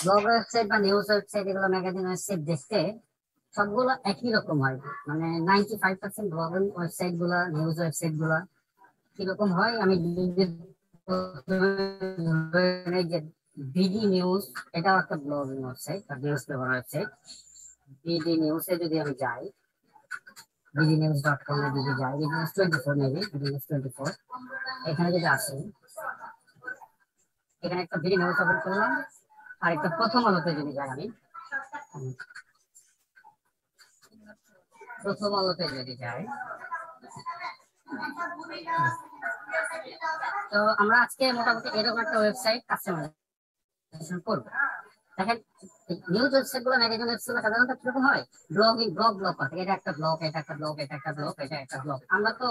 Blog website বা news website, এগুলো magazine website দেখতে সবগুলো একই রকম হয়। মানে 95% ব্লগিং ওয়েবসাইট গুলা, নিউজ ওয়েবসাইট গুলা কিরকম হয়, আমি যদি প্রথমে এই যে বিডি নিউজ, এটাও একটা ব্লগিং ওয়েবসাইট বা নিউজ পেপার ওয়েবসাইট। বিডি নিউজে যদি আমি যাই, bdnews.com এ যদি যাই, BD news 24 maybe, BD news 24, এখানে যদি আসি, এখানে একটা বিডি নিউজ ওপেন করলাম। আর একটা প্রথম আলোতে যদি যাই, আমি প্রথম আলোতে যদি যাই, তো আমরা আজকে মোটামুটি এরকম একটা ওয়েবসাইট কাস্টমাইজেশন করবো। দেখেন, নিউজ ওয়েবসাইট গুলো, ম্যাগাজিন ওয়েবসাইট গুলো সাধারণত কিরকম হয়, ব্লগিং, ব্লগ করতে, এটা একটা ব্লগ, এটা একটা ব্লগ, এটা একটা ব্লগ, এটা একটা ব্লগ। আমরা তো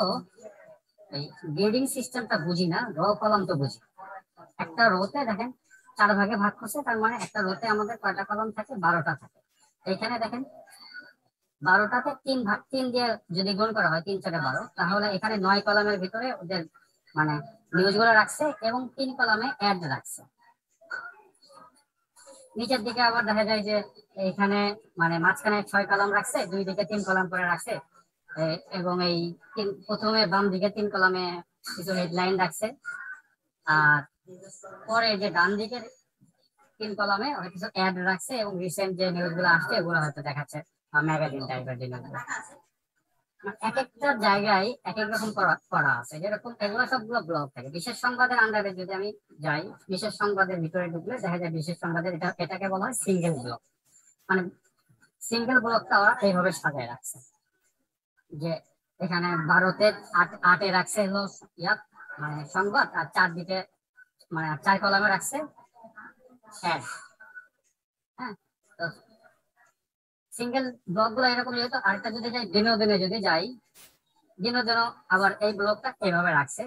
এই গ্রেডিং সিস্টেমটা বুঝি না, র কলাম তো বুঝি। একটা রোতে দেখেন 4 ভাগে ভাগ করছে, তার মানে একটা রোতে আমাদের কয়টা কলাম থাকে, 12টা থাকে। এখানে দেখেন 12টাতে 3 দিয়ে যদি গুণ করা হয়, 3 4 12, তাহলে এখানে 9 কলামের ভিতরে ওদের মানে নিউজ গুলো রাখছে এবং 3 কলামে অ্যাড রাখছে। নিচের দিকে আবার দেখা যায় যে এখানে মানে মাঝখানে 6 কলাম রাখছে, 2 দিকে 3 কলাম করে রাখছে। এবং এই প্রথমে বাম দিকে 3 কলামে কিছু হেডলাইন রাখছে। আর পরে যে ডান দিকের 3 কলামে কিছু অ্যাড রাখছে এবং রিসেন্ট যে নিউজ গুলো আসছে এগুলো হয়তো দেখাচ্ছে, ম্যাগাজিন টাইপের জিনিস। এক একটা জায়গায় এক এক রকম করা করা আছে, যেরকম এগুলো সবগুলো ব্লগ থাকে। বিশেষ সংবাদের আন্ডারে যদি আমি যাই, বিশেষ সংবাদের ভিতরে ঢুকলে দেখা যায় বিশেষ সংবাদের এটাকে বলা হয় সিঙ্গেল ব্লগ। মানে সিঙ্গেল ব্লগটা ওরা এইভাবে সাজায় রাখছে যে এখানে ভারতে 8 রাখছে হলো ইয়া মানে সংবাদ, আর 4 দিকে মানে 4 কলামে রাখছে অ্যাড। হ্যাঁ, তো সিঙ্গেল ব্লগ গুলো এরকম। যেহেতু আরেকটা যদি যাই, বিনোদনে যদি যাই, বিনোদন আবার এই ব্লগটা এভাবে রাখছে,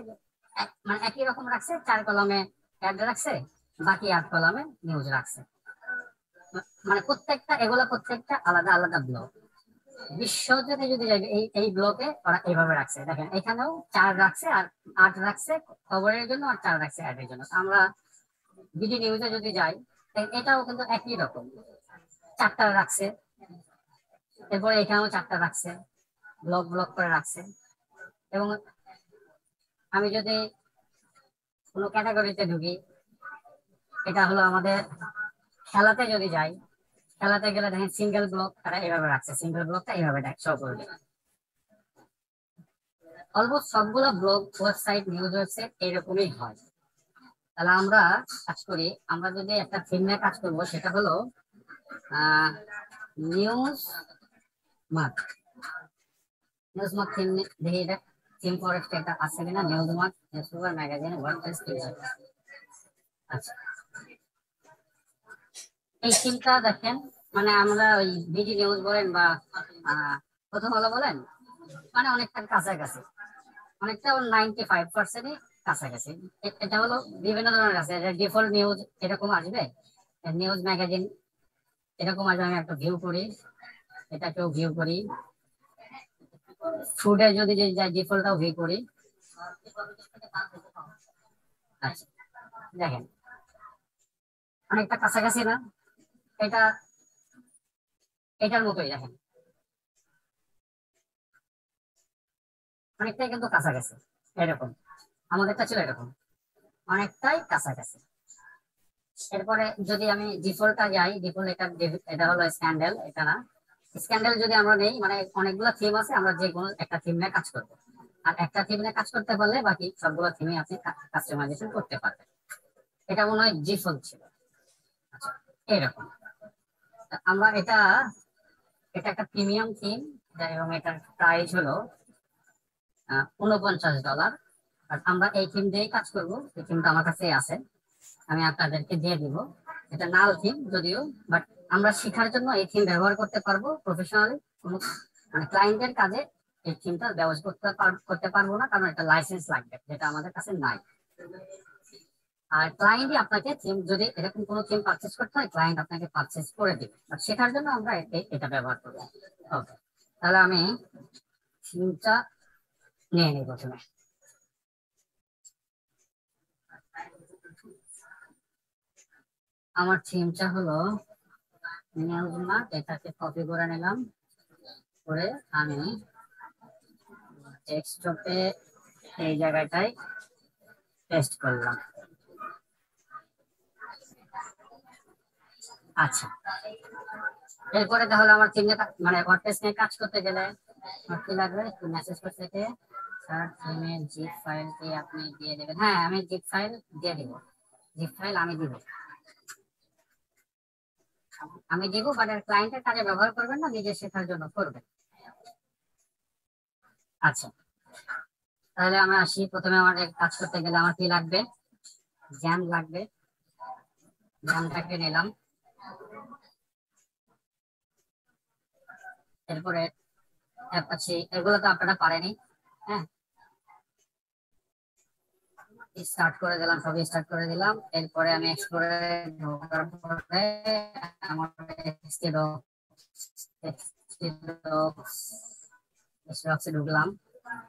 মানে একই রকম রাখছে, 4 কলামে অ্যাড রাখছে, বাকি 8 কলামে নিউজ রাখছে। মানে প্রত্যেকটা আলাদা আলাদা ব্লগ। বিশ্বজুড়ে যদি যাই, এই এই ব্লকে ওরা এইভাবে রাখছে। দেখেন এখানেও 4 রাখছে আর 8 রাখছে খবরের জন্য, আর 4 রাখছে অ্যাডের জন্য। আমরা বিডি নিউজে যদি যাই, এটাও কিন্তু একই রকম, 4টা রাখছে, এরপরে এখানেও 4টা রাখছে, ব্লক ব্লক করে রাখছে। এবং আমি যদি কোনো ক্যাটাগরিতে ঢুকি, এটা হলো আমাদের খেলাতে যদি যাই, খেলাতে গেলে দেখেন সিঙ্গেল ব্লক তারা এভাবে রাখছে, সিঙ্গেল ব্লকটা এইভাবে শো করবে। অলমোস্ট সবগুলো ব্লগ ওয়েবসাইট, নিউজ ওয়েবসাইট এরকমই হয়। তাহলে আমরা কাজ করি, আমরা যদি একটা থিম নিয়ে কাজ করবো, সেটা হলো news mark. News mark theme দেখি, এটা থিম ফরেস্ট এটা আছে কিনা, news mark news paper magazine WordPress. আচ্ছা, এই থিমটা দেখেন, মানে আমরা ওই বিডি নিউজ বলেন বা প্রথম আলো বলেন, মানে অনেকটা কাছাকাছি, অনেকটা 95%-ই কাছাকাছি। এটা হলো বিভিন্ন ধরনের আছে, ডিফল্ট নিউজ এরকম আসবে, নিউজ ম্যাগাজিন এরকম আসবে। আমি একটা ভিউ করি, এটাকেও ভিউ করি, ফুডে যদি যাই ডিফল্টটাও ভিউ করি। আচ্ছা, দেখেন অনেকটা কাছাকাছি না, এটা এটার মতোই দেখেন, অনেকটাই কিন্তু কাছাকাছি এরকম। আমাদেরটা ছিল এরকম, অনেকটাই কাছাকাছি। এরপরে যদি আমি ডিফল্টটা যাই, ডিফল্ট এটা হলো স্ক্যান্ডেল, এটা না। স্ক্যান্ডেল যদি আমরা নেই, মানে অনেকগুলো থিম আছে, আমরা যে কোনো একটা থিম নিয়ে কাজ করবো। আর একটা থিম নিয়ে কাজ করতে পারলে বাকি সবগুলো থিমে আপনি কাস্টমাইজেশন করতে পারবেন। এটা মনে হয় ডিফল্ট ছিল। আচ্ছা, এরকম। আমরা এটা এটা একটা প্রিমিয়াম থিম, এবং এটার প্রাইস হলো $49। আর আমরা এই থিম দিয়েই কাজ করব, এই থিমটা আমার কাছে আছে, আমি আপনাদেরকে দিয়ে দিব। এটা নাল থিম যদিও, বাট আমরা শেখার জন্য এই থিম ব্যবহার করতে পারবো প্রফেশনালি। কোনো মানে ক্লায়েন্টের কাজে এই থিমটা ব্যবহার করতে পারবো না, কারণ একটা লাইসেন্স লাগবে, যেটা আমাদের কাছে নাই। আর ক্লায়েন্টই আপনাকে থিম, যদি এরকম কোনো থিম পারচেস করতে হয়, ক্লায়েন্ট আপনাকে পারচেস করে দিবে, বাট শেখার জন্য আমরা এটা ব্যবহার করবো। ওকে, তাহলে আমি থিমটা নিয়ে নিই প্রথমে। আমার থিমটা হলো না, এটাকে কপি করে নিলাম, করে আমি ডেস্কটপে এই জায়গাটায় পেস্ট করলাম। আচ্ছা, এরপরে তাহলে আমার থিমটা মানে ওয়ার্ডপ্রেস নিয়ে কাজ করতে গেলে আমার কি লাগবে, একটু মেসেজ করতে থেকে স্যার থিমের জিপ ফাইলটি আপনি দিয়ে দেবেন। হ্যাঁ, আমি জিপ ফাইল দিয়ে দিব, জিপ ফাইল আমি দিব বাট ক্লায়েন্টের কাজে ব্যবহার করবেন না, নিজে শেখার জন্য করবেন। আচ্ছা, তাহলে আমরা আসি, প্রথমে আমার কাজ করতে গেলে আমার কি লাগবে, জ্যাম লাগবে, জ্যামটাকে নিলাম। এরপরে অ্যাপাচি, এগুলো তো আপনারা পারেনি। হ্যাঁ, স্টার্ট করে দিলাম, সবই স্টার্ট করে দিলাম। এরপরে আমি এক্সপ্লোরে ঢোকার পরে আমার এসডক্সে ঢুকলাম।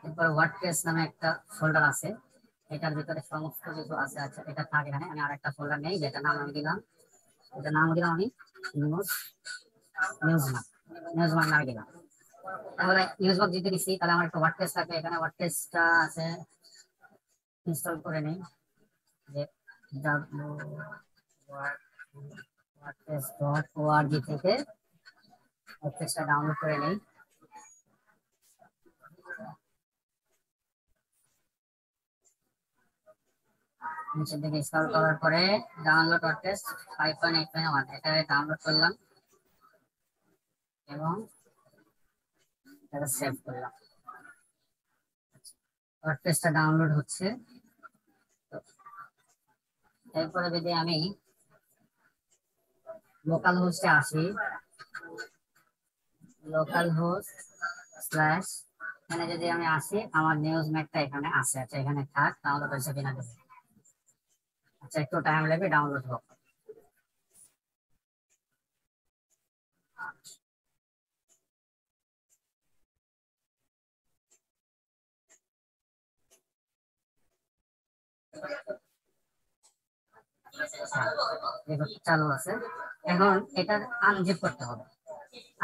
এরপর ওয়ার্ডপ্রেস নামে একটা ফোল্ডার আছে, এটার ভিতরে সমস্ত কিছু আছে। আচ্ছা, এটা থাক এখানে, আমি আরেকটা ফোল্ডার নেই, যেটা নাম আমি দিলাম, এটা নাম দিলাম আমি নিউজ নিউজমার্ক, নিউজমার্ক নামে দিলাম। তাহলে নিউজমার্ক যদি দিচ্ছি, তাহলে আমার একটা ওয়ার্ডপ্রেস থাকবে, এখানে ওয়ার্ডপ্রেসটা আছে, ইনস্টল করে নিই, যে wordpress.org থেকে ওয়ার্ডপ্রেসটা ডাউনলোড করে নিই। নিচের দিকে স্ক্রল করার পরে ডাউনলোড ওয়ার্ডপ্রেস 5.8.1 এটা ডাউনলোড করলাম এবং এটা সেভ করলাম। ওয়ার্ডপ্রেসটা ডাউনলোড হচ্ছে। এরপরে যদি আমি লোকাল হোস্টে আসি, লোকাল হোস্ট স্ল্যাশ, এখানে যদি আমি আসি, আমার নিউজ ম্যাকটা এখানে আছে। আচ্ছা, এখানে থাক, ডাউনলোড হয়েছে কিনা দেখি। আচ্ছা, একটু টাইম লাগবে ডাউনলোড হোক। চালু আছে। এখন এটা আনজিপ করতে হবে,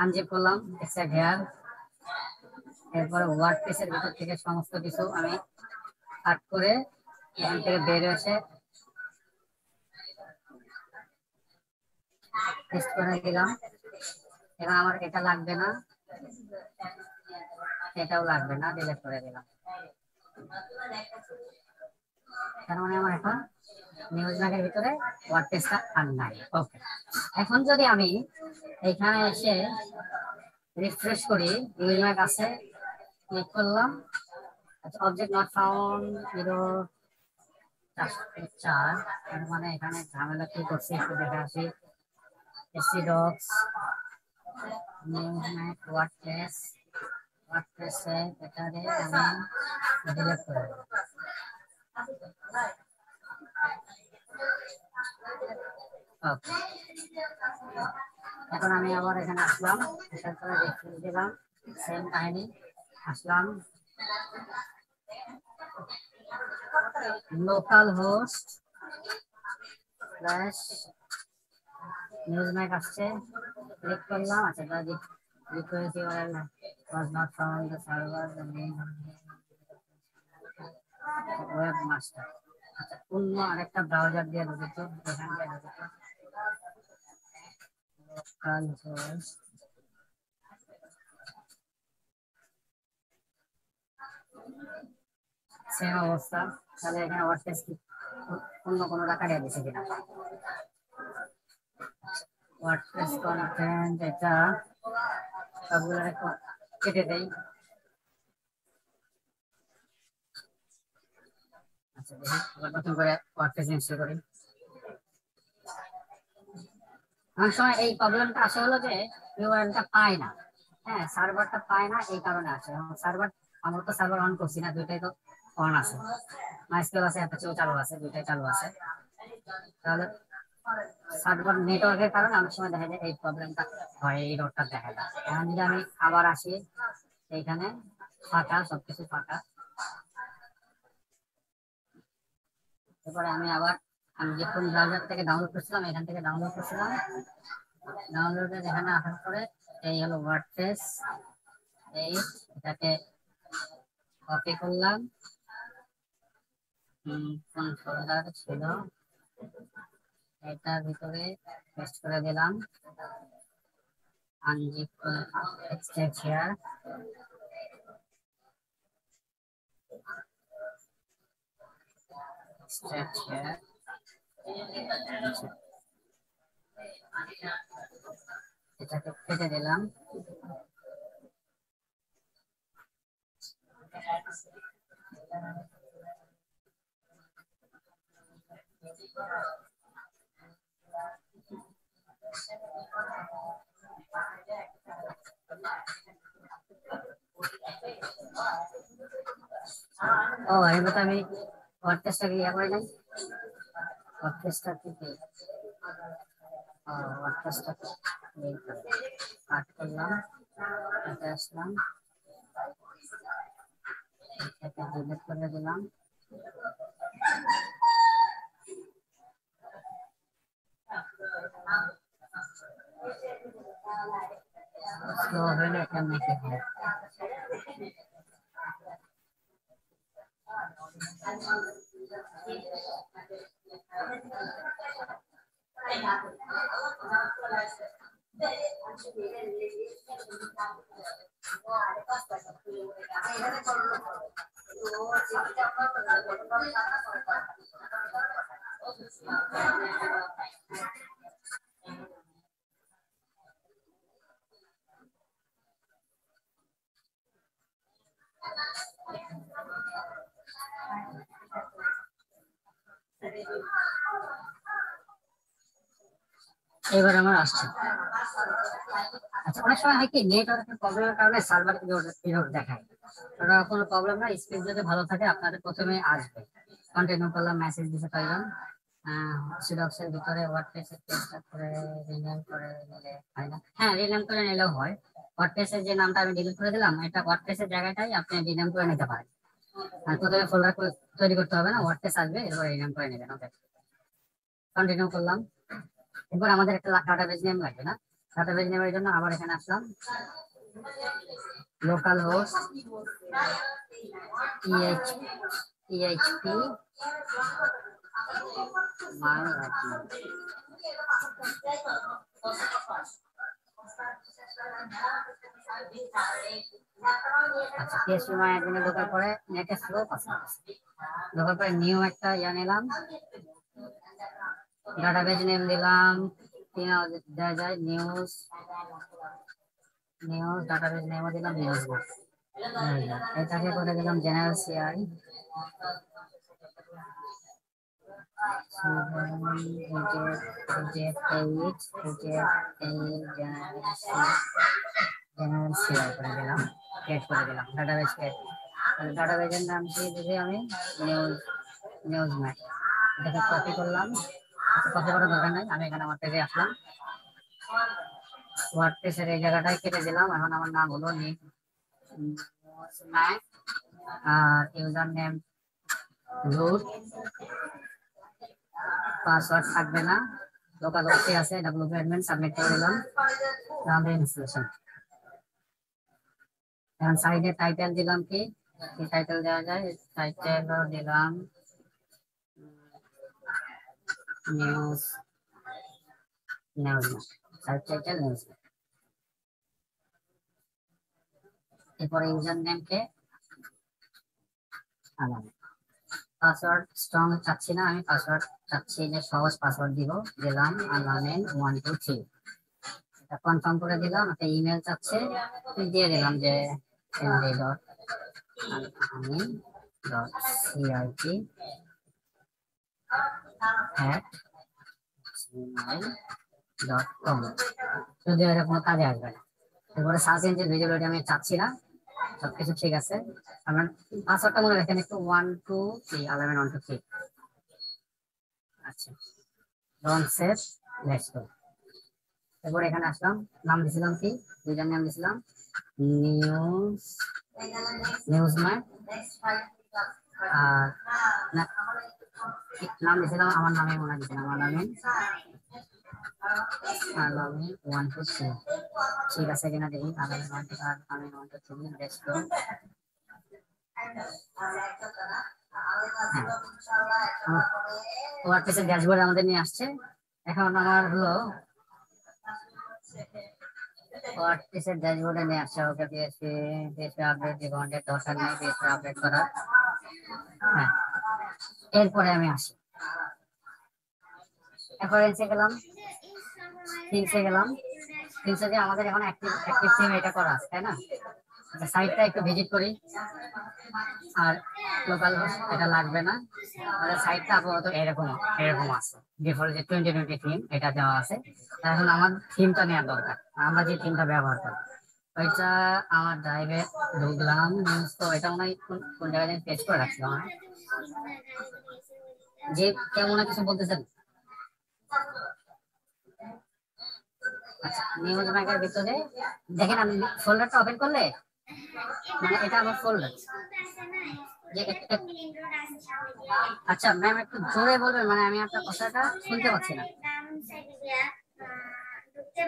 আনজিপ করলাম, এক্সট্রাক্ট হেয়ার। এরপরে ওয়ার্ডপ্রেসের ভিতর থেকে সমস্ত কিছু আমি কাট করে এখান থেকে বের এসে পেস্ট করে দিলাম। এখন আমার এটা লাগবে না, এটাও লাগবে না, ডিলিট করে দিলাম। তার মানে আমার এখন নিউজ ম্যাগের ভিতরে ওয়ার্ডপ্রেসটা আর নাই। ওকে, এখন যদি আমি এখানে এসে রিফ্রেশ করি, নিউজ ম্যাগ আছে, ক্লিক করলাম। আচ্ছা, অবজেক্ট নট ফাউন্ড 0.4, তার মানে এখানে ঝামেলা কি করছে একটু দেখে আসি। এসি ডক্স নিউজ ম্যাগ ওয়ার্ডপ্রেসে এটারে আমি ডিলিট করে দেব। ওকে, এখন আমি আবার এখানে আসলাম, আসার পরে রিফ্রেশ দিলাম, সেম কাহিনী, আসলাম local host slash news mag আসছে, ক্লিক করলাম। আচ্ছা, request URL was not found the server the name webmaster। আচ্ছা, অন্য আরেকটা ব্রাউজার দিয়ে ঢুকেছে, এখান থেকে ঢুকেছে লোকাল হোস্ট সেম অবস্থা। তাহলে এখানে ওয়ার্ডপ্রেস অন্য কোনো টাকা দিয়ে দিছে কিনা, ওয়ার্ডপ্রেস কন্টেন্ট এটা সবগুলো কেটে দেই। আচ্ছা, দেখি আবার নতুন করে ওয়ার্ডপ্রেস ইনস্টল করি। অনেক সময় এই প্রবলেমটা আসে হলো যে ইউআরএলটা পায় না, হ্যাঁ, সার্ভারটা পায় না, এই কারণে আসে। সার্ভার, আমরা তো সার্ভার অন করছি না, দুইটাই তো অন আছে, মাইস্কেল আছে, অ্যাপাচেও চালু আছে, দুইটাই চালু আছে। তাহলে সার্ভার নেটওয়ার্কের কারণে অনেক সময় দেখা যায় এই প্রবলেমটা হয়, এই রোডটা দেখা যায়। এখন যদি আমি আবার আসি, এইখানে ফাঁকা, সবকিছু ফাঁকা। এরপরে আমি আবার আমি যে কোন ব্রাউজার থেকে ডাউনলোড করছিলাম এখান থেকে ডাউনলোড করছিলাম। ডাউনলোডে এখানে আসার পরে এই হলো ওয়ার্ডপ্রেস, এটাকে কপি করলাম, কোন ফোল্ডার ছিল এটার ভিতরে পেস্ট করে দিলাম, unzip extract hair, extract hair, এটাকে কেটে দিলাম। ও এবার আমি ওয়ার্ডপ্রেসটাকে ইয়ে করে নিই, ওয়ার্ডপ্রেসটাকে ওয়ার্ডপ্রেসটাকে কাট করলাম, এটাতে আসলাম, এটাকে ডিলিট করে দিলাম। স্লো হলে কেমন কি হয়? এবার আমার আসছে। আচ্ছা, অনেক সময় হয় কি নেটওয়ার্কের প্রবলেমের কারণে সার্ভার এরর দেখায়, ওটা কোনো প্রবলেম না, স্পিড যদি ভালো থাকে আপনাদের প্রথমে আসবে। কন্টিনিউ করলাম, মেসেজ দিতে পারলাম, সিডক্সের ভিতরে ওয়ার্ডপ্রেসের পেজটা করে রিনেম করে নিলে হয় না? হ্যাঁ, রিনেম করে নিলেও হয়। ওয়ার্ডপ্রেসের যে নামটা আমি ডিলিট করে দিলাম, এটা ওয়ার্ডপ্রেসের জায়গাটাই আপনি রিনেম করে নিতে পারেন। আর প্রথমে ফোল্ডার তৈরি করতে হবে না, ওয়ার্ডপ্রেস আসবে এরপর রিনেম করে নেবেন। ওকে, কন্টিনিউ করলাম। এরপর আমাদের একটা ডাটাবেজ নেম লাগবে না? ডাটাবেজ নেমের জন্য আবার এখানে আসলাম, লোকাল হোস্ট PHP আচ্ছা, PHP মাইঅ্যাডমিনে ঢোকার পরে নেটে স্লো ঢোকার পরে নিউ একটা নিলাম, ডাটাবেজ নেম দিলাম, দেওয়া যায় নিউজ, ডাটাবেজ নেমও দিলাম নিউজ বুক। এটাকে করে দিলাম জেনারেল সিআই, জেনারেল সিআই করে দিলাম, ক্রিয়েট করে দিলাম ডাটাবেজ ক্রিয়েট। ডাটাবেজের নাম দিয়ে দিলে আমি নিউজ ম্যাপ, এটাকে কপি করলাম। কপি করার দরকার নাই, আমি এখানে আমার পেজে আসলাম, ওয়ার্ডপ্রেসের এই জায়গাটায় কেটে দিলাম। এখন আমার নাম হলো আর ইউজার নেম রুট, পাসওয়ার্ড থাকবে না, লোকাল হোস্টে আছে, ডব্লিউপি অ্যাডমিন, সাবমিট করে দিলাম, রান ইনস্টলেশন। এখন সাইডে টাইটেল দিলাম কি টাইটেল দেওয়া যায়, টাইটেল দিলাম নিউজ, সাবটাইটেল নিউজ। এরপরে ইউজার নেমকে আলাদা, পাসওয়ার্ড স্ট্রং চাচ্ছি না, আমি পাসওয়ার্ড চাচ্ছি যে সহজ পাসওয়ার্ড দিব, দিলাম আলামিন 1 2 3। এটা কনফার্ম করে দিলাম। একটা ইমেল চাচ্ছে, দিয়ে দিলাম যে md.amin@gmail.com, যদি এটা কোনো কাজে আসবে না। এরপরে সার্চ ইঞ্জিন ভিজিবিলিটি আমি চাচ্ছি না, সবকিছু ঠিক আছে। আমার পাসওয়ার্ডটা মনে রাখেন একটু 1 2 3, আলামিন 1 2 3। আচ্ছা, ডোন্ট সেভ, লেটস গো। এরপর এখানে আসলাম, নাম দিছিলাম কি, ইউজার নেম দিছিলাম নিউজ ম্যাপ, আর নাম দিয়েছিলাম আমার নামে মনে দিয়েছিলাম আলামিন, আলামিন 1 2 3। ঠিক আছে কিনা দেখি, আলামিন 1 2 আলামিন 1 2 3 দেখো। ওয়ার্ডপ্রেসের ড্যাশবোর্ড আমাদের নিয়ে আসছে। এখন আমার হলো ওয়ার্ডপ্রেসের ড্যাশবোর্ডে নিয়ে আসছে, ওকে পিএসপি আপডেট ডিফল্টের দরকার নেই পিএসপি আপডেট করার। হ্যাঁ, এরপরে আমি আসি রেফারেন্সে গেলাম, থিমসে গেলাম। থিমসে যে আমাদের এখন অ্যাক্টিভ থিম এটা করা আছে তাই না? আচ্ছা, সাইটটা একটু ভিজিট করি। আর লোকাল হোস্ট এটা লাগবে না, আমাদের সাইটটা আপাতত এরকম আছে। ডিফল্ট যে 2020 থিম এটা দেওয়া আছে। এখন আমার থিমটা নেওয়ার দরকার, আমরা যে থিমটা ব্যবহার করি ওইটা আমার ড্রাইভে ঢুকলাম। তো এটা মনে হয় কোন জায়গায় পেস্ট করে রাখছিলাম আমি। যে কেমন কিছু বলতেছেন? আচ্ছা, নিউজ ম্যাগের ভিতরে দেখেন আমি ফোল্ডারটা ওপেন করলে মানে এটা আমার ফোল্ডার। আচ্ছা ম্যাম একটু জোরে বলবেন, মানে আমি আপনার কথাটা শুনতে পাচ্ছি না।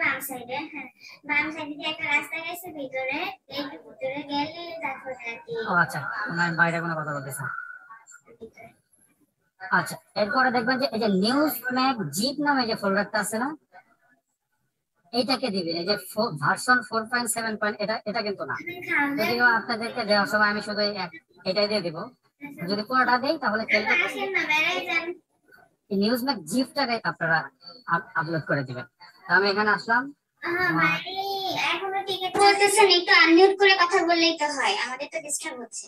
বাম সাইডে, হ্যাঁ বাম সাইডে দিয়ে একটা রাস্তা গেছে ভিতরে, এই ভিতরে গেলে তারপরে কি। ও আচ্ছা, আমি বাইরে কোনো কথা বলতেছি। আচ্ছা, এরপরে দেখবেন যে এই যে নিউজ ম্যাগ জিপ নামে যে ফোল্ডারটা আছে না, এইটাকে দিবেন। এই যে ভার্সন 4.7 এটা কিন্তু না, যদিও আপনাদেরকে দেওয়ার সময় আমি শুধু এটাই দিয়ে দিব। যদি পুরোটা দেই তাহলে নিউজ ম্যাগ জিপটাকে আপনারা আপলোড করে দিবেন। আমি এখানে আসলাম।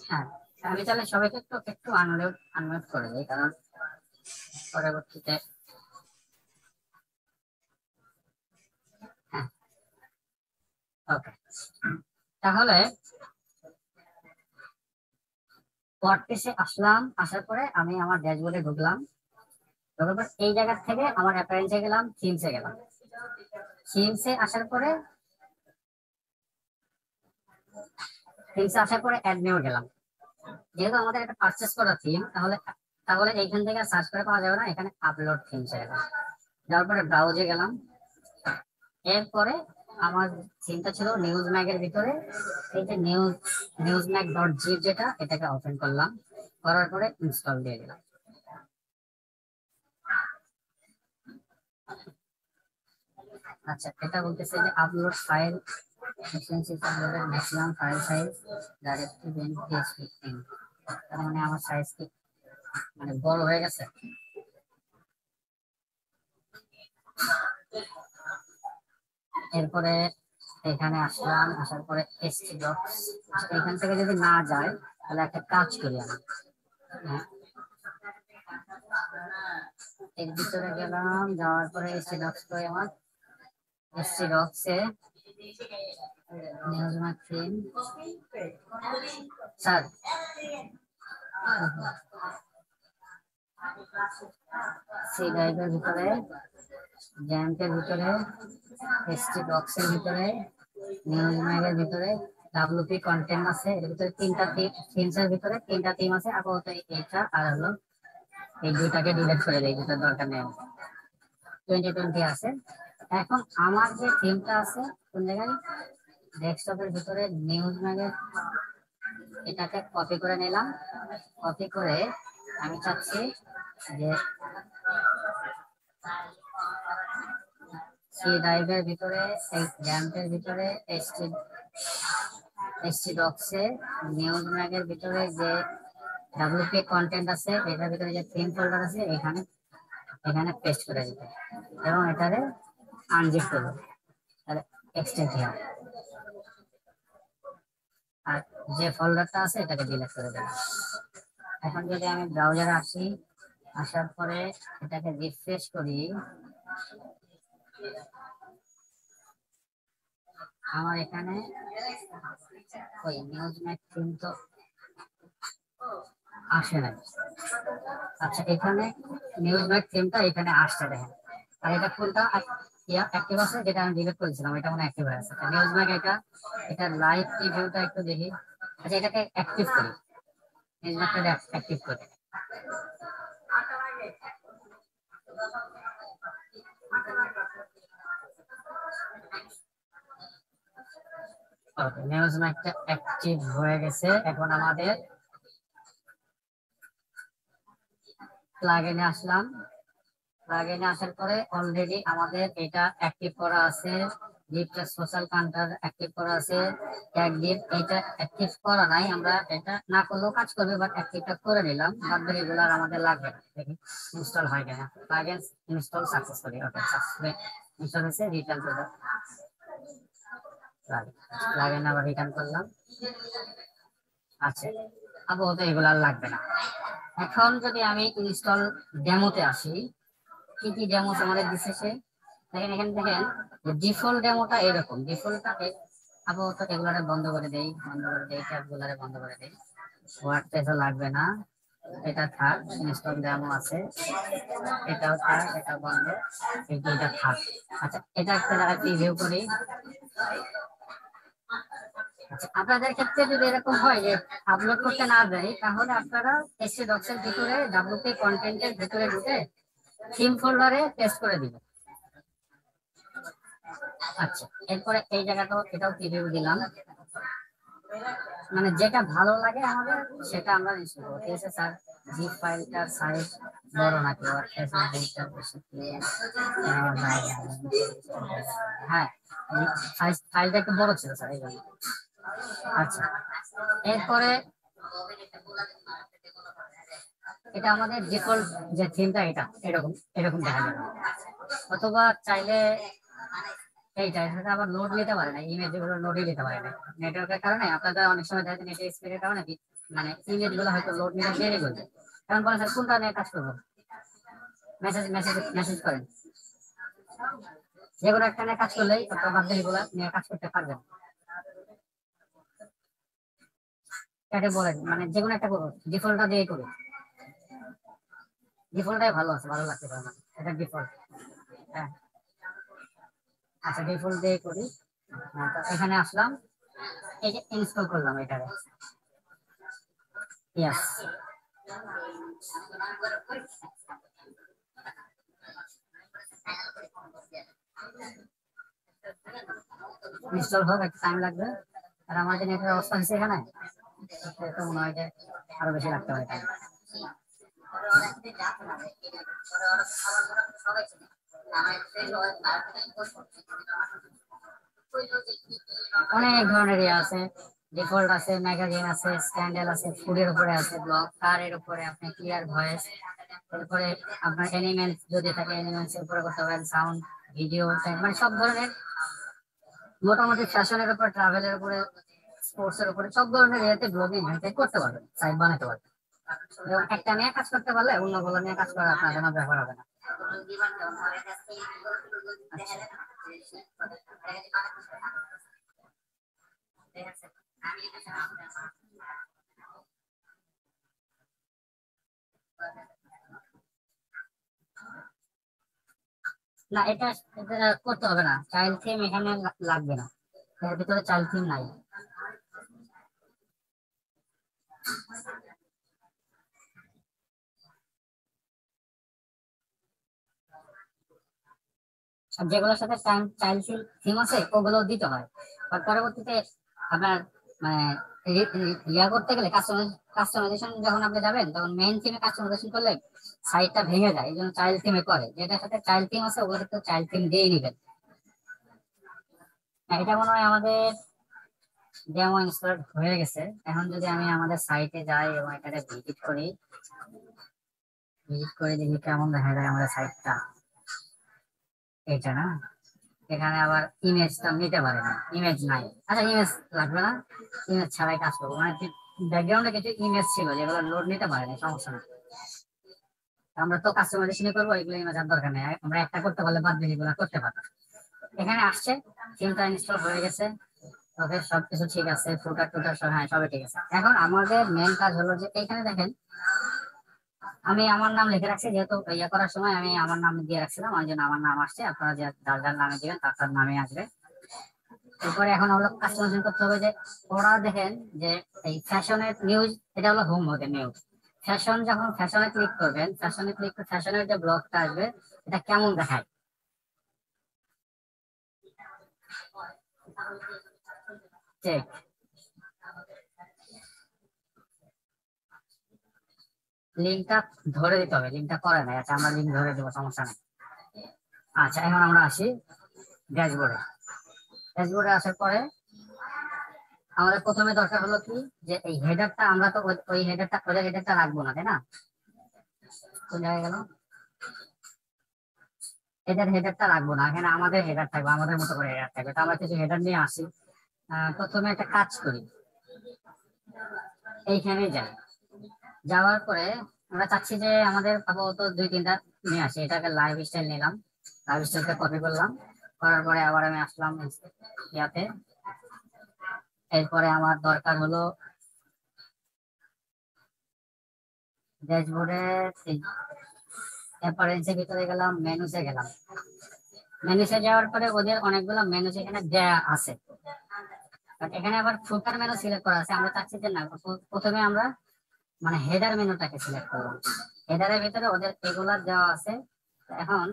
হ্যাঁ, আমি তাহলে সবাইকে একটু আনমিউট করে দিই, কারণ পরবর্তীতে। হ্যাঁ, ওকে। তাহলে ওয়ার্ডপ্রেসে আসলাম, আসার পরে আমি আমার ড্যাশবোর্ডে ঢুকলাম। ঢোকার এই জায়গা থেকে আমার অ্যাপারেন্সে গেলাম, থিমসে গেলাম। থিমসে আসার পরে অ্যাড নিউ গেলাম। যেহেতু আমাদের একটা পারচেস করা থিম, তাহলে এইখান থেকে সার্চ করে পাওয়া যাবে না, এখানে আপলোড থিমসে গেলাম। যাওয়ার পরে ব্রাউজে গেলাম। এরপরে আমার থিমটা ছিল নিউজ ম্যাগের ভিতরে। এই যে নিউজ ম্যাগ ডট জিপ যেটা, এটাকে ওপেন করলাম, করার পরে ইনস্টল দিয়ে দিলাম। আচ্ছা, এটা বলতেছে যে upload file maximum file size directly in PHP. তার মানে আমার সাইজ কি মানে বড় হয়ে গেছে? এরপরে এখানে আসলাম, আসার পরে এসটি ডক্স, এখান থেকে যদি না যায় তাহলে একটা কাজ করি আমি। এর ভিতরে গেলাম, যাওয়ার পরে এসটি ডক্স করে আমার এসটি ডক্সে news mag theme sir C ড্রাইভের ভিতরে, জ্যাম্পের ভিতরে, এসটি বক্সের ভিতরে, নিউজ ম্যাগের ভিতরে ডাব্লিউপি কন্টেন্ট আছে। এর ভিতরে তিনটা থিমসের ভিতরে তিনটা থিম আছে। আপাতত এইটা আর হলো এই দুইটাকে ডিলিট করে দেই, যেটা দরকার নেই। 2020 আছে। এখন আমার যে থিমটা আছে কোন জায়গায়, ডেস্কটপের ভিতরে নিউজ ম্যাগের, এটাকে কপি করে নিলাম। কপি করে আমি চাচ্ছি যে সি ড্রাইভের ভিতরে, এই র্যাম্পের ভিতরে, এসটি ডক্সে নিউজ ম্যাগের ভিতরে যে ডাব্লিউপি কন্টেন্ট আছে, এটার ভিতরে যে থিম ফোল্ডার আছে, এখানে পেস্ট করে দিতে এবং এটারে আনজিপ করবো, তাহলে এক্সটেন্ড হবে। আর যে ফোল্ডারটা আছে এটাকে ডিলিট করে দেবো। এখন যদি আমি ব্রাউজারে আসি, আসার পরে এটাকে রিফ্রেশ করি, আমার এখানে ওই নিউজ ম্যাগ থিম তো আসে না। আচ্ছা, এখানে নিউজ ম্যাগ থিমটা এখানে আসছে, দেখেন। আর এটা কোনটা অ্যাক্টিভ আছে, যেটা আমি ডিলিট করেছিলাম, এটা মনে অ্যাক্টিভ হয়ে আছে নিউজ ম্যাগ। এটা লাইভ প্রিভিউটা একটু দেখি। আচ্ছা, এটাকে অ্যাক্টিভ করি, নিউজ ম্যাগটা অ্যাক্টিভ করি। ওকে, নিউজ মাইকটা অ্যাক্টিভ হয়ে গেছে। এখন আমাদের প্লাগইনে আসলাম। প্লাগইনে আসার পরে অলরেডি আমাদের এটা অ্যাক্টিভ করা আছে, গিফট সোশ্যাল কাউন্টার অ্যাক্টিভ করা আছে, ট্যাগ গিফট এটা অ্যাক্টিভ করা নাই। আমরা এটা না করলেও কাজ করবে, বাট অ্যাক্টিভটা করে নিলাম। বাদ বাকি এগুলো আর আমাদের লাগবে না। দেখি ইনস্টল হয় কিনা। Plugin install successfully. Okay, successfully install হয়েছে। রিটার্ন করে দাও। প্লাগইন আবার রিটার্ন করলাম। আচ্ছা, আপাতত এগুলো আর লাগবে না। এখন যদি আমি ইনস্টল ডেমোতে আসি, কি কি ডেমো আমাদের দিচ্ছে সে দেখেন। এখানে দেখেন ডিফল্ট ডেমোটা এরকম। ডিফল্টটা আপাতত এগুলারে বন্ধ করে দেই, ট্যাবগুলারে বন্ধ করে দেই। ওয়ার্ডপ্রেসও লাগবে না, এটা থাক। ইনস্টল ডেমো আছে, এটাও থাক, এটা বন্ধ, এই দুইটা থাক। আচ্ছা, এটা একটা দ্বারা প্রিভিউ করি। আচ্ছা, আপনাদের ক্ষেত্রে যদি এরকম হয় যে আপলোড করতে না দেয়, তাহলে আপনারা এসসি ডক্স এর ভিতরে ডাব্লিউপি কন্টেন্টের ভিতরে ঢুকে থিম ফোল্ডারে পেস্ট করে দিবেন। আচ্ছা, এরপরে এই জায়গাটা এটাও প্রিভিউ দিলাম। মানে যেটা ভালো লাগে আমাদের সেটা আমরা ইনস্টল করব। ঠিক আছে স্যার, জিপ ফাইলটার সাইজ বড় নাকি হ্যাঁ, সাইজ ফাইলটা একটু বড় ছিল স্যার, এই জন্য। আচ্ছা, এরপরে এটা আমাদের ডিফল্ট যে থিমটা, এটা এরকম এরকম দেখা যাবে। অথবা চাইলে এইটা এটা আবার লোড নিতে পারে না, ইমেজ গুলো লোডই নিতে পারে না নেটওয়ার্কের কারণে। আপনাদের অনেক সময় দেখা যায় নেটের স্পিডের কারণে মানে ইমেজ গুলো হয়তো লোড নিতে দেরি করবে। কারণ বলেন স্যার কোনটা নিয়ে কাজ করবো, মেসেজ মেসেজ মেসেজ করেন। যে কোনো একটা নিয়ে কাজ করলেই আপনার বাদ বাকিগুলো নিয়ে কাজ করতে পারবেন। এটা বলেন মানে যে কোনো একটা করুন, ডিফল্টটা দিয়ে করুন। ডিফল্টটাই ভালো আছে, ভালো লাগতে পারে না, এটা ডিফল্ট। হ্যাঁ, আচ্ছা ডিফল্ট দিয়ে করি। তো এখানে আসলাম, এই যে ইনস্টল করলাম এটারে। ইয়াস, ইনস্টল হোক, একটু টাইম লাগবে। আর আমার যে নেটের অবস্থা হচ্ছে এখানে, তো মনে হয় যে আরো বেশি লাগতে পারে টাইম। অনেক ধরনের ইয়ে আছে, ডিফল্ট আছে, ম্যাগাজিন আছে, স্ক্যান্ডেল আছে, ফুডের উপরে আছে, ব্লগ কারের উপরে আপনি ক্লিয়ার ভয়েস। তারপরে আপনার এনিমেন্টস যদি থাকে এনিমেন্টস এর উপরে করতে পারেন, সাউন্ড, ভিডিও, মানে সব ধরনের মোটামুটি ফ্যাশনের উপরে, ট্রাভেলের উপরে, স্পোর্টস এর উপরে সব ধরনের ইয়েতে ব্লগিং করতে পারবেন, সাইট বানাতে পারবেন। এবং একটা নিয়ে কাজ করতে পারলে অন্যগুলো নিয়ে কাজ করা আপনার জন্য ব্যাপার হবে না। না, এটা করতে হবে না, চাইল্ড থিম এখানে লাগবে না, এর ভিতরে চাইল্ড থিম নাই। আর যেগুলোর সাথে চাইল্ড থিম আছে ওগুলো দিতে হয়। আর পরবর্তীতে আপনার মানে ইয়া করতে গেলে কাস্টমাইজেশন যখন আপনি যাবেন, তখন মেইন থিমে কাস্টমাইজেশন করলে সাইটটা ভেঙে যায়, এই জন্য চাইল্ড থিমে করে। যেটার সাথে চাইল্ড থিম আছে ওগুলো তো চাইল্ড থিম দিয়েই নিবেন। এটা মনে হয় আমাদের ডেমো ইনস্টল হয়ে গেছে। এখন যদি আমি আমাদের সাইটে যাই এবং এটাকে ভিজিট করে দেখি কেমন দেখা যায় আমাদের সাইটটা। এটা না, এখানে আবার ইমেজটা নিতে পারে না, ইমেজ নাই। আচ্ছা, ইমেজ লাগবে না, ইমেজ ছাড়াই কাজ করবো। মানে ব্যাকগ্রাউন্ডে কিছু ইমেজ ছিল যেগুলো লোড নিতে পারে না, সমস্যা না। আমরা তো কাস্টমাইজেশন করবো, এগুলো ইমেজ আর দরকার নেই, আমরা একটা করতে পারলে বাদ বাকিগুলো করতে পারবো। এখানে আসছে, থিমটা ইনস্টল হয়ে গেছে। ওকে, সবকিছু ঠিক আছে, ফুটার টুটার সব, হ্যাঁ সবই ঠিক আছে। এখন আমাদের মেন কাজ হলো যে এখানে দেখেন আমি আমার নাম লিখে রাখছি, যেহেতু ইয়ে করার সময় আমি আমার নাম দিয়ে রাখছিলাম, ওই জন্য আমার নাম আসছে। আপনারা যার যার নামে দিবেন তার নামে আসবে। এরপরে এখন হলো কাস্টমাইজেশন করতে হবে যে ওরা দেখেন যে এই ফ্যাশনের নিউজ, এটা হলো হোম ওদের নিউজ। ফ্যাশন যখন ফ্যাশনে ক্লিক করবেন, ফ্যাশনের যে ব্লগটা আসবে এটা কেমন দেখায়। চেক, লিঙ্কটা ধরে দিতে হবে, লিঙ্কটা করে নাই। আচ্ছা আমরা লিঙ্ক ধরে দেবো, সমস্যা নেই। আচ্ছা এখন আমরা আসি ড্যাশবোর্ডে। ড্যাশবোর্ডে আসার পরে আমাদের প্রথমে দরকার হলো কি, যে এই হেডারটা আমরা তো ওই হেডারটা, ওদের হেডারটা রাখবো না, তাই না? কোন জায়গায় গেল? এদের হেডারটা রাখবো না, এখানে আমাদের হেডার থাকবে, আমাদের মতো করে হেডার থাকবে। তো আমরা কিছু হেডার নিয়ে আসি। প্রথমে একটা কাজ করি, এইখানে যাই। যাওয়ার পরে আমরা চাচ্ছি যে আমাদের আপাতত দুই তিনটা নিয়ে আসি। এটাকে লাইফ স্টাইল নিলাম, লাইফ স্টাইলটা কপি করলাম, করার পরে আবার আমি আসলাম ইয়াতে। এরপরে আমার দরকার হলো ড্যাশবোর্ডে, অ্যাপারেন্সের ভিতরে গেলাম, মেনুসে গেলাম। মেনুসে যাওয়ার পরে ওদের অনেকগুলো মেনু এখানে দেয়া আছে, এখানে আবার ফুটার মেনু সিলেক্ট করা আছে। আমরা চাচ্ছি যে না, প্রথমে আমরা মানে হেডার মেনুটাকে সিলেক্ট করলাম। হেডারের ভিতরে ওদের এগুলা দেওয়া আছে। এখন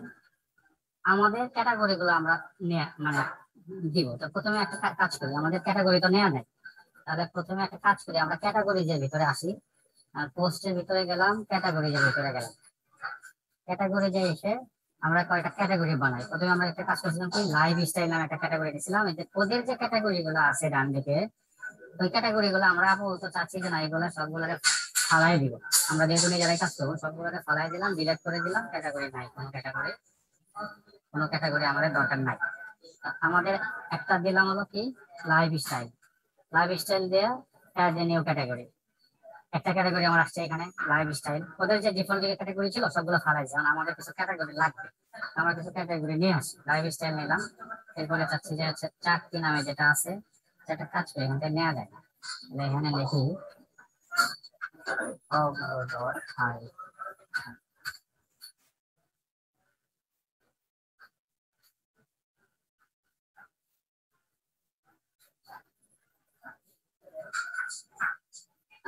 আমাদের ক্যাটাগরি গুলো আমরা মানে দিব। তো প্রথমে একটা কাজ করি, আমাদের ক্যাটাগরি তো নেওয়া নেই, তাহলে প্রথমে একটা কাজ করি, আমরা ক্যাটাগরিজের ভিতরে আসি। আর পোস্টের ভিতরে গেলাম, ক্যাটাগরিজের ভিতরে গেলাম। ক্যাটাগরিজে এসে আমরা কয়েকটা ক্যাটাগরি বানাই। প্রথমে আমরা একটা কাজ করছিলাম কি, লাইফ স্টাইল নামে একটা ক্যাটাগরি দিয়েছিলাম। ওদের যে ক্যাটাগরি গুলো আছে ডান দিকে, ওই ক্যাটাগরি গুলো আমরা আপাতত চাচ্ছি যে না, এগুলো সবগুলোকে ফালাই দিব। আমরা যেহেতু নিজেরাই কাজ করবো, সবগুলোকে ফালাই দিলাম, ডিলিট করে দিলাম। ক্যাটাগরি নাই, কোনো ক্যাটাগরি আমাদের দরকার নাই। আমাদের একটা দিলাম হলো কি, লাইফ স্টাইল। লাইফ স্টাইল দিয়ে অ্যাড এ নিউ ক্যাটাগরি। একটা ক্যাটাগরি আমার আসছে এখানে, লাইফ স্টাইল। ওদের যে ডিফল্ট যে ক্যাটাগরি ছিল সবগুলো ফালাই, কারণ আমাদের কিছু ক্যাটাগরি লাগবে। আমরা কিছু ক্যাটাগরি নিয়ে আসি, লাইফ স্টাইল নিলাম। এরপরে চাচ্ছি যে হচ্ছে চাকরি নামে যেটা আছে, সেটা কাজ করে এখান থেকে নেওয়া যায়। এখানে লিখি অগ্রদর।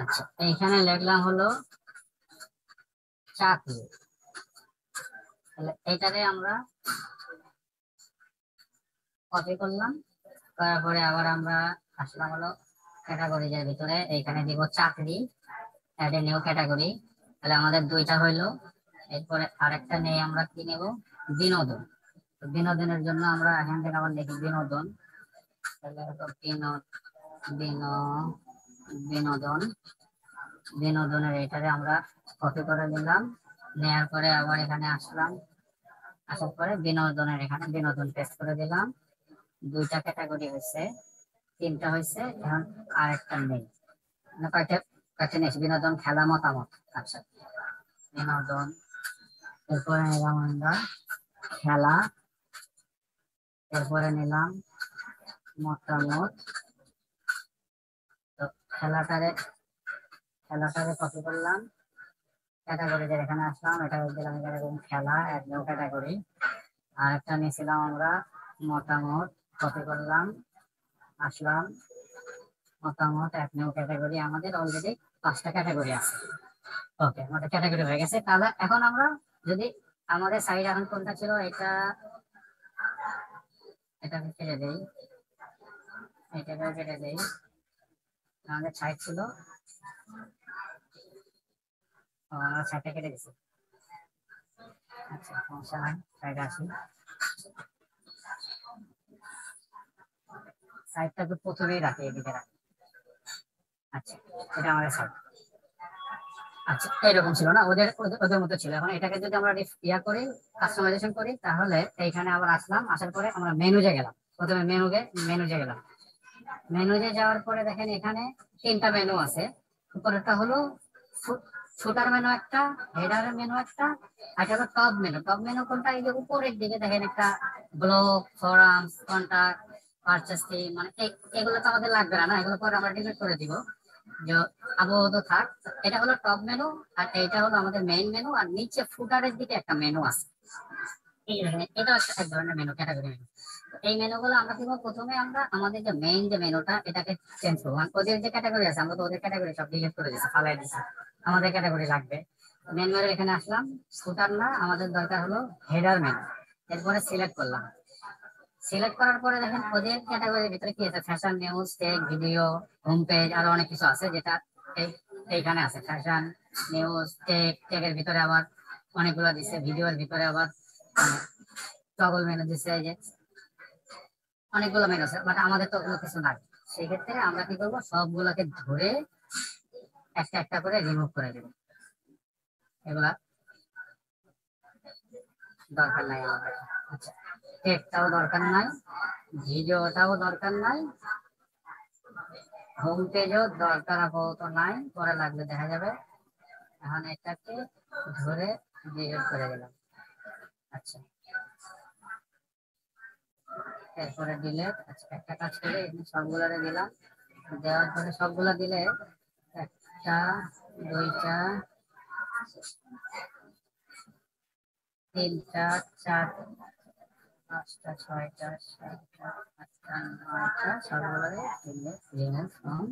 আচ্ছা এইখানে লিখলাম হলো চাকরি। তাহলে এটারে আমরা কপি করলাম, তারপরে আবার আমরা আসলাম হলো ক্যাটাগরিজের ভিতরে, এইখানে দিব চাকরি, অ্যাড এ নিউ ক্যাটাগরি। তাহলে আমাদের দুইটা হইলো। এরপরে আরেকটা নেই, আমরা কি নেব, বিনোদন। বিনোদনের জন্য আমরা এখান থেকে আবার লিখি বিনোদন। তাহলে বিনোদন, বিনোদনের এটারে আমরা কপি করে নিলাম। নেওয়ার পরে আবার এখানে আসলাম, আসার পরে বিনোদনের এখানে বিনোদন পেস্ট করে দিলাম। দুইটা ক্যাটাগরি হয়েছে, তিনটা হয়েছে, এখন আরেকটা নেই। কয়েকটা নিয়েছি, বিনোদন, খেলা, মতামত। আচ্ছা বিনোদন, এরপরে নিলাম আমরা খেলা, এরপরে নিলাম মতামত। তো খেলাটারে কপি করলাম, ক্যাটাগরিদের এখানে আসলাম, এটা দিলাম খেলা, এক নিউ ক্যাটাগরি। আর একটা নিয়েছিলাম আমরা মতামত, কপি করলাম, আসলাম মতামত, এক নিউ ক্যাটাগরি। আমাদের অলরেডি 5টা ক্যাটাগরি আছে। ওকে, আমাদের ক্যাটাগরি হয়ে গেছে। তাহলে এখন আমরা যদি আমাদের সাইড এখন কোনটা ছিল, এটা কেটে দেই, এটাকে কেটে দেই। আমাদের সাইড ছিল, আমরা সাইডটা কেটে দিচ্ছি। আচ্ছা সমস্যা নাই, সাইডে আসি। সাইডটা তো প্রথমেই রাখি, এদিকে রাখি। আচ্ছা এটা আমাদের সাইড। আচ্ছা এরকম ছিল না, ওদের ওদের মতো ছিল। এখন এটাকে যদি আমরা ইয়া করি, কাস্টমাইজেশন করি, তাহলে এইখানে আবার আসলাম, আসার পরে আমরা মেনুজে গেলাম। প্রথমে মেনুজে গেলাম। মেনুজে যাওয়ার পরে দেখেন এখানে 3টা মেনু আছে। উপরেরটা হলো ফুটার মেনু একটা, হেডারের মেনু একটা, আর হলো টপ মেনু। টপ মেনু কোনটা, এই যে উপরের দিকে দেখেন একটা blog, forums, contact, purchase theme, মানে এগুলো তো আমাদের লাগবে না, এগুলো পরে আমরা ডিলিট করে দিব, যে আপাতত থাক। এটা হলো টপ মেনু, আর এইটা হলো আমাদের মেইন মেনু। আর নিচে ফুটারের দিকে একটা মেনু আছে, এই দেখেন এটা একটা এক ধরনের মেনু, ক্যাটাগরি মেনু। এই মেনুগুলো আমরা কি করবো, প্রথমে আমরা আমাদের যে মেইন যে মেনুটা, এটাকে চেঞ্জ করবো। ওদের যে ক্যাটাগরি আছে, আমরা তো ওদের ক্যাটাগরি সব ডিলিট করে দিচ্ছি, ফালাই দিচ্ছি, আমাদের ক্যাটাগরি লাগবে। মেন মেনু এখানে আসলাম, ফুটার না, আমাদের দরকার হলো হেডার মেনু। এরপরে সিলেক্ট করলাম, সিলেক্ট করার পরে দেখেন ওদের ক্যাটাগরির ভিতরে কি আছে, fashion, news, tech, video, home page, আরো অনেক কিছু আছে যেটা এইখানে আছে। ফ্যাশন, নিউজ, টেকের ভিতরে আবার অনেকগুলো দিচ্ছে, ভিডিওর ভিতরে আবার টগল মেনু দিচ্ছে, এই যে অনেকগুলো মেনু আছে, বাট আমাদের তো ওগুলো কিছু নাই। সেই ক্ষেত্রে আমরা কি করবো, সবগুলোকে ধরে একটা একটা করে রিমুভ করে দেবো। এগুলা দরকার নাই আমাদের। আচ্ছা, টেকটাও দরকার নাই, ভিডিওটাও দরকার নাই, হোম পেজও দরকার আপাতত নাই, পরে লাগলে দেখা যাবে। এখন এটাকে ধরে ডিলিট করে দিলাম। আচ্ছা, এরপরে ডিলিট। আচ্ছা, একটা কাজ করে সবগুলোরে দিলাম, দেওয়ার পরে সবগুলা দিলে একটা, দুইটা, তিনটা, চারটা, পাঁচটা, ছয়টা, সাতটা, আটটা, নয়টা, সবগুলোরে রিমুভ ফ্রম।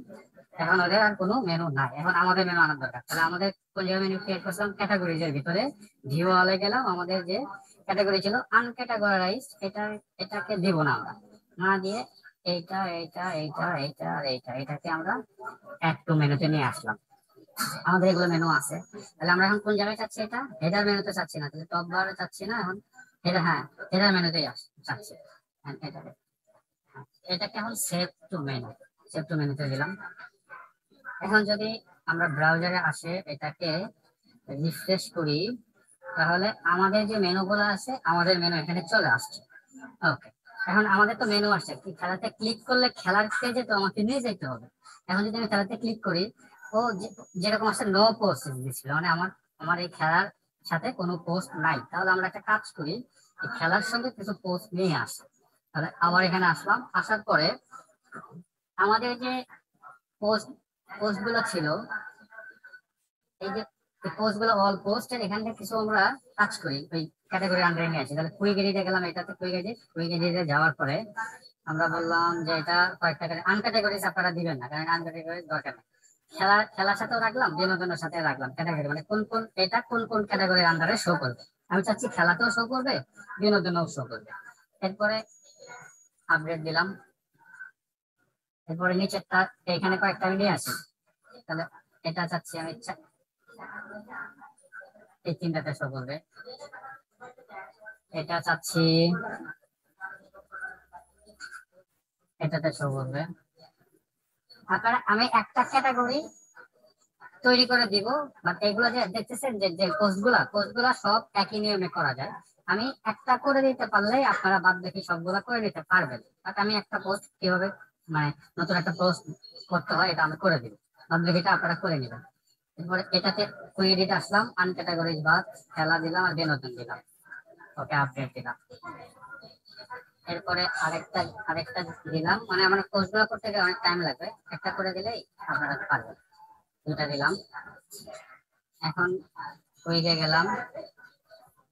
এখন ওদের আর কোনো মেনু নাই, এখন আমাদের মেনু আনার দরকার। তাহলে আমাদের কোন জায়গায় মেনু ক্রিয়েট করছিলাম, ক্যাটাগরিজের ভিতরে ভিউ অলে গেলাম, আমাদের যে ক্যাটাগরি ছিল আনক্যাটাগরাইজড, এটাকে দিব না আমরা, না দিয়ে এইটা এইটা এইটা এইটা আর এইটা, এটাকে আমরা অ্যাড টু মেনুতে নিয়ে আসলাম। আমাদের এগুলো মেনু আছে। তাহলে আমরা এখন কোন জায়গায় চাচ্ছি, এটা হেডার মেনুতে চাচ্ছি না, তাহলে টপ বারে চাচ্ছি না, এখন হেডার, হ্যাঁ হেডার মেনুতেই চাচ্ছি। হ্যাঁ, এটাকে এখন save two menu, save two মেনুতে দিলাম। এখন যদি আমরা ব্রাউজারে আসে এটাকে রিফ্রেশ করি, তাহলে আমাদের যে মেনুগুলো আছে, আমাদের মেনু এখানে চলে আসছে। ওকে, এখন আমাদের তো মেনু আসছে, কি খেলাতে ক্লিক করলে খেলার পেজে তো আমাকে নিয়ে যেতে হবে। এখন যদি আমি খেলাতে ক্লিক করি, ও যেরকম আসছে নো পোস্ট দিচ্ছিল, মানে আমার আমার এই খেলার সাথে কোনো পোস্ট নাই। তাহলে আমরা একটা কাজ করি, এই খেলার সঙ্গে কিছু পোস্ট নিয়ে আসি। তাহলে আবার এখানে আসলাম, আসার পরে আমাদের যে পোস্ট পোস্ট গুলো ছিল, এই যে পোস্ট গুলো অল পোস্টের এখান থেকে কিছু আমরা কাজ করি, ওই ক্যাটাগরি আন্ডারে নিয়ে আসি। তাহলে কুইক এডিটে গেলাম, এটাতে কুইক এডিটে যাওয়ার পরে আমরা বললাম যে এটা কয়েকটা আনক্যাটাগরিজ আপনারা দিবেন না, কারণ আনক্যাটাগরিজ দরকার নেই। খেলার সাথেও রাখলাম, বিনোদনের সাথে রাখলাম ক্যাটাগরি, মানে কোন কোন এটা কোন কোন ক্যাটাগরির আন্ডারে শো করবে। আমি চাচ্ছি খেলাতেও শো করবে, বিনোদনেও শো করবে। এরপরে আপডেট দিলাম। এরপরে নিচেরটা এখানে কয়েকটা আমি নিয়ে আসি। তাহলে এটা চাচ্ছি আমি, এই তিনটাতে শো করবে। এটা চাচ্ছি এটাতে শো করবে। আপনারা, আমি একটা ক্যাটাগরি তৈরি করে দিব, বাট এগুলো যে দেখতেছেন যে কোর্সগুলা সব একই নিয়মে করা যায়। আমি একটা করে দিতে পারলে আপনারা বাদ বাকি সবগুলা করে নিতে পারবেন। বাট আমি একটা পোস্ট কিভাবে, মানে নতুন একটা পোস্ট করতে হয় এটা আমি করে দিব, বাদ বাকিটা আপনারা করে নেবেন। এরপরে এটাতে কুইরিট আসলাম, আনক্যাটাগরিজ বাদ, খেলা দিলাম আর বিনোদন দিলাম। ওকে, আপডেট দিলাম। এরপরে আরেকটা আরেকটা দিলাম, মানে আমার কোর্সগুলো করতে গেলে অনেক টাইম লাগবে, একটা করে দিলেই আপনারা পারবেন। দুটা দিলাম। এখন কুইকে গেলাম,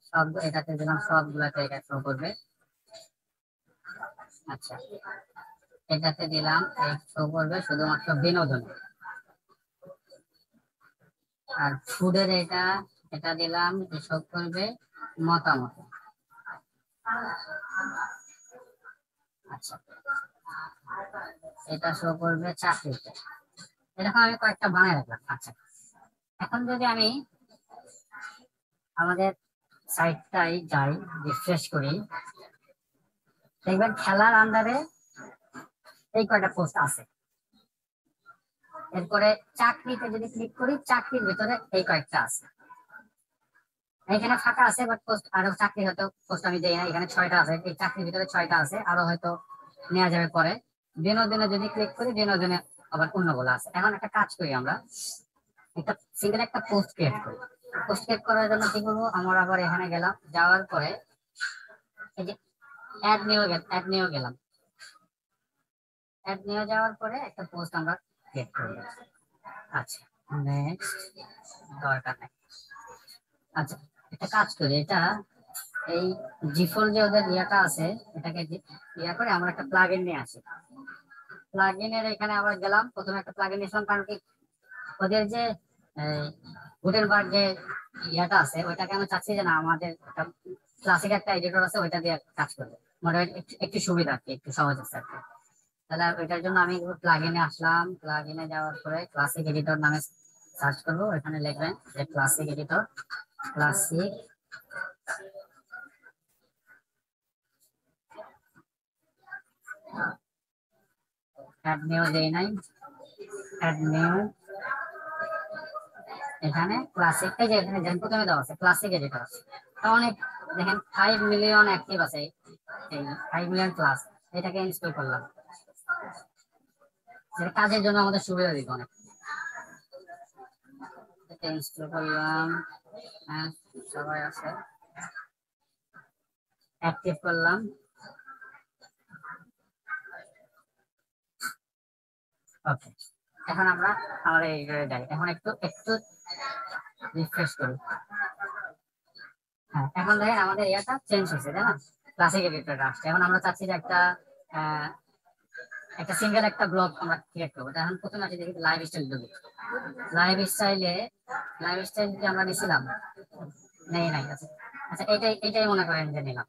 সব এটাতে দিলাম, সবগুলাতে এটা শো করবে। আচ্ছা, এটাতে দিলাম, এই শো করবে শুধুমাত্র বিনোদন। আর ফুডের এটা এটা দিলাম, যে শো করবে মতামত। আচ্ছা, এটা শো করবে চাকরিতে। এরকম আমি কয়েকটা বানায় রাখলাম। আচ্ছা, এখন যদি আমি আমাদের সাইটটাই যাই, রিফ্রেশ করি, দেখবেন খেলার আন্ডারে এই কয়টা পোস্ট আছে। এরপরে চাকরিতে যদি ক্লিক করি, চাকরির ভিতরে এই কয়েকটা আছে। এখানে ফাঁকা আছে, বাট পোস্ট আরো চাকরি হয়তো পোস্ট আমি দেই না, এখানে 6টা আছে, এই চাকরির ভিতরে 6টা আছে, আরো হয়তো নেওয়া যাবে পরে। বিনোদনে যদি ক্লিক করি, বিনোদনে আবার অন্যগুলো আছে। এখন একটা কাজ করি, আমরা একটা সিঙ্গেল একটা পোস্ট ক্রিয়েট করি। পোস্ট ক্রিয়েট করার জন্য কি করবো, আমরা আবার এখানে গেলাম, যাওয়ার পরে এই যে অ্যাড নিয়েও গেলাম। অ্যাড নিয়ে যাওয়ার পরে একটা পোস্ট আমরা ক্রিয়েট করবো। আচ্ছা, নেক্সট, দরকার নেই। আচ্ছা, একটা কাজ করি, এটা এই জিফোর যে ওদের ইয়েটা আছে, এটাকে ইয়া করে আমরা একটা প্লাগইন নিয়ে আসি। প্লাগইনের এখানে আবার গেলাম, প্রথমে একটা প্লাগইন নিয়েছিলাম, কারণ কি ওদের যে গুটেনবার্গ যে ইয়াটা আছে, ওইটাকে আমি চাচ্ছি যে না, আমাদের ক্লাসিক একটা এডিটর আছে, ওইটা দিয়ে কাজ করবে। মোটামুটি একটু সুবিধা আর কি, একটু সহজ আছে আর কি। তাহলে এটার জন্য আমি প্লাগইনে আসলাম, প্লাগইনে যাওয়ার পরে ক্লাসিক এডিটর নামে সার্চ করবো, এখানে লিখবেন যে classic editor, classic add new দেই নাই, অ্যাড নিউ, এখানে ক্লাসিক, এই যে এখানে যেন প্রথমে দেওয়া আছে ক্লাসিক এডিটর, অনেক দেখেন 5 মিলিয়ন অ্যাক্টিভ আছে, এই 5 মিলিয়ন প্লাস। এটাকে ইনস্টল করলাম, যেটা কাজের জন্য আমাদের সুবিধা দিবে অনেক। এটা ইনস্টল করলাম, হ্যাঁ সবাই আছে, অ্যাক্টিভ করলাম। ওকে, এখন আমরা আমাদের এডিটরে যাই, এখন একটু একটু রিফ্রেশ করি। হ্যাঁ এখন দেখেন আমাদের ইয়াটা চেঞ্জ হয়েছে, তাই না? ক্লাসিক এডিটরটা আসছে। এখন আমরা চাচ্ছি যে একটা সিঙ্গেল একটা ব্লগ আমরা ক্রিয়েট করবো। এখন প্রথমে আসি দেখি লাইভ স্টাইল দেবো। লাইভ স্টাইলে যে আমরা নিছিলাম, নেই নাই, আচ্ছা আচ্ছা, এটাই মনে করেন যে নিলাম।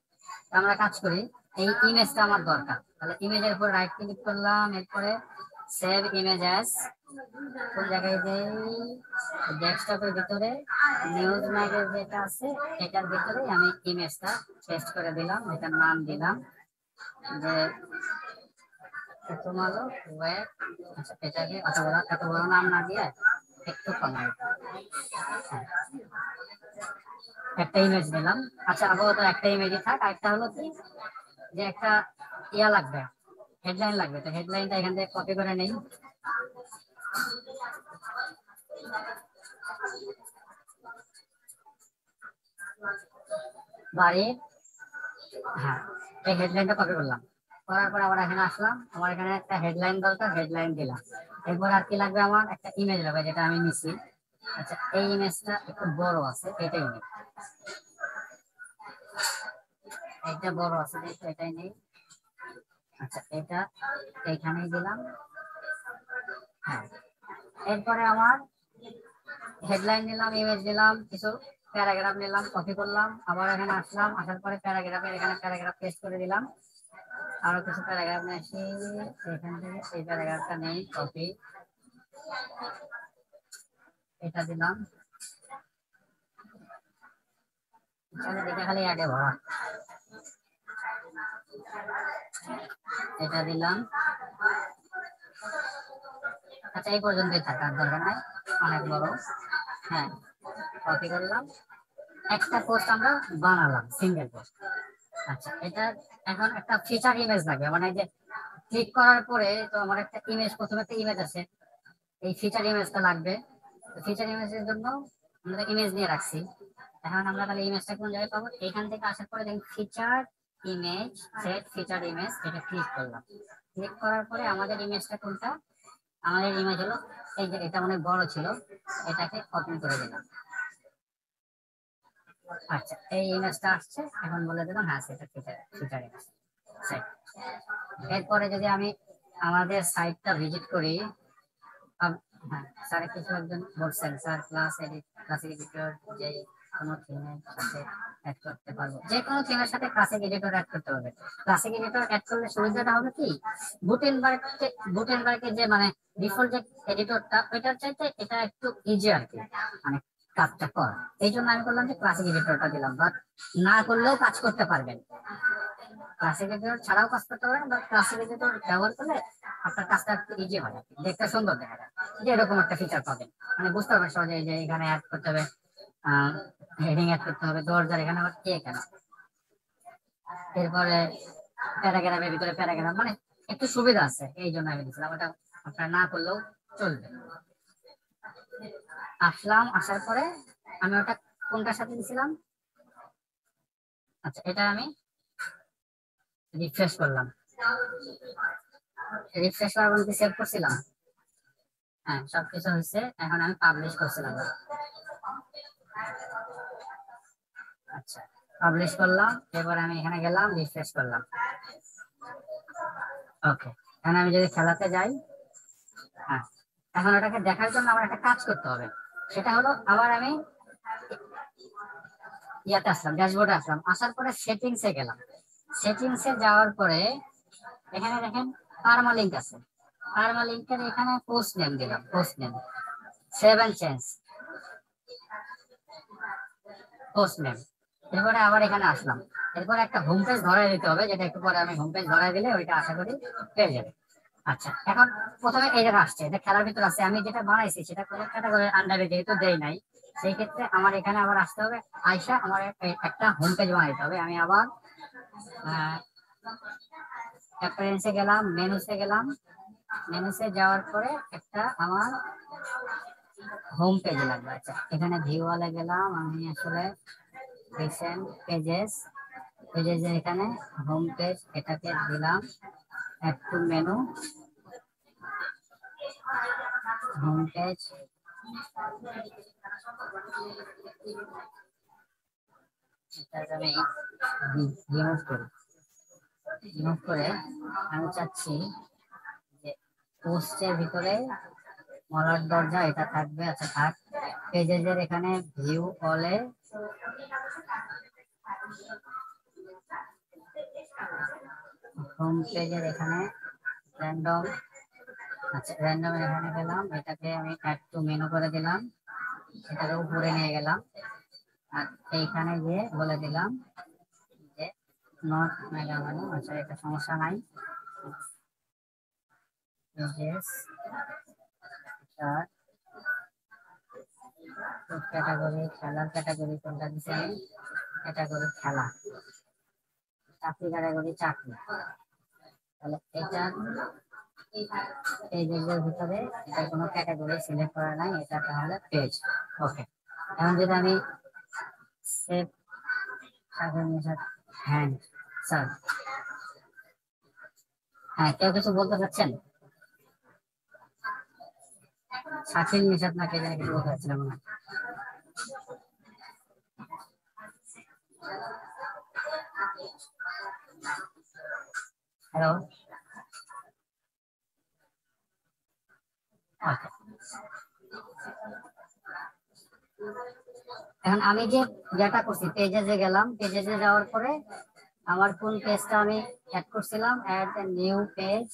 আমরা কাজ করি, এই ইমেজটা আমার দরকার, তাহলে ইমেজের উপর রাইট ক্লিক করলাম, এরপরে সেভ ইমেজ অ্যাজ, কোন জায়গায় দেই, ডেস্কটপের ভিতরে নিউজ ম্যাগের যেটা আছে এটার ভিতরে আমি ইমেজটা পেস্ট করে দিলাম, এটার নাম দিলাম যে প্রথম আলো ওয়েব। আচ্ছা এটাকে এত বড় নাম না দিয়ে একটু কমাই, একটা ইমেজ দিলাম। আচ্ছা আপাতত একটা ইমেজই থাক। আরেকটা হলো কি, যে একটা ইয়া লাগবে, হেডলাইন লাগবে, তো হেডলাইনটা এখান থেকে কপি করে নেই। বাড়ি, হ্যাঁ এই হেডলাইনটা কপি করলাম, করার পর আবার এখানে আসলাম, আমার এখানে একটা হেডলাইন দরকার, হেডলাইন দিলাম। এরপর আর কি লাগবে, আমার একটা ইমেজ লাগবে যেটা আমি নিছি। আচ্ছা এই ইমেজটা একটু বড় আছে, এটাই নেই, এটা বড় আছে, এটাই নেই। আচ্ছা এটা এইখানেই দিলাম। হ্যাঁ এরপরে আমার হেডলাইন নিলাম, ইমেজ নিলাম, কিছু প্যারাগ্রাফ নিলাম, কপি করলাম, আবার এখানে আসলাম, আসার পরে প্যারাগ্রাফের এখানে প্যারাগ্রাফ পেস্ট করে দিলাম। আরো কিছু প্যারাগ্রাফ নিয়ে আসি, এখান থেকে এই প্যারাগ্রাফটা নেই, কপি, এটা দিলাম, দেখে খালি আগে ভরা, এটা দিলাম। আচ্ছা এই পর্যন্তই থাকার দরকার নাই, অনেক বড়। হ্যাঁ কপি করলাম, একটা পোস্ট আমরা বানালাম, সিঙ্গেল পোস্ট। আচ্ছা এটা এখন একটা ফিচার ইমেজ লাগবে, মানে যে ক্লিক করার পরে তো আমার একটা ইমেজ, প্রথমে একটা ইমেজ আছে, এই ফিচার ইমেজটা লাগবে। ফিচার ইমেজের জন্য আমরা ইমেজ নিয়ে রাখছি। এখন আমরা তাহলে ইমেজটা কোন জায়গায় পাবো, এখান থেকে আসার পরে দেখুন feature image, set feature image, এটা ক্লিক করলাম। ক্লিক করার পরে আমাদের ইমেজটা কোনটা, আমাদের ইমেজ হলো এই যে, এটা অনেক বড় ছিল, এটাকে ওপেন করে দিলাম। আচ্ছা এই ইমেজটা আসছে, এখন বলে দিলাম হ্যাঁ সেটা ফিচার ইমেজ। এরপরে যদি আমি আমাদের সাইটটা ভিজিট করি, হ্যাঁ স্যার কিছু একজন বলছেন স্যার ক্লাসিক এডিটর যে কোনো থিমের সাথে অ্যাড করতে পারবো, যে কোনো থিমের সাথে ক্লাসিক এডিটর অ্যাড করতে হবে। ক্লাসিক এডিটর অ্যাড করলে সুবিধাটা হবে কি, গুটেনবার্গের যে মানে ডিফল্ট যে এডিটরটা, ওইটার চাইতে এটা একটু ইজি আর কি, মানে কাজটা করা। এই জন্য আমি করলাম যে ক্লাসিক এডিটরটা দিলাম, বাট না করলেও কাজ করতে পারবেন, ক্লাসিক এডিটর ছাড়াও কাজ করতে পারেন, বাট ক্লাসিক এডিটর ব্যবহার করলে আপনার কাজটা একটু ইজি হয়, দেখতে সুন্দর দেখা যায়, যে এরকম একটা ফিচার পাবেন, মানে বুঝতে পারবেন সহজে যে এখানে অ্যাড করতে হবে, হেডিং অ্যাড করতে হবে, দরজার এখানে আবার কে কেন, এরপরে প্যারাগ্রাফের ভিতরে প্যারাগ্রাফ, মানে একটু সুবিধা আছে, এই জন্য আমি দিচ্ছিলাম। ওটা আপনার না করলেও চলবে। আসলাম, আসার পরে আমি ওটা কোনটার সাথে দিছিলাম, আচ্ছা এটা আমি রিফ্রেশ করলাম, রিফ্রেশ করার পর সেভ করছিলাম, হ্যাঁ সবকিছু হয়েছে। এখন আমি পাবলিশ করছিলাম, আচ্ছা পাবলিশ করলাম, এবার আমি এখানে গেলাম, রিফ্রেশ করলাম। ওকে এখন আমি যদি খেলাতে যাই, হ্যাঁ এখন ওটাকে দেখার জন্য আমার একটা কাজ করতে হবে, সেটা হলো আবার আমি ইয়াতে আসলাম, ড্যাশবোর্ডে আসলাম, আসার পরে সেটিংসে গেলাম। সেটিংসে যাওয়ার পরে এখানে দেখেন পারমালিংক আছে, পারমালিংকের এখানে পোস্ট নেম দিলাম, post name save and change post name. এরপরে আবার এখানে আসলাম, এরপরে একটা হোম পেজ ধরাই দিতে হবে, যেটা একটু পরে আমি হোম পেজ ধরাই দিলে ওইটা আশা করি পেয়ে যাবে। আচ্ছা, এখন প্রথমে এই জায়গা আসছে, এটা খেলার ভিতর আছে, আমি যেটা বানাইছি সেটা কোনো ক্যাটাগরির আন্ডারে যেহেতু দেই নাই, সেই ক্ষেত্রে আমার এখানে আবার আসতে হবে, আইসা আমার একটা হোম পেজ বানাইতে হবে। আমি আবার প্রেফারেন্সে গেলাম, মেনুসে গেলাম, মেনুসে যাওয়ার পরে একটা আমার হোম পেজে লাগবে। আচ্ছা, এখানে ভিউ ওয়ালে গেলাম, আমি আসলে রিসেন্ট পেজেস, পেজেস এখানে হোম পেজ এটাকে দিলাম, add to menu, home page, আমি রিমুভ করি, রিমুভ করে আমি চাচ্ছি যে পোস্টের ভিতরে মলার দরজা এটা থাকবে। আচ্ছা থাক, পেজের এখানে ভিউ অলে হোম পেজের এখানে র্যান্ডম, আচ্ছা র্যান্ডম এখানে গেলাম, এটাকে আমি অ্যাড টু মেনু করে দিলাম, এটাকে উপরে নিয়ে গেলাম, আর এইখানে গিয়ে বলে দিলাম যে নট মেগা মেনু। আচ্ছা এটা সমস্যা নাই, ক্যাটাগরি খেলার ক্যাটাগরি কোনটা দিচ্ছি আমি, ক্যাটাগরি খেলা, চাকরি ক্যাটাগরি চাকরি, তাহলে এটা এই পেজের ভিতরে এটা কোনো ক্যাটাগরি সিলেক্ট করা নাই, এটা তাহলে পেজ। ওকে, এখন যদি আমি সেভ হ্যাঁ স্যার, হ্যাঁ কেউ কিছু বলতে চাচ্ছেন? শাকিল নিশাদ না কে জানি কিছু বলতে চাচ্ছিলাম না। হ্যালো, এখন আমি যে যেটা করছি পেজে গেলাম, পেজে যাওয়ার পরে আমার কোন পেজটা আমি অ্যাড করছিলাম, অ্যাড এ নিউ পেজ,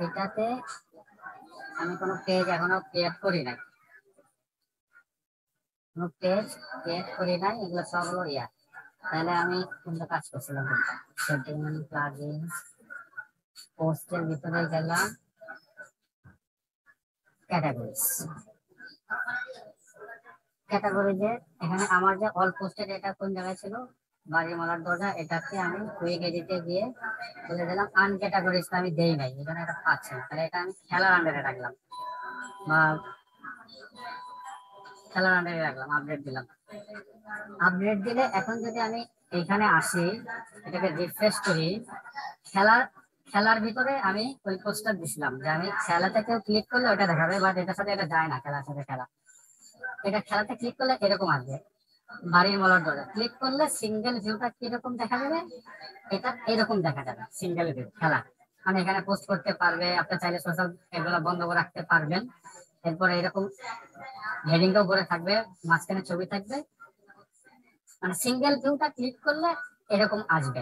এটাতে আমি কোনো পেজ এখনো ক্রিয়েট করি নাই, কোনো পেজ ক্রিয়েট করি নাই, এগুলো সব হলো ইয়া। তাহলে আমি কোনটা কাজ করছিলাম, সেটিং প্লাগইন, পোস্টের ভিতরে গেলাম, ক্যাটাগরিজ, ক্যাটাগরিজে এখানে আমার যে অল পোস্টেড এটা কোন জায়গায় ছিল, বাড়ি মালার দরজা, এটাকে আমি কুইক এডিটে গিয়ে বলে দিলাম আনক্যাটাগরিজ, আমি দেই নাই, এই জন্য এটা পাচ্ছে না, তাহলে এটা আমি খেলার আন্ডারে রাখলাম, বা খেলার আন্ডারে রাখলাম, আপডেট দিলাম। আপডেট দিলে এখন যদি আমি এইখানে আসি, এটাকে রিফ্রেশ করি, খেলার খেলার ভিতরে আমি ওই পোস্টার দিছিলাম যে আমি খেলাতে কেউ ক্লিক করলে ওটা দেখাবে, বাট এটার সাথে এটা যায় না, খেলার সাথে খেলা, এটা খেলাতে ক্লিক করলে এরকম আসবে, বাড়ির মলার দরজা ক্লিক করলে সিঙ্গেল ভিউটা কিরকম দেখা যাবে, এটা এরকম দেখা যাবে সিঙ্গেল ভিউ খেলা। মানে এখানে পোস্ট করতে পারবে, আপনি চাইলে সোশ্যাল এগুলো বন্ধ করে রাখতে পারবেন। এরপরে এরকম হেডিংটাও করে থাকবে, মাঝখানে ছবি থাকবে, মানে সিঙ্গেল ভিউটা ক্লিক করলে এরকম আসবে।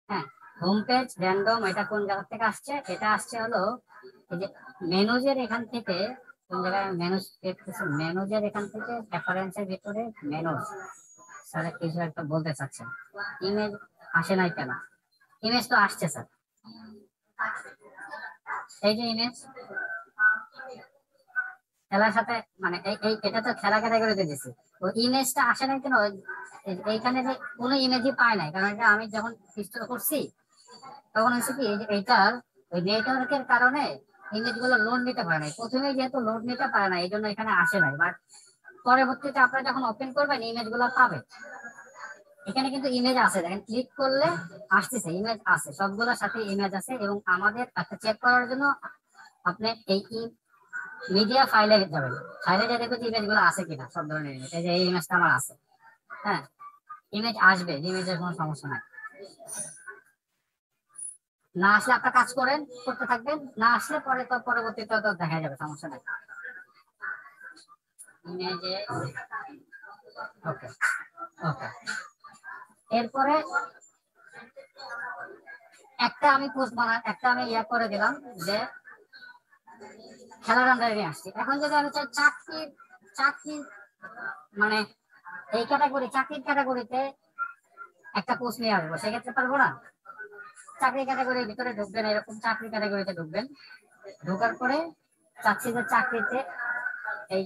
হ্যাঁ, হোম পেজ র্যান্ডম এটা কোন জায়গা থেকে আসছে, এটা আসছে হলো এই যে মেনুজের এখান থেকে, কোন জায়গায় মেনুজ, মেনুজের এখান থেকে প্রেফারেন্সের ভিতরে মেনুজ, স্যার কিছু একটা বলতে চাচ্ছেন, ইমেজ আসে নাই কেন? ইমেজ তো আসছে স্যার, এই যে ইমেজ খেলার সাথে, মানে এই এটা তো খেলা ক্যাটাগরিতে দিছি, ওই ইমেজটা আসে নাই কেন? এইখানে যে কোনো ইমেজই পায় নাই, কারণ এটা আমি যখন ইনস্টল করছি তখন হচ্ছে কি এইটার ওই নেটওয়ার্কের কারণে ইমেজ গুলো লোড নিতে পারে নাই, প্রথমে যেহেতু লোড নিতে পারে না এই জন্য এখানে আসে নাই, বাট পরবর্তীতে আপনারা যখন ওপেন করবেন ইমেজ গুলো পাবে। এখানে কিন্তু ইমেজ আছে, দেখেন ক্লিক করলে আসতেছে, ইমেজ আছে, সবগুলোর সাথে ইমেজ আছে, এবং আমাদের একটা চেক করার জন্য আপনি এই মিডিয়া ফাইলে যাবেন, ফাইলে যা দেখবেন ইমেজ গুলো আছে কিনা, সব ধরনের ইমেজ, এই যে এই ইমেজটা আমার আছে, হ্যাঁ ইমেজ আসবে, ইমেজের কোনো সমস্যা নাই। না আসলে আপনার কাজ করেন, করতে থাকবেন, না আসলে পরে তো পরবর্তীতে তো দেখা যাবে, সমস্যা নাই। ইমেজে ওকে, ওকে এরপরে একটা আমি পোস্ট একটা আমি ইয়া করে দিলাম যে খেলার আন্ডারে নিয়ে আসছি। এখন যদি আমি চাই চাকরি মানে এই ক্যাটাগরি চাকরির ক্যাটাগরিতে একটা পোস্ট নিয়ে আসবো, সেক্ষেত্রে পারবো না। চাকরি ক্যাটাগরির ভিতরে ঢুকবেন, এরকম চাকরি ক্যাটাগরিতে ঢুকবেন, ঢোকার পরে চাচ্ছি যে চাকরিতে এই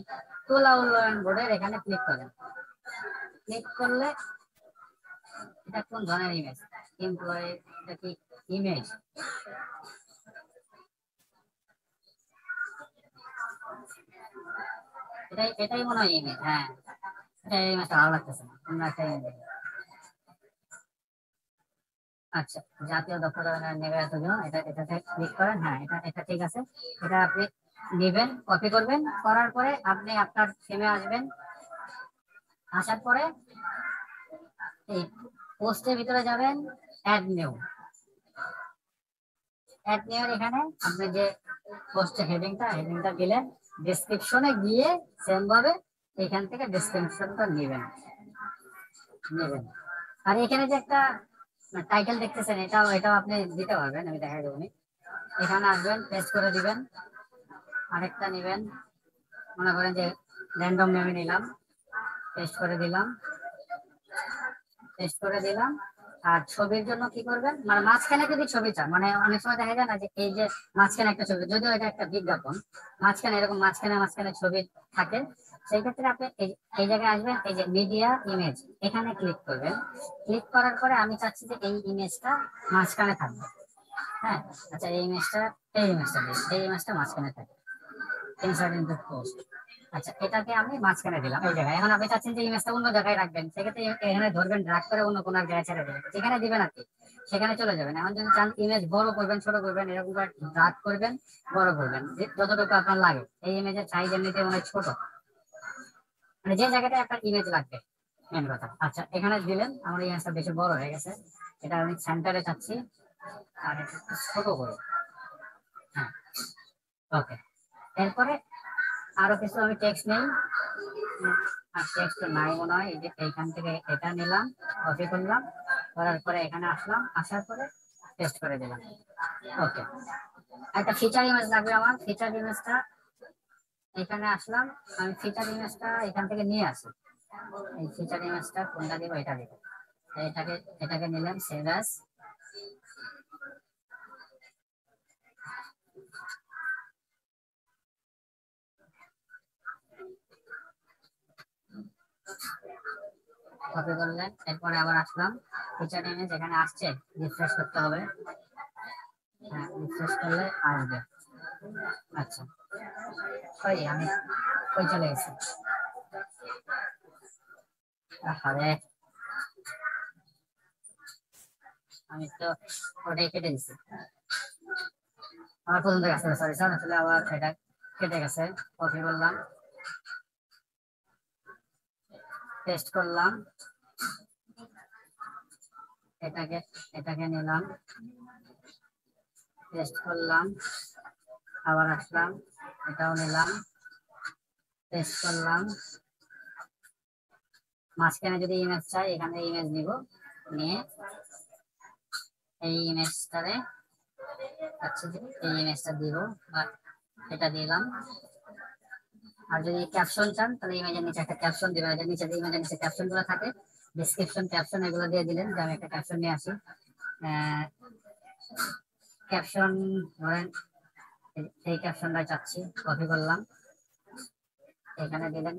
তোলা উন্নয়ন বোর্ডের এখানে ক্লিক করেন। ক্লিক করলে এটা কোন ধরনের ইমেজ, এমপ্লয়ি, এটা কি ইমেজ? এটাই মনে হয় ইমেজ। হ্যাঁ, এটা ইমেজটা ভালো লাগতেছে না, অন্য একটা ইমেজ। আচ্ছা, জাতীয় দক্ষতা উন্নয়ন নেবে জন্য এটাতে ক্লিক করেন। হ্যাঁ, এটা ঠিক আছে। এটা আপনি নেবেন, কপি করবেন, করার পরে আপনি আপনার থিমে আসবেন। আসার পরে এই পোস্টের ভিতরে যাবেন, অ্যাড নিউ। অ্যাড নিউ এখানে আপনি যে পোস্টের হেডিংটা দিলেন, ডেসক্রিপশনে গিয়ে সেম ভাবে এখান থেকে ডেসক্রিপশনটা নেবেন। আর এখানে যে একটা টাইটেল দেখতেছেন, এটাও আপনি দিতে পারবেন, আমি দেখাই দেবো। এখানে আসবেন, পেস্ট করে দিবেন। আরেকটা নেবেন, মনে করেন যে র্যান্ডম নেমে নিলাম, পেস্ট করে দিলাম। আর ছবির জন্য কি করবেন, মানে মাঝখানে যদি ছবি চান, মানে অনেক সময় দেখা যায় না যে এই যে মাঝখানে একটা ছবি, যদিও এটা একটা বিজ্ঞাপন, মাঝখানে এরকম মাঝখানে ছবি থাকে, সেই ক্ষেত্রে আপনি এই জায়গায় আসবেন, এই যে মিডিয়া ইমেজ, এখানে ক্লিক করবেন। ক্লিক করার পরে আমি চাচ্ছি যে এই ইমেজটা মাঝখানে থাকবে। হ্যাঁ, আচ্ছা, এই ইমেজটা মাঝখানে থাকে, ইনসার্ট ইনটু পোস্ট। আচ্ছা, এটাকে আমি মাঝখানে দিলাম এই জায়গায়। এখন আপনি চাচ্ছেন যে ইমেজটা অন্য জায়গায় রাখবেন, সেক্ষেত্রে এখানে ধরবেন, ড্র্যাগ করে অন্য কোনো জায়গায় ছেড়ে দেবেন, যেখানে দিবেন আর কি সেখানে চলে যাবেন। এখন যদি চান ইমেজ বড় করবেন, ছোট করবেন, এরকম ড্র্যাগ করবেন, বড় করবেন, যতটুকু আপনার লাগে। এই ইমেজের সাইজ এমনিতে অনেক ছোট, মানে যে জায়গাটায় আপনার ইমেজ লাগবে, মেন কথা। আচ্ছা, এখানে দিলেন, আমার ইমেজটা বেশি বড় হয়ে গেছে, এটা আমি সেন্টারে চাচ্ছি, আর একটু ছোট করব। হ্যাঁ, ওকে। এরপরে আরো কিছু আমি টেক্সট নেই, আর টেক্সট নাই মনে হয়। এইখান থেকে এটা নিলাম, কপি করলাম, করার পরে এখানে আসলাম, আসার পরে পেস্ট করে দিলাম। ওকে, একটা ফিচার ইমেজ লাগবে আমার। ফিচার ইমেজটা এখানে আসলাম, আমি ফিচার ইমেজটা এখান থেকে নিয়ে আসি। এই ফিচার ইমেজটা কোনটা দিব, এটা দিব। এটাকে নিলাম, সেভ অ্যাজ। কপি করলেন, এরপরে আবার আসলাম, ফিচার ইমেজ এখানে আসছে, রিফ্রেশ করতে হবে। হ্যাঁ, রিফ্রেশ করলে আসবে। আচ্ছা, আমি কই চলে গেছি? আমি তো ওটাই কেটে দিচ্ছি, আমার পছন্দ গেছে। সরি স্যার, আসলে আবার এটা কেটে গেছে। কপি করলাম, পেস্ট করলাম, এটাকে নিলাম, পেস্ট করলাম, আবার আসলাম, এটাও নিলাম, পেস্ট করলাম। মাঝখানে যদি ইমেজ চাই, এখানে ইমেজ নিব, নিয়ে এই ইমেজটারে এই ইমেজটা দিব, বা এটা দিলাম। আর যদি ক্যাপশন চান, তাহলে ইমেজের নিচে একটা ক্যাপশন দিবেন। এটার নিচে ইমেজের নিচে ক্যাপশন গুলো থাকে, ডিসক্রিপশন, ক্যাপশন, এগুলো দিয়ে দিলেন। যে আমি একটা ক্যাপশন নিয়ে আসি, ক্যাপশন ধরেন এই ক্যাপশনটা চাচ্ছি, কপি করলাম, এখানে দিলেন।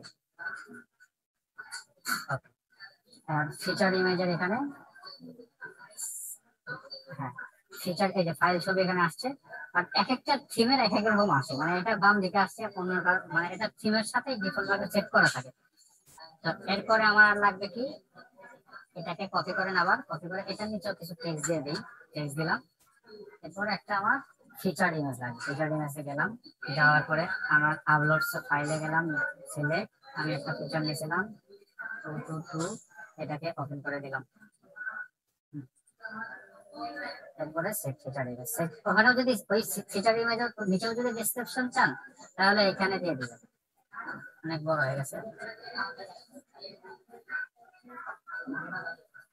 আর ফিচার ইমেজের এখানে, হ্যাঁ, ফিচার, এই যে ফাইল ছবি এখানে আসছে। আর এক একটা থিমের এক এক রকম আসে, মানে এটা বাম দিকে আসছে, মানে এটা থিমের সাথে ডিফল্ট ভাবে সেট করা থাকে। তো এরপরে আমার আর লাগবে কি, এটাকে কপি করেন, আবার কপি করে এটার নিচেও কিছু টেক্সট দিয়ে দিই, টেক্সট দিলাম। এরপর একটা আমার ফিচার ইমেজ লাগবে, ফিচার ইমেজে গেলাম, যাওয়ার পরে আমার আপলোডস ফাইলে গেলাম, সিলেক্ট, আমি একটা ফিচার নিয়েছিলাম 222, এটাকে ওপেন করে দিলাম। তারপরে সেভ ফিচার ইমেজ, ওখানেও যদি ওই ফিচার ইমেজের নিচেও যদি ডেসক্রিপশন চান, তাহলে এখানে দিয়ে দিবেন। অনেক বড় হয়ে গেছে।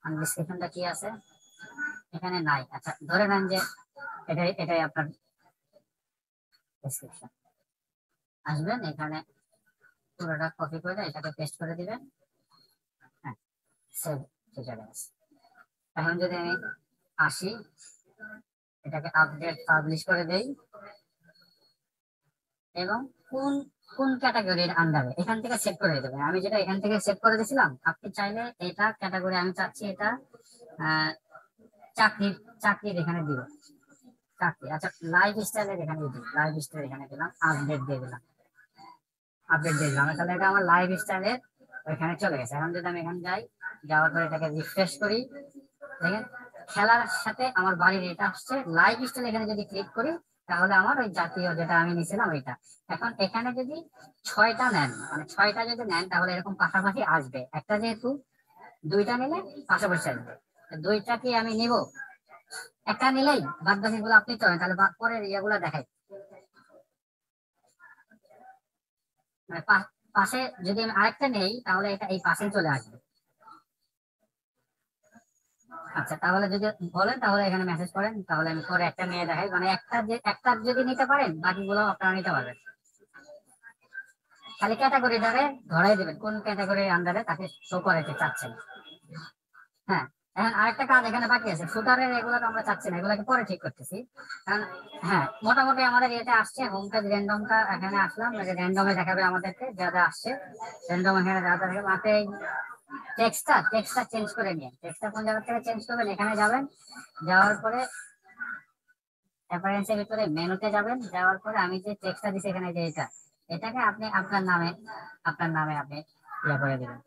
ডিসক্রিপশনটা কি আছে এখানে নাই। আচ্ছা ধরে নেন যে এটাই আপনার ডেসক্রিপশন। আসবেন এখানে পুরোটা কপি করে এটাকে পেস্ট করে দিবেন। হ্যাঁ সেভ জায়গায় আছে। এখন যদি আমি আসি এটাকে আপডেট পাবলিশ করে দেই এবং কোন কোন ক্যাটাগরির আন্ডারে এখান থেকে সেট করে দেবেন। আমি যেটা এখান থেকে সেট করে দিয়েছিলাম আপনি চাইলে এটা ক্যাটাগরি আমি চাচ্ছি এটা চাকরির চাকরির এখানে দিব চাকরি। আচ্ছা লাইফ স্টাইলের এখানে দিই, লাইফ স্টাইল এখানে দিলাম, আপডেট দিয়ে দিলাম, আপডেট দিয়ে দিলাম। তাহলে এটা আমার লাইফ স্টাইলের ওইখানে চলে গেছে। এখন যদি আমি এখানে যাই, যাওয়ার পরে এটাকে রিফ্রেশ করি, দেখেন খেলার সাথে আমার বাড়ির এটা আসছে। লাইফ স্টাইল এখানে যদি ক্লিক করি তাহলে আমার ওই জাতীয় যেটা আমি নিয়েছিলাম ওইটা। এখন এখানে যদি 6টা নেন, মানে 6টা যদি নেন তাহলে এরকম পাশাপাশি আসবে। একটা যেহেতু 2টা নিলে পাশাপাশি আসবে, 2টা কি আমি নিব? একটা নিলেই বাদ বাকি গুলো আপনি চলেন, তাহলে পরের ইয়েগুলো দেখাই। মানে পাশে যদি আমি আরেকটা নেই তাহলে এটা এই পাশেই চলে আসবে। আচ্ছা তাহলে যদি বলেন তাহলে এখানে মেসেজ করেন, তাহলে আমি পরে একটা নিয়ে দেখাই। মানে একটা যদি নিতে পারেন বাকিগুলো আপনারা নিতে পারবেন। খালি ক্যাটাগরি ধরাই দেবেন কোন ক্যাটাগরির আন্ডারে তাকে শো করাতে চাচ্ছেন। হ্যাঁ এখন আরেকটা কাজ এখানে বাকি আছে, ফুটারের এগুলো তো আমরা চাচ্ছি না, এগুলোকে পরে ঠিক করতেছি। কারণ হ্যাঁ মোটামুটি আমাদের ইয়েতে আসছে হোম পেজ র্যান্ডমটা এখানে আসলাম, র্যান্ডমে দেখাবে আমাদেরকে যা যা আসছে। র্যান্ডম এখানে যা যা দেখাবে মাত্র টেক্সটটা চেঞ্জ করে নিয়ে, টেক্সটটা কোন জায়গা থেকে চেঞ্জ করবেন এখানে যাবেন, যাওয়ার পরে অ্যাপারেন্সের ভিতরে মেনুতে যাবেন, যাওয়ার পরে আমি যে টেক্সটটা দিছি এখানে যে এটাকে আপনি আপনার নামে আপনি ইয়ে করে দিবেন।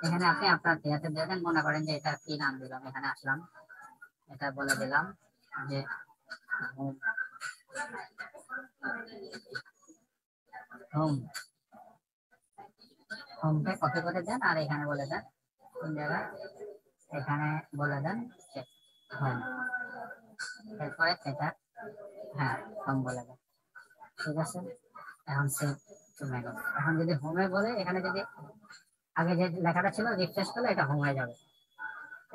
এখানে আপনি আপনার ইয়াতে দেবেন, মনে করেন যে এটা কি নাম দিলাম, এখানে আসলাম এটা বলে দিলাম যে হোম হোমটা কপি করে দেন আর এখানে বলে দেন কোন জায়গায়, এখানে বলে দেন হোম, এরপরে এটা হ্যাঁ হোম বলে দেন। ঠিক আছে এখন সেভ টু মেনু। এখন যদি হোমে বলে এখানে যদি আগে যে লেখাটা ছিল রিফ্রেশ করলে এটা হোম হয়ে যাবে।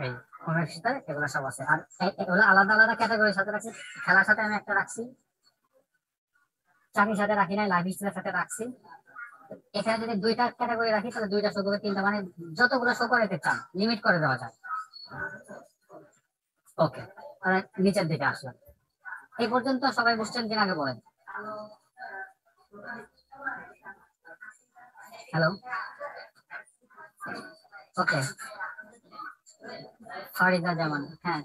এই হোমের সাথে এগুলো সব আছে। আর এগুলো আলাদা আলাদা ক্যাটাগরির সাথে রাখছি। খেলার সাথে আমি একটা রাখছি, চাকরির সাথে রাখি নাই, লাইফ স্টাইলের সাথে রাখছি। এখানে যদি 2টা ক্যাটাগরি রাখি তাহলে 2টা শো করবে, 3টা, মানে যতগুলো শো করতে চান লিমিট করে দেওয়া যায়। ওকে নিচের দিকে আসলাম। এই পর্যন্ত সবাই বুঝছেন কিনা আগে বলেন। হ্যালো ওকে ফারিদা জামান। হ্যাঁ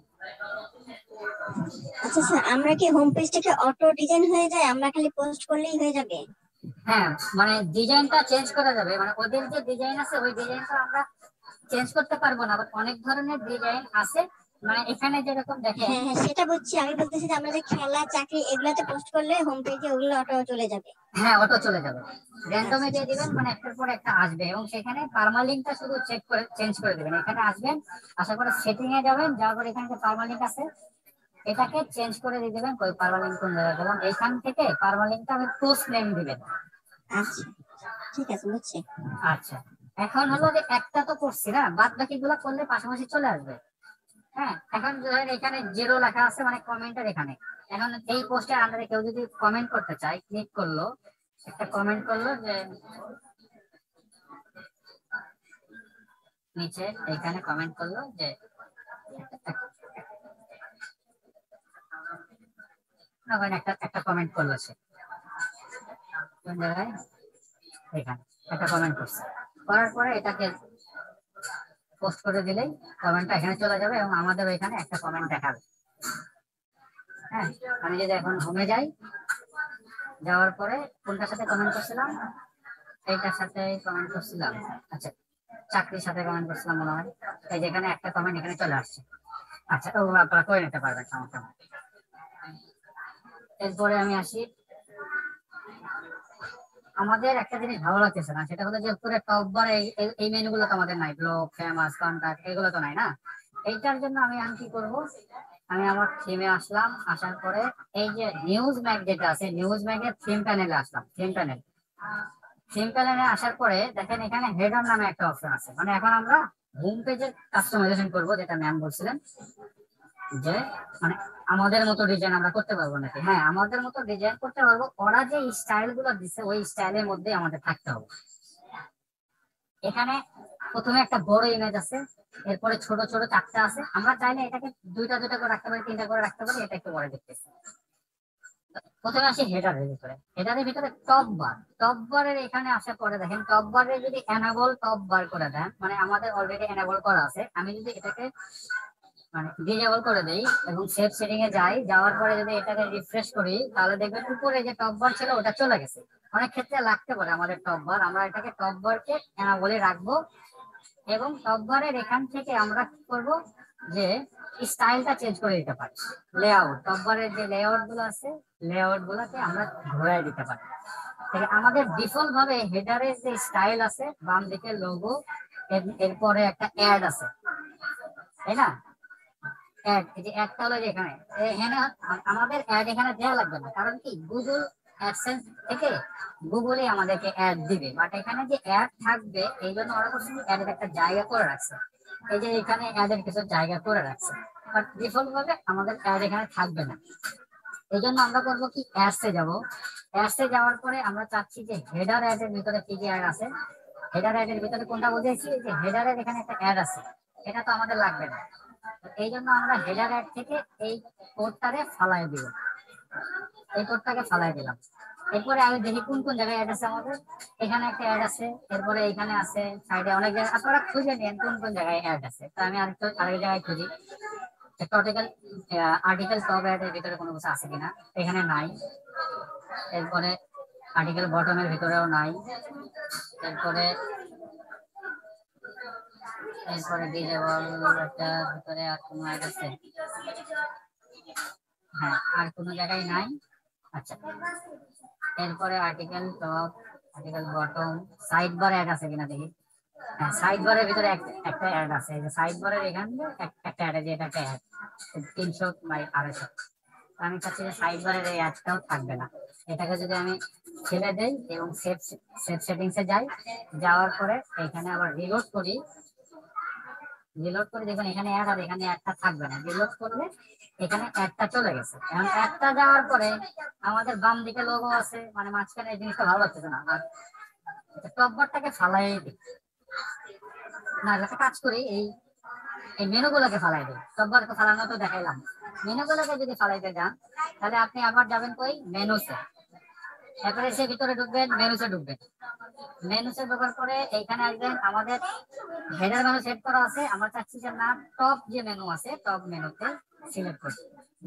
আচ্ছা স্যার আমরা কি হোম পেজটাকে অটো ডিজাইন হয়ে যায়, আমরা খালি পোস্ট করলেই হয়ে যাবে? হ্যাঁ মানে ডিজাইনটা চেঞ্জ করা যাবে, মানে ওদের যে ডিজাইন আছে ওই ডিজাইনটা আমরা চেঞ্জ করতে পারবো না, অনেক ধরনের ডিজাইন আছে। মানে এখানে যেরকম দেখেন হ্যাঁ হ্যাঁ সেটা বুঝছি, আমি বলতেছি যে আমরা যে খেলা চাকরি এগুলাতে পোস্ট করলে হোম পেজে ওগুলো অটো চলে যাবে। হ্যাঁ অটো চলে যাবে, র্যান্ডমে আচ্ছা দিয়ে দিবেন, মানে একটার পর একটা আসবে এবং সেখানে পারমালিংকটা শুধু চেঞ্জ করে দিবেন। এখানে আসবেন, আসার পরে সেটিং এ যাবেন, যাওয়ার পরে এখানে পারমালিংক আছে এটাকে চেঞ্জ করে দিয়ে দেবেন। কই পারমালিংক কোন জায়গায় গেলাম, এখান থেকে পারমালিংকটা আমি পোস্ট নেম দিবেন। আচ্ছা ঠিক আছে বুঝছি। আচ্ছা এখন হলো যে একটা তো করছি না, বাদ বাকি গুলো করলে পাশাপাশি চলে আসবে। হ্যাঁ এখন ধরেন এখানে 0 লেখা আছে মানে কমেন্টের এখানে। এখন এই পোস্টের আন্ডারে কেউ যদি কমেন্ট করতে চায়, ক্লিক করলো, একটা কমেন্ট করলো যে নিচে এখানে কমেন্ট করলো যে একটা কমেন্ট করলো সে কোন জায়গায়, এখানে একটা কমেন্ট করছে, করার পরে এটাকে পোস্ট করে দিলেই কমেন্টটা এখানে চলে যাবে এবং আমাদের এখানে একটা কমেন্ট দেখাবে। হ্যাঁ আমি যদি এখন হোমে যাই, যাওয়ার পরে কোনটার সাথে কমেন্ট করছিলাম, এইটার সাথে কমেন্ট করছিলাম, আচ্ছা চাকরির সাথে কমেন্ট করছিলাম মনে হয়, এই যেখানে একটা কমেন্ট এখানে চলে আসছে। আচ্ছা ওগুলো আপনারা করে নিতে পারবেন সমস্যা নেই। এরপরে আমি আসি, আমাদের একটা জিনিস ভালো লাগতেছে না, সেটা হলো যে পুরো টপ বার এই মেনুগুলো তো আমাদের নাই, ব্লগ ফেমাস কন্টাক্ট এগুলো তো নাই না। এইটার জন্য আমি কি করব, আমি আমার থিমে আসলাম, আসার পরে এই যে নিউজ ম্যাগ যেটা আছে নিউজ ম্যাগের থিম প্যানেলে আসলাম। থিম প্যানেলে আসার পরে দেখেন এখানে হেডার নামে একটা অপশন আছে, মানে এখন আমরা হোম পেজের কাস্টমাইজেশন করব, যেটা ম্যাম বলছিলেন যে মানে আমাদের মতো ডিজাইন আমরা করতে পারবো নাকি। হ্যাঁ, আমাদের মতো ডিজাইন করতে পারবো, ওরা যে স্টাইল গুলো দিচ্ছে ওই স্টাইলের মধ্যে আমাদের থাকতে হবে। এখানে প্রথমে একটা বড় ইমেজ আছে, এরপরে ছোট ছোট চারটা আছে, আমরা চাইলে এটাকে দুইটা দুইটা করে রাখতে পারি, তিনটা করে রাখতে পারি, এটা একটু পরে দেখতেছি। প্রথমে আসি হেডারের ভিতরে, হেডারের ভিতরে টপ বারের এখানে আসার পরে দেখেন টপ বারে যদি এনাবল টপ বার করে দেন, মানে আমাদের অলরেডি এনাবল করা আছে, আমি যদি এটাকে মানে ডিজেবল করে দেই এবং সেভ সেটিং এ যাই, যাওয়ার পরে যদি এটাকে রিফ্রেশ করি, তাহলে দেখবেন উপরে যে টপ বার ছিল ওটা চলে গেছে। অনেক ক্ষেত্রে লাগতে পারে আমাদের টপ বার, আমরা এটাকে টপ বারকে বলে রাখবো এবং টপ বারের এখান থেকে আমরা কি করবো যে স্টাইলটা চেঞ্জ করে দিতে পারি। লেআউট, টপ বারের যে লেআউট গুলো আছে লেআউট গুলোকে আমরা ঘোরায় দিতে পারি। আমাদের ডিফল্ট ভাবে হেডারের যে স্টাইল আছে বাম দিকে লোগো, এরপরে একটা অ্যাড আছে, তাই না? অ্যাড, এই যে অ্যাডটা হলো এখানে, এখানে আমাদের অ্যাড এখানে দেওয়া লাগবে না, কারণ কি গুগল অ্যাডসেন্স থেকে গুগলই আমাদেরকে অ্যাড দিবে, বাট এখানে যে অ্যাড থাকবে এই জন্য ওরা করছে অ্যাডের একটা জায়গা করে রাখছে, এই যে এখানে অ্যাডের কিছু জায়গা করে রাখছে, বাট ডিফল্ট ভাবে আমাদের অ্যাড এখানে থাকবে না। এই জন্য আমরা করবো কি, অ্যাডসে যাব, অ্যাডসে যাওয়ার পরে আমরা চাচ্ছি যে হেডার অ্যাড এর ভিতরে কি কি অ্যাড আছে, হেডার অ্যাড এর ভিতরে কোনটা বুঝেছি যে হেডারের এখানে একটা অ্যাড আছে, এটা তো আমাদের লাগবে না। এই জন্য আমরা হেডার অ্যাড থেকে এই কোডটারে ফালাই দিব, এই কোডটাকে ফালাই দিলাম। এরপরে আমি দেখি কোন কোন জায়গায় অ্যাড আছে আমাদের, এখানে একটা অ্যাড আছে, এরপরে এখানে আছে, সাইডে অনেক জায়গায়, আপনারা খুঁজে নিন কোন কোন জায়গায় অ্যাড আছে। তো আমি আরেক জায়গায় খুঁজি, আর্টিকেল টপ অ্যাড এর ভিতরে কোনো কিছু আছে কিনা, এখানে নাই। এরপরে আর্টিকেল বটমের ভিতরেও নাই। এরপরে এরপরে ডিজেবল একটা ভিতরে আর কোনো অ্যাড আছে, হ্যাঁ আর কোনো জায়গায় নাই। আচ্ছা, এরপরে article top, article bottom, side bar add আছে কিনা দেখি। হ্যাঁ, সাইড বারের ভিতরে একটা অ্যাড আছে, যে সাইড বারের এখানে একটা অ্যাড আছে, এটা একটা অ্যাড 300 বাই 250। আমি চাচ্ছি যে সাইড বারের এই অ্যাডটাও থাকবে না, এটাকে যদি আমি ছেড়ে দেই এবং সেভ সেটিংসে যাই, যাওয়ার পরে এখানে আবার রিলোড করি, রিলোড করে দেখুন এখানে অ্যাড আর এখানে অ্যাডটা থাকবে না, রিলোড করলে এখানে অ্যাডটা চলে গেছে। এখন অ্যাডটা যাওয়ার পরে আমাদের বাম দিকে লোগো আছে, মানে মাঝখানে এই জিনিসটা ভালো লাগতেছে না, আর টপ বারটাকে ফালাই দিই না, একটা কাজ করি, এই এই মেনুগুলোকে ফালাই দিই, টপ বার তো ফালানো তো দেখাইলাম, মেনুগুলোকে যদি ফালাইতে যান তাহলে আপনি আবার যাবেন কই, মেনুতে, এরপরে সে ভিতরে ঢুকবেন, মেনুতে ঢুকবেন, মেনুতে ঢোকার পরে এইখানে আসবেন, আমাদের হেডার মেনু সেট করা আছে, আমরা চাচ্ছি যে না টপ যে মেনু আছে টপ মেনুতে সিলেক্ট করছি।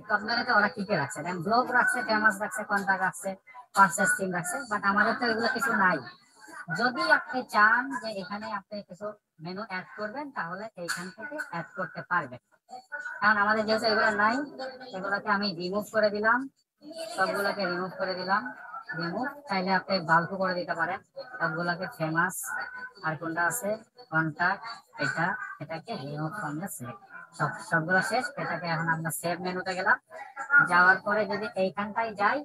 টপ মেনুতে ওরা কি কি রাখছে, ব্লগ রাখছে, ফেমাস রাখছে, কন্টাক্ট রাখছে, পারচেজ থিম রাখছে, বাট আমাদের তো এগুলো কিছু নাই। যদি আপনি চান যে এখানে আপনি কিছু মেনু অ্যাড করবেন তাহলে এইখান থেকে অ্যাড করতে পারবেন, কারণ আমাদের যেহেতু এগুলো নাই, এগুলোকে আমি রিমুভ করে দিলাম, সবগুলোকে রিমুভ করে দিলাম। রিমুভ চাইলে আপনি বাল্কও করে দিতে পারেন, সবগুলোকে ফেমাস, আর কোনটা আছে কন্টাক্ট, এটাকে রিমুভ ফ্রম দ্য সিলেক্ট, সবগুলো শেষ। এটাকে এখন আমরা সেভ মেনুতে গেলাম, যাওয়ার পরে যদি এইখানটাই যাই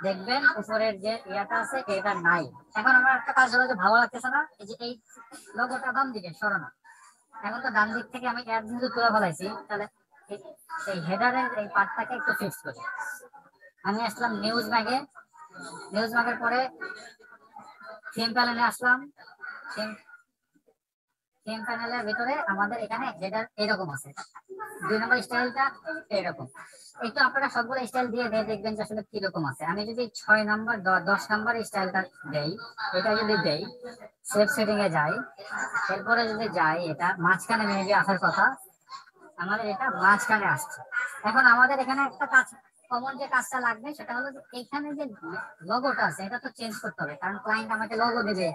দেখবেন উপরের যে ইয়াটা আছে এটা নাই। এখন আমার একটা কাজ হলো যে ভালো লাগতেছে না, এই যে এই লোগোটা বাম দিকে সরানো, এখন তো ডান দিক থেকে আমি অ্যাড যেহেতু তুলে ফেলাইছি, তাহলে এই হেডারের এই পার্টটাকে একটু ফিক্স করি। আমি আসলাম নিউজ ম্যাগে, নিউজ ম্যাগের পরে থিম প্যানেলে আসলাম, থিম প্যানেলের ভিতরে আমাদের এখানে হেডার এরকম আছে, 2 নম্বর স্টাইলটা এরকম, একটু আপনারা সবগুলো স্টাইল দিয়ে দেখবেন যে আসলে কিরকম আছে। আমি যদি 6 নম্বর 10 নম্বর স্টাইলটা দেই, এটা যদি দেই, সেভ সেটিং এ যাই, এরপরে যদি যাই, এটা মাঝখানে মেবি আসার কথা, আমাদের এটা মাঝখানে আসছে। এখন আমাদের এখানে একটা কাজ, কমন যে কাজটা লাগবে সেটা হলো যে এখানে যে লোগোটা আছে এটা তো চেঞ্জ করতে হবে, কারণ ক্লায়েন্ট আমাকে লোগো দিবে,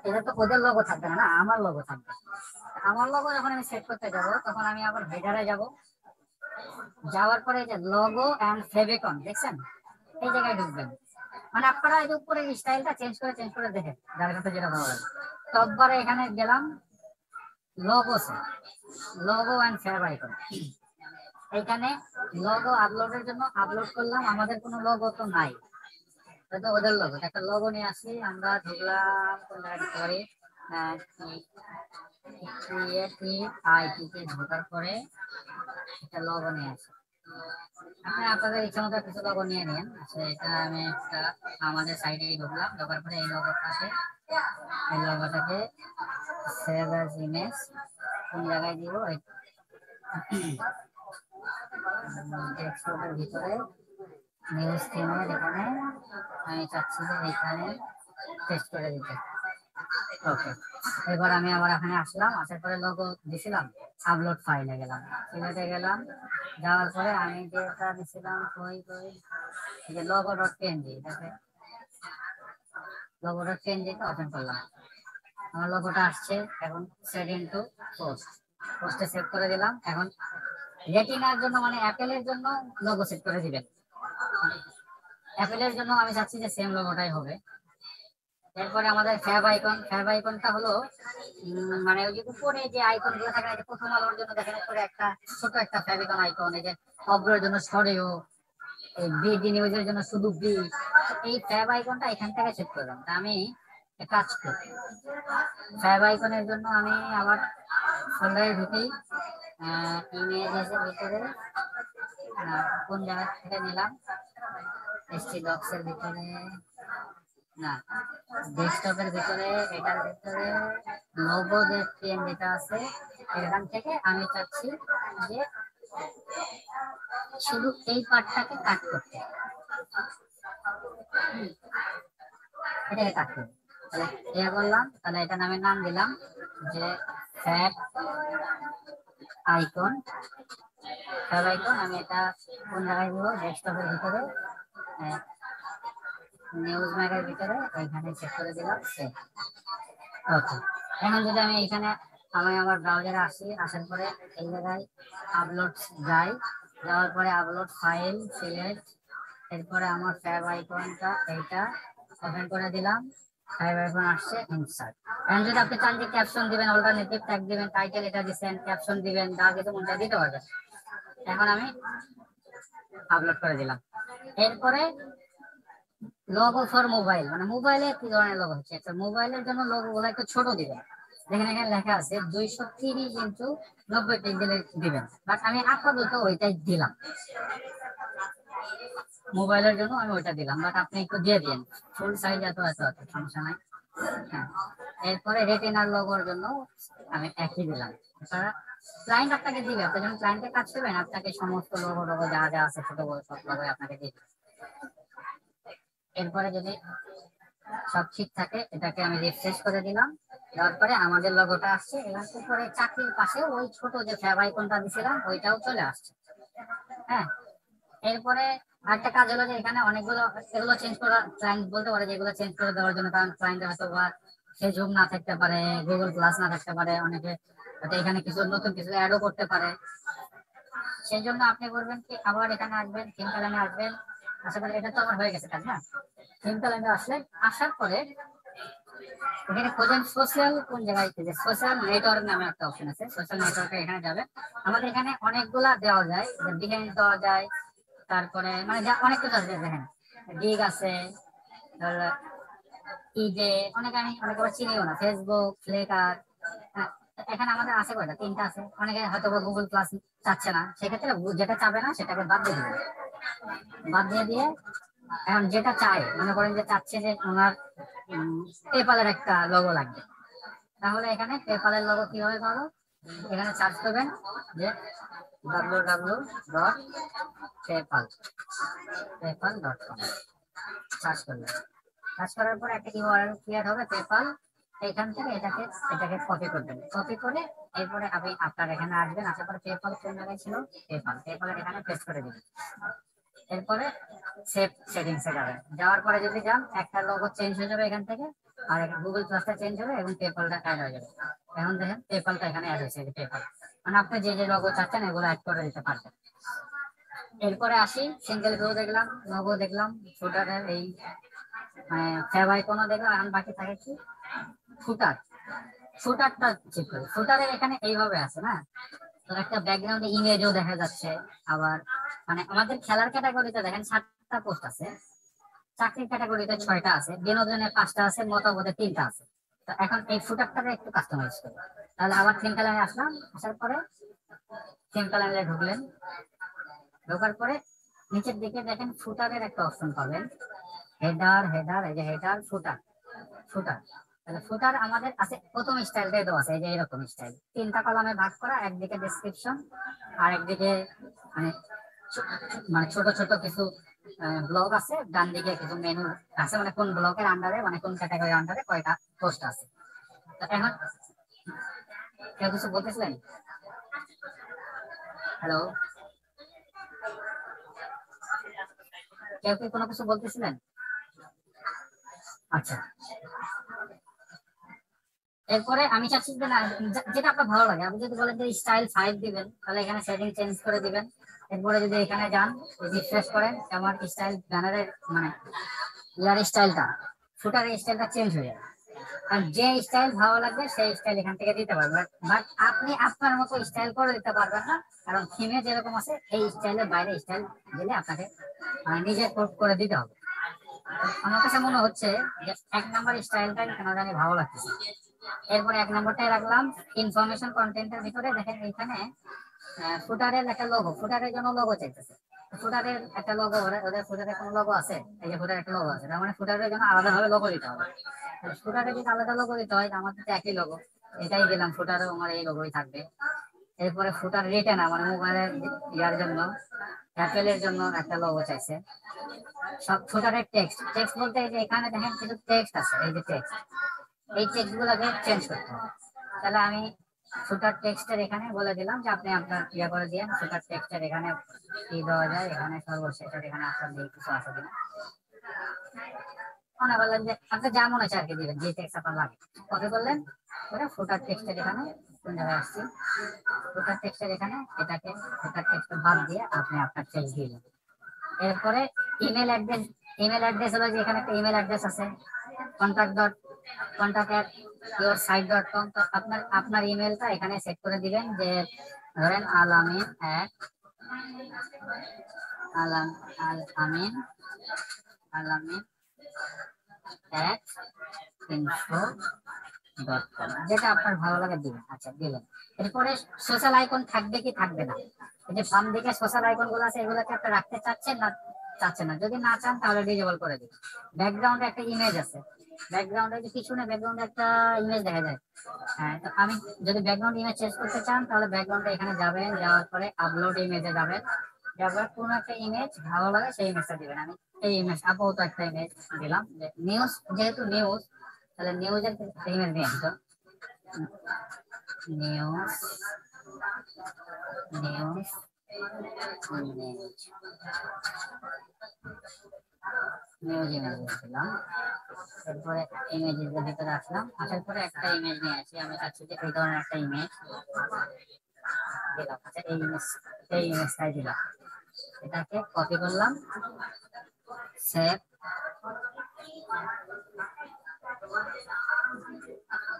এটা তো ওদের লোগো থাকবে না, আমার লোগো থাকবে। আমার লোগো যখন আমি সেট করতে যাব তখন আমি আবার হেডারে যাব, যাওয়ার পরে যে লোগো এন্ড ফেভিকন দেখছেন এই জায়গায় ঢুকবেন, মানে আপনারা এই উপরে স্টাইলটা চেঞ্জ করে দেখেন, যার কাছে যেটা ভালো লাগে। টপ বারে এখানে গেলাম, লোগো এন্ড ফেভ আইকন, এখানে লোগো আপলোডের জন্য আপলোড করলাম, আমাদের কোনো লোগো তো নাই, তো ওদের লোগো, একটা লোগো নিয়ে আসি, আমরা ঢুকলাম কোন জায়গায় পরে ঢোকার পরে একটা লোগো নিয়ে আসি। আপনি আপনাদের ইচ্ছা মতো কিছু লোগো নিয়ে নিন। আচ্ছা, এটা আমি একটা আমাদের সাইডেই ঢুকলাম, ঢোকার পরে এই লোগোটাকে সেভ অ্যাজ ইমেজ কোন জায়গায় দিব, ডেস্কটপের ভিতরে নিউজ থিমের এখানে আমি চাচ্ছি যে এইখানে পেস্ট করে দিতে। ওকে, এবার আমি আবার এখানে আসলাম, আসার পরে লোগো দিছিলাম, আপলোড ফাইলে গেলাম, সিলেটে গেলাম, যাওয়ার পরে আমি যেটা দিছিলাম কই যে লোগো ডট পিএনজি, এটাকে লোগো ডট পিএনজিতে ওপেন করলাম, আমার লোগোটা আসছে। এখন সেভ ইনটু পোস্ট, পোস্টে সেভ করে দিলাম। এখন রেটিনার জন্য মানে অ্যাপেলের জন্য লোগো সেট করে দিবেন, অ্যাপেলের জন্য আমি চাচ্ছি যে সেম লোগোটাই হবে। এরপরে আমাদের ফ্যাব আইকন, ফ্যাব আইকনটা হলো মানে ওই যে উপরে যে আইকন গুলো থাকে, যে প্রথম আলোর জন্য দেখেন উপরে একটা ছোট একটা ফ্যাবিকন আইকন, এই যে অগ্রহের জন্য সরেও, এই বিডি নিউজের জন্য শুধু বি, এই ফ্যাব আইকনটা এখান থেকে সেট করলাম। তা আমি কাজ করি, ফ্যাব আইকনের জন্য আমি আবার ফোল্ডারে ঢুকি, ইমেজের ভিতরে কোন জায়গা থেকে নিলাম, এসটি ডক্সের ভিতরে না, ডেস্কটপের ভিতরে, এটার ভিতরে লোগো যে পিএনজিটা আছে এখান থেকে আমি চাচ্ছি যে শুধু এই পার্টটাকে কাট করতে, এটাকে কাট করতে। তাহলে এটা করলাম, তাহলে এটা নাম দিলাম যে ফ্যাব আইকন। ফ্যাব আইকন আমি এটা কোন জায়গায় দিব, ডেস্কটপের ভিতরে নিউজ ম্যাগের ভিতরে এইখানে সেট করে দিলাম। ওকে, এখন যদি আমি এখানে আমার ব্রাউজারে আসি, আসার পরে এই জায়গায় আপলোড যাই, যাওয়ার পরে আপলোড ফাইল সিলেক্ট, এরপরে আমার ফ্যাব আইকনটা এইটা ওপেন করে দিলাম, ফ্যাব আইকন আসছে, ইনসার্ট। এখন যদি আপনি চান যে ক্যাপশন দিবেন, অল্টারনেটিভ ট্যাগ দিবেন, টাইটেল এটা দিবেন, ক্যাপশন দিবেন, যা কিছু মনটা দিতে পারবেন। এখন আমি আপলোড করে দিলাম। এরপরে লোগো ফর মোবাইল, মানে মোবাইলে কি ধরনের লোগো হচ্ছে, একটা মোবাইলের জন্য লোগো গুলো একটু ছোট দিবেন। দেখেন এখানে লেখা আছে 230x90 পিক্সেলের দিবেন, বাট আমি আপাতত ওইটাই দিলাম, মোবাইলের জন্য আমি ওইটা দিলাম, বাট আপনি একটু দিয়ে দিন ফুল সাইজ, এত সমস্যা নাই। হ্যাঁ, এরপরে রেটিনার লোগোর জন্য আমি একই দিলাম। ক্লায়েন্ট আপনাকে দিবে, আপনি যখন ক্লায়েন্টে কাজ করবেন আপনাকে সমস্ত লোগো যা যা আছে ছোট বড় সব লোগো আপনাকে দিবে। এরপরে যদি সব ঠিক থাকে এটাকে আমি রিফ্রেশ করে দিলাম, দেওয়ার পরে আমাদের লোগোটা আসছে। এবার উপরে চাকরির পাশে ওই ছোট যে ফ্যাব আইকনটা দিছিলাম ওইটাও চলে আসছে। হ্যাঁ, এরপরে একটা কাজ হলো যে এখানে অনেকগুলো এগুলো চেঞ্জ করা, ক্লায়েন্ট বলতে পারে যে এগুলো চেঞ্জ করে দেওয়ার জন্য, কারণ ক্লায়েন্টের হয়তো বা ফেসবুক না থাকতে পারে, গুগল প্লাস না থাকতে পারে, অনেকে এখানে কিছু নতুন কিছু অ্যাডও করতে পারে। সেই জন্য আপনি করবেন কি, আবার এখানে আসবেন, থিম কালামে আসবেন, আশা করি এটা তো আমার হয়ে গেছে কাজ না। থিম কালামে আসলে আসার পরে এখানে খোঁজেন সোশ্যাল, কোন জায়গায় সোশ্যাল নেটওয়ার্ক নামে একটা অপশন আছে, সোশ্যাল নেটওয়ার্কে এখানে যাবে। আমাদের এখানে অনেকগুলা দেওয়া যায়, বিহাইন্ড দেওয়া যায়, তারপরে মানে অনেক কিছু আছে, দেখেন ডিগ আছে, ইজে, অনেক আমি অনেক চিনিও না, ফেসবুক, ফ্লিকার। এখানে আমাদের আছে কয়টা, 3টা আছে। অনেকে হয়তো গুগল প্লাস চাচ্ছে না, সেক্ষেত্রে যেটা চাবে না সেটাকে বাদ দিয়ে দিবে, বাদ দিয়ে এখন যেটা চায়, মনে করেন যে চাচ্ছে যে ওনার পেপালের একটা লোগো লাগবে, তাহলে এখানে পেপালের লোগো কিভাবে পাবো, এখানে সার্চ করবেন যে www.paypal.com সার্চ করবেন। সার্চ করার পর একটা ইউআরএল ক্রিয়েট হবে পেপাল, এখান থেকে এটাকে কপি করবেন, কপি করে এরপরে আপনি আপনার এখানে আসবেন, আসার পরে পেপাল কোন জায়গায় ছিল, পেপালের এখানে পেস্ট করে দিবেন। এরপরে সেভ সেটিংসে যাবেন, যাওয়ার পরে যদি যান একটা লোগো চেঞ্জ হয়ে যাবে এখান থেকে, আর গুগল প্লাসটা চেঞ্জ হবে এবং পেপালটা অ্যাড হয়ে যাবে। এখন দেখেন পেপালটা এখানে অ্যাড হয়েছে, পেপাল মানে আপনি যে যে লোগো চাচ্ছেন এগুলো অ্যাড করে দিতে পারবেন। এরপরে আসি সিঙ্গেল ভিউ দেখলাম, লোগো দেখলাম, ফুটারের এই মানে ফ্যাব আইকনও দেখলাম। এখন বাকি থাকে কি ফুটারটা চেক করি। ফুটারের এখানে এইভাবে আছে না, তো একটা ব্যাকগ্রাউন্ডে ইমেজও দেখা যাচ্ছে। আবার মানে আমাদের খেলার ক্যাটাগরিতে দেখেন 7টা পোস্ট আছে, চাকরির ক্যাটাগরিতে 6টা আছে, বিনোদনের 5টা আছে, মতামতে 3টা আছে। তো এখন এই ফুটারটাকে একটু কাস্টমাইজ করবো। তাহলে আবার থিম প্যানেলে আসলাম, আসার পরে থিম প্যানেলে ঢুকলেন, ঢোকার পরে নিচের দিকে দেখেন ফুটারের একটা অপশন পাবেন, হেডার, এই যে হেডার, ফুটার, ফুটার। তাহলে ফুটার আমাদের আছে প্রথম স্টাইলটাই দেওয়া আছে, এই যে এরকম স্টাইল, 3টা কলামে ভাগ করা, একদিকে ডেসক্রিপশন আর একদিকে মানে মানে ছোট ছোট কিছু ব্লগ আছে, ডান দিকে কিছু মেনু আছে, মানে কোন ব্লকের আন্ডারে, মানে কোন ক্যাটাগরির আন্ডারে কয়টা পোস্ট আছে। তো এখন কেউ কিছু বলতেছিলেন? হ্যালো, কেউ কি কোনো কিছু বলতেছিলেন? আচ্ছা, এরপরে আমি চাচ্ছি যে না, যেটা আপনার ভালো লাগে, আপনি যদি বলেন যে স্টাইল 5 দিবেন, তাহলে এখানে সেটিং চেঞ্জ করে দিবেন। এরপরে যদি এখানে যান, রিফ্রেশ করেন, আমার স্টাইল ব্যানারের মানে ইয়ার স্টাইলটা, ফুটারের স্টাইলটা চেঞ্জ হয়ে যাবে। আর যে স্টাইল ভালো লাগবে সেই স্টাইল এখান থেকে দিতে পারবেন, বাট আপনি আপনার মতো স্টাইল করে দিতে পারবেন না, কারণ থিমে যেরকম আছে এই স্টাইলের বাইরে স্টাইল দিলে আপনাকে নিজে কোড করে দিতে হবে। আমার কাছে মনে হচ্ছে যে 1 নম্বর স্টাইলটাই কেন জানি ভালো লাগতেছে। এরপরে 1 নম্বরটাই রাখলাম। ইনফরমেশন কন্টেন্টের ভিতরে দেখেন এইখানে ফুটারের একটা লোগো, ফুটারের জন্য লোগো চাইতেছে। ফুটারের একটা লোগো, ওদের ফুটারের কোনো লোগো আছে? এই যে ফুটারের একটা লোগো আছে, তার মানে ফুটারের জন্য আলাদাভাবে লোগো দিতে হবে। ফুটারের যদি আলাদা লোগো দিতে হয়, আমাদের তো একই লোগো, এটাই দিলাম, ফুটারও আমার এই লোগোই থাকবে। এরপরে ফুটার রিটেনা মানে মোবাইলের ইয়ার জন্য, অ্যাপেলের জন্য একটা লোগো চাইছে। সব ফুটারের টেক্সট, টেক্সট বলতে এই যে এখানে দেখেন কিছু টেক্সট আছে, এই যে টেক্সট, এই টেক্সট গুলোকে চেঞ্জ করতে হবে। তাহলে আমি ফুটার টেক্সটের এখানে বলে দিলাম যে আপনি আপনার ইয়ে করে দিয়ে ফুটার টেক্সটের এখানে কি দেওয়া যায়, এখানে সর্বশেষ এখানে আপনার কিছু আছে কিনা মনে করলেন যে আপনি যা মনে হচ্ছে আর কি দিবেন, যে টেক্সট আপনার লাগে কপি করলেন, করে ফুটার টেক্সটের এখানে কোন জায়গায় আসছি, ফুটার টেক্সটের এখানে এটাকে ফুটার টেক্সট বাদ দিয়ে আপনি আপনার টেক্সট দিলেন। এরপরে ইমেল অ্যাড্রেস, ইমেল অ্যাড্রেস হলো যে এখানে একটা ইমেল অ্যাড্রেস আছে, contact@yoursite.com। তো আপনার আপনার ইমেলটা এখানে সেট করে দিবেন, যে ধরেন আলামিন আলামিন info.com, যেটা আপনার ভালো লাগে দিবেন। আচ্ছা, দিলেন। এরপরে সোশ্যাল আইকন থাকবে কি থাকবে না, এই যে বাম দিকে সোশ্যাল আইকন গুলো আছে, এগুলোকে আপনি রাখতে চাচ্ছেন না চাচ্ছেন না? যদি না চান তাহলে ডিজেবল করে দিন। ব্যাকগ্রাউন্ডে একটা ইমেজ আছে, ব্যাকগ্রাউন্ডে যে পিছনে ব্যাকগ্রাউন্ডে একটা ইমেজ দেখা যায়। হ্যাঁ, তো আমি যদি ব্যাকগ্রাউন্ড ইমেজ চেঞ্জ করতে চান, তাহলে ব্যাকগ্রাউন্ডে এখানে যাবেন, যাওয়ার পরে আপলোড ইমেজে যাবেন, যাবার কোনো একটা ইমেজ ভালো লাগে সেই ইমেজটা দিবেন। আমি এই ইমেজ আপাতত একটা ইমেজ দিলাম, যে নিউজ, যেহেতু নিউজ, তাহলে নিউজের ইমেজ দিয়ে তো নিউজ নিউজ নিউজ ইমেজ দিলাম। এরপরে ইমেজের ভিতরে আসলাম, আসার পরে একটা ইমেজ নিয়ে আসি, আমি চাচ্ছি যে এই ধরনের একটা ইমেজ দিলাম। আচ্ছা, এই ইমেজটাই দিলাম, এটাকে কপি করলাম, সেভ,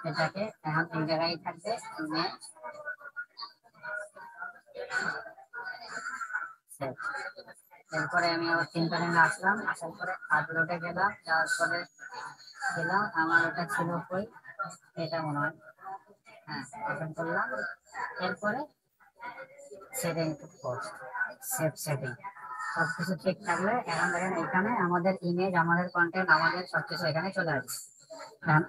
এটাকে এখন এই জায়গায় থাকবে ইমেজ, সেভ। এরপরে আমি আবার থিম প্যানেলে আসলাম, আসার পরে আপলোডে গেলাম, যাওয়ার পরে দিলাম, আমার ওটা ছিল কই, এটা মনে হয়, হ্যাঁ, ওপেন করলাম। এরপরে setting to post, save setting, সবকিছু ঠিক থাকলে এখন দেখেন এখানে আমাদের ইমেজ, আমাদের কন্টেন্ট, আমাদের সবকিছু এখানে চলে আসছে।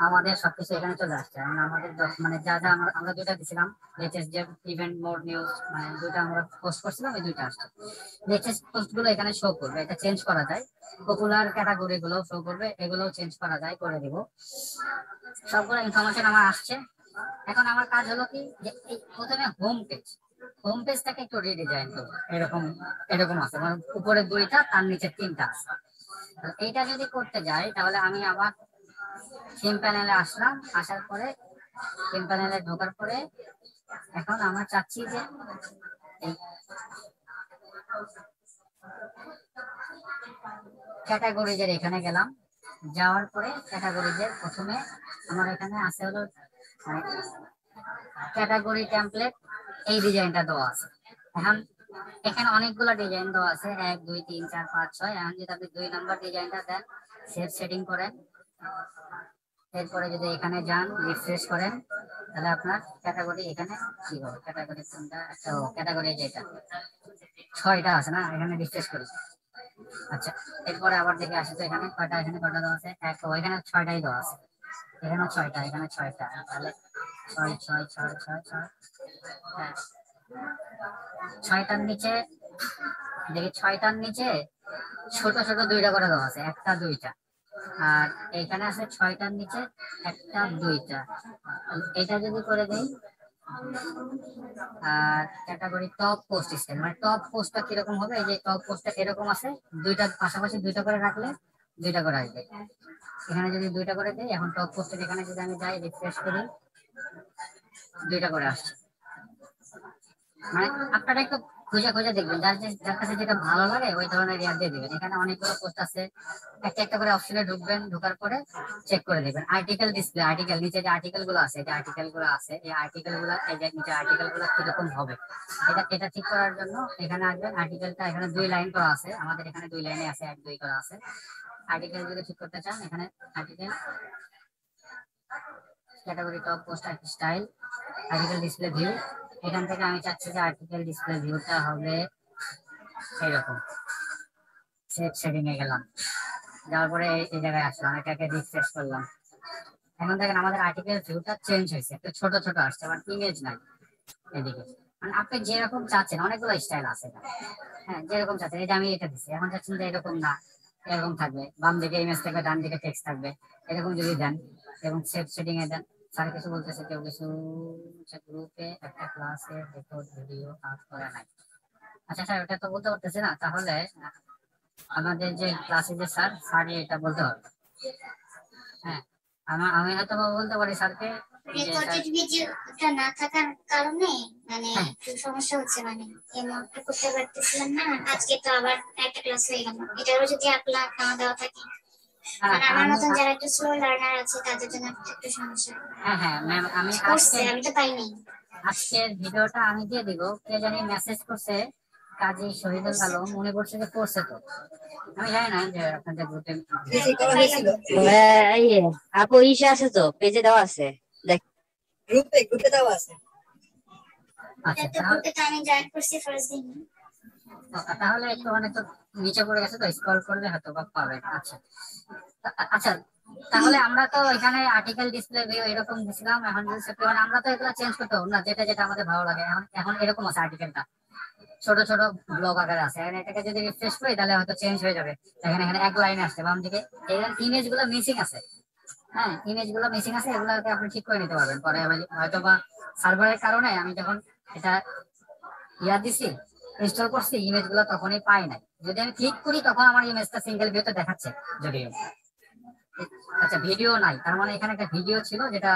আমাদের সবকিছু এখানে চলে আসছে। এখন আমাদের মানে যা যা আমরা দুইটা দিছিলাম, লেটেস্ট যে ইভেন্ট মোড নিউজ, মানে দুইটা আমরা পোস্ট করছিলাম, এই দুইটা আসছে। লেটেস্ট পোস্ট গুলো এখানে শো করবে, এটা চেঞ্জ করা যায়। পপুলার ক্যাটাগরি গুলো শো করবে, এগুলো চেঞ্জ করা যায়, করে দিব। সবগুলো ইনফরমেশন আমার আসছে। এখন আমার কাজ হলো কি, যে এই প্রথমে হোম পেজটাকে একটু রিডিজাইন করবো। এরকম এরকম আছে, মানে উপরে 2টা, তার নিচে 3টা আছে। এইটা যদি করতে যাই, তাহলে আমি আবার থিম প্যানেলে আসলাম, আসার পরে থিম প্যানেলে ঢোকার পরে এখন আমরা চাচ্ছি যে এই ক্যাটাগরিজের এখানে গেলাম, যাওয়ার পরে ক্যাটাগরিজের প্রথমে আমার এখানে আছে হলো ক্যাটাগরি টেমপ্লেট, এই ডিজাইনটা দেওয়া আছে। এখন এখানে অনেকগুলো ডিজাইন দেওয়া আছে, 1 2 3 4 5 6। এখন যদি আপনি 2 নম্বর ডিজাইনটা দেন, সেভ সেটিং করেন, এরপরে যদি এখানে যান রিফ্রেশ করেন, তাহলে আপনার ক্যাটাগরি এখানে কি হবে, ক্যাটাগরি কোনটা, ক্যাটাগরি যেটা 6টা আছে না, এখানে রিফ্রেশ করি। আচ্ছা, এরপরে আবার দেখে আসি তো এখানে কয়টা, এখানে কয়টা দেওয়া আছে, এখানে 6টাই দেওয়া আছে, এখানেও 6টা, এখানে 6টা, তাহলে 6 6 6 6 6। হ্যাঁ, 6টার নিচে দেখি, 6টার নিচে ছোট ছোট 2টা করে দেওয়া আছে, 1টা 2টা। আর এখানে আছে 6টার নিচে 1টা 2টা। এটা যদি করে দেই, আর ক্যাটাগরি টপ পোস্ট স্টাইল, মানে টপ পোস্টটা কিরকম হবে, এই যে টপ পোস্টটা এরকম আছে, 2টা পাশাপাশি 2টা করে রাখলে 2টা করে আসবে। এখানে যদি 2টা করে দেই, এখন টপ পোস্টের এখানে যদি আমি যাই রিফ্রেশ করি, 2টা করে আসছে। মানে আপনারা একটু খুঁজে খুঁজে দেখবেন, যার কাছে যেটা ভালো লাগে ওই ধরনের ইয়ার দিয়ে দিবেন। এখানে অনেকগুলো পোস্ট আছে, একটা একটা করে অপশনে ঢুকবেন, ঢোকার পরে চেক করে দিবেন আর্টিকেল ডিসপ্লে, আর্টিকেল নিচে যে আর্টিকেল গুলো আছে, এই আর্টিকেল গুলো আছে, এই আর্টিকেল গুলো, এই যে নিচে আর্টিকেল গুলো কিরকম হবে, এটা ঠিক করার জন্য এখানে আসবেন। আর্টিকেলটা এখানে 2 লাইন করা আছে, আমাদের এখানে 2 লাইনে আছে, 1 2 করা আছে। আর্টিকেল যদি ঠিক করতে চান, এখানে article category top post style, article display view. এখান থেকে আমি চাচ্ছি যে আর্টিকেল ডিসপ্লে ভিউটা হবে এইরকম। সেভ সেটিং এ গেলাম, যাওয়ার পরে এই জায়গায় আসলাম, এটাকে রিফ্রেশ করলাম। এখন দেখেন আমাদের আর্টিকেল ভিউটা চেঞ্জ হয়েছে, একটু ছোট ছোট আসছে, আবার ইমেজ নাই এদিকে। মানে আপনি যেরকম চাচ্ছেন, অনেকগুলো স্টাইল আছে, হ্যাঁ যেরকম চাচ্ছেন। এই যে আমি এটা দিচ্ছি, এখন চাচ্ছেন যে এরকম না, এরকম থাকবে, বাম দিকে ইমেজ থাকবে, ডান দিকে টেক্সট থাকবে, এরকম যদি দেন এবং সেভ সেটিং এ দেন। স্যার কিছু বলতেছে, কেউ কিছু, গ্রুপে একটা ক্লাসে রেকর্ড ভিডিও আপ করা নাই। আচ্ছা স্যার, ওটা তো বলতে পারতেছে না, তাহলে আমাদের যে ক্লাসে যে স্যার এটা বলতে হবে। হ্যাঁ, আমি হয়তো বলতে পারি স্যারকে যে রেকর্ডেড ভিডিওটা না থাকার কারণে মানে একটু সমস্যা হচ্ছে, মানে এমনটা করতে পারতেছিলাম না। আজকে তো আবার একটা ক্লাস হয়ে গেল, এটারও যদি আপলোড না দেওয়া থাকে, মানে আমার মতন যারা একটু স্লো লার্নার আছে তাদের জন্য একটু সমস্যা। হ্যাঁ হ্যাঁ ম্যাম, আমি তো পাইনি। আজকের ভিডিওটা আমি দিয়ে দিব, কে জানি মেসেজ করছে, কাজী শহীদুল আলম, মনে করছে যে করছে, তো আমি জানি না যে আপনাদের গ্রুপে আপু ইসে আছে তো, পেজে দেওয়া আছে, দেখ গ্রুপে দেওয়া আছে। আচ্ছা, গ্রুপে তো আমি জয়েন করছি ফার্স্ট দিন। তাহলে একটু অনেক তো নিচে পড়ে গেছে, তো স্ক্রল করলে হয়তো বা পাবেন। আচ্ছা আচ্ছা, তাহলে আমরা তো এখানে আর্টিকেল ডিসপ্লে ভিউ এরকম দিছিলাম, এখন যদি মানে আমরা তো এগুলো চেঞ্জ করতে হবে না, যেটা যেটা আমাদের ভালো লাগে। এখন এখন এরকম আছে, আর্টিকেলটা ছোট ছোট ব্লক আকারে আছে, এখন এটাকে যদি রিফ্রেশ করি তাহলে হয়তো চেঞ্জ হয়ে যাবে। এখানে এখানে এক লাইনে আসছে বাম দিকে, এখানে ইমেজ গুলো মিসিং আছে। হ্যাঁ, ইমেজ গুলো মিসিং আছে, এগুলোকে আপনি ঠিক করে নিতে পারবেন পরে। হয়তো বা সার্ভারের কারণে আমি যখন এটা দিছি, ইনস্টল করছি, ইমেজ গুলো তখনই পাই নাই। যদি আমি ক্লিক করি তখন আমার ইমেজটা সিঙ্গেল ভিউতে দেখাচ্ছে যদিও। আচ্ছা, ভিডিও নাই, তার মানে এখানে একটা ভিডিও ছিল, যেটা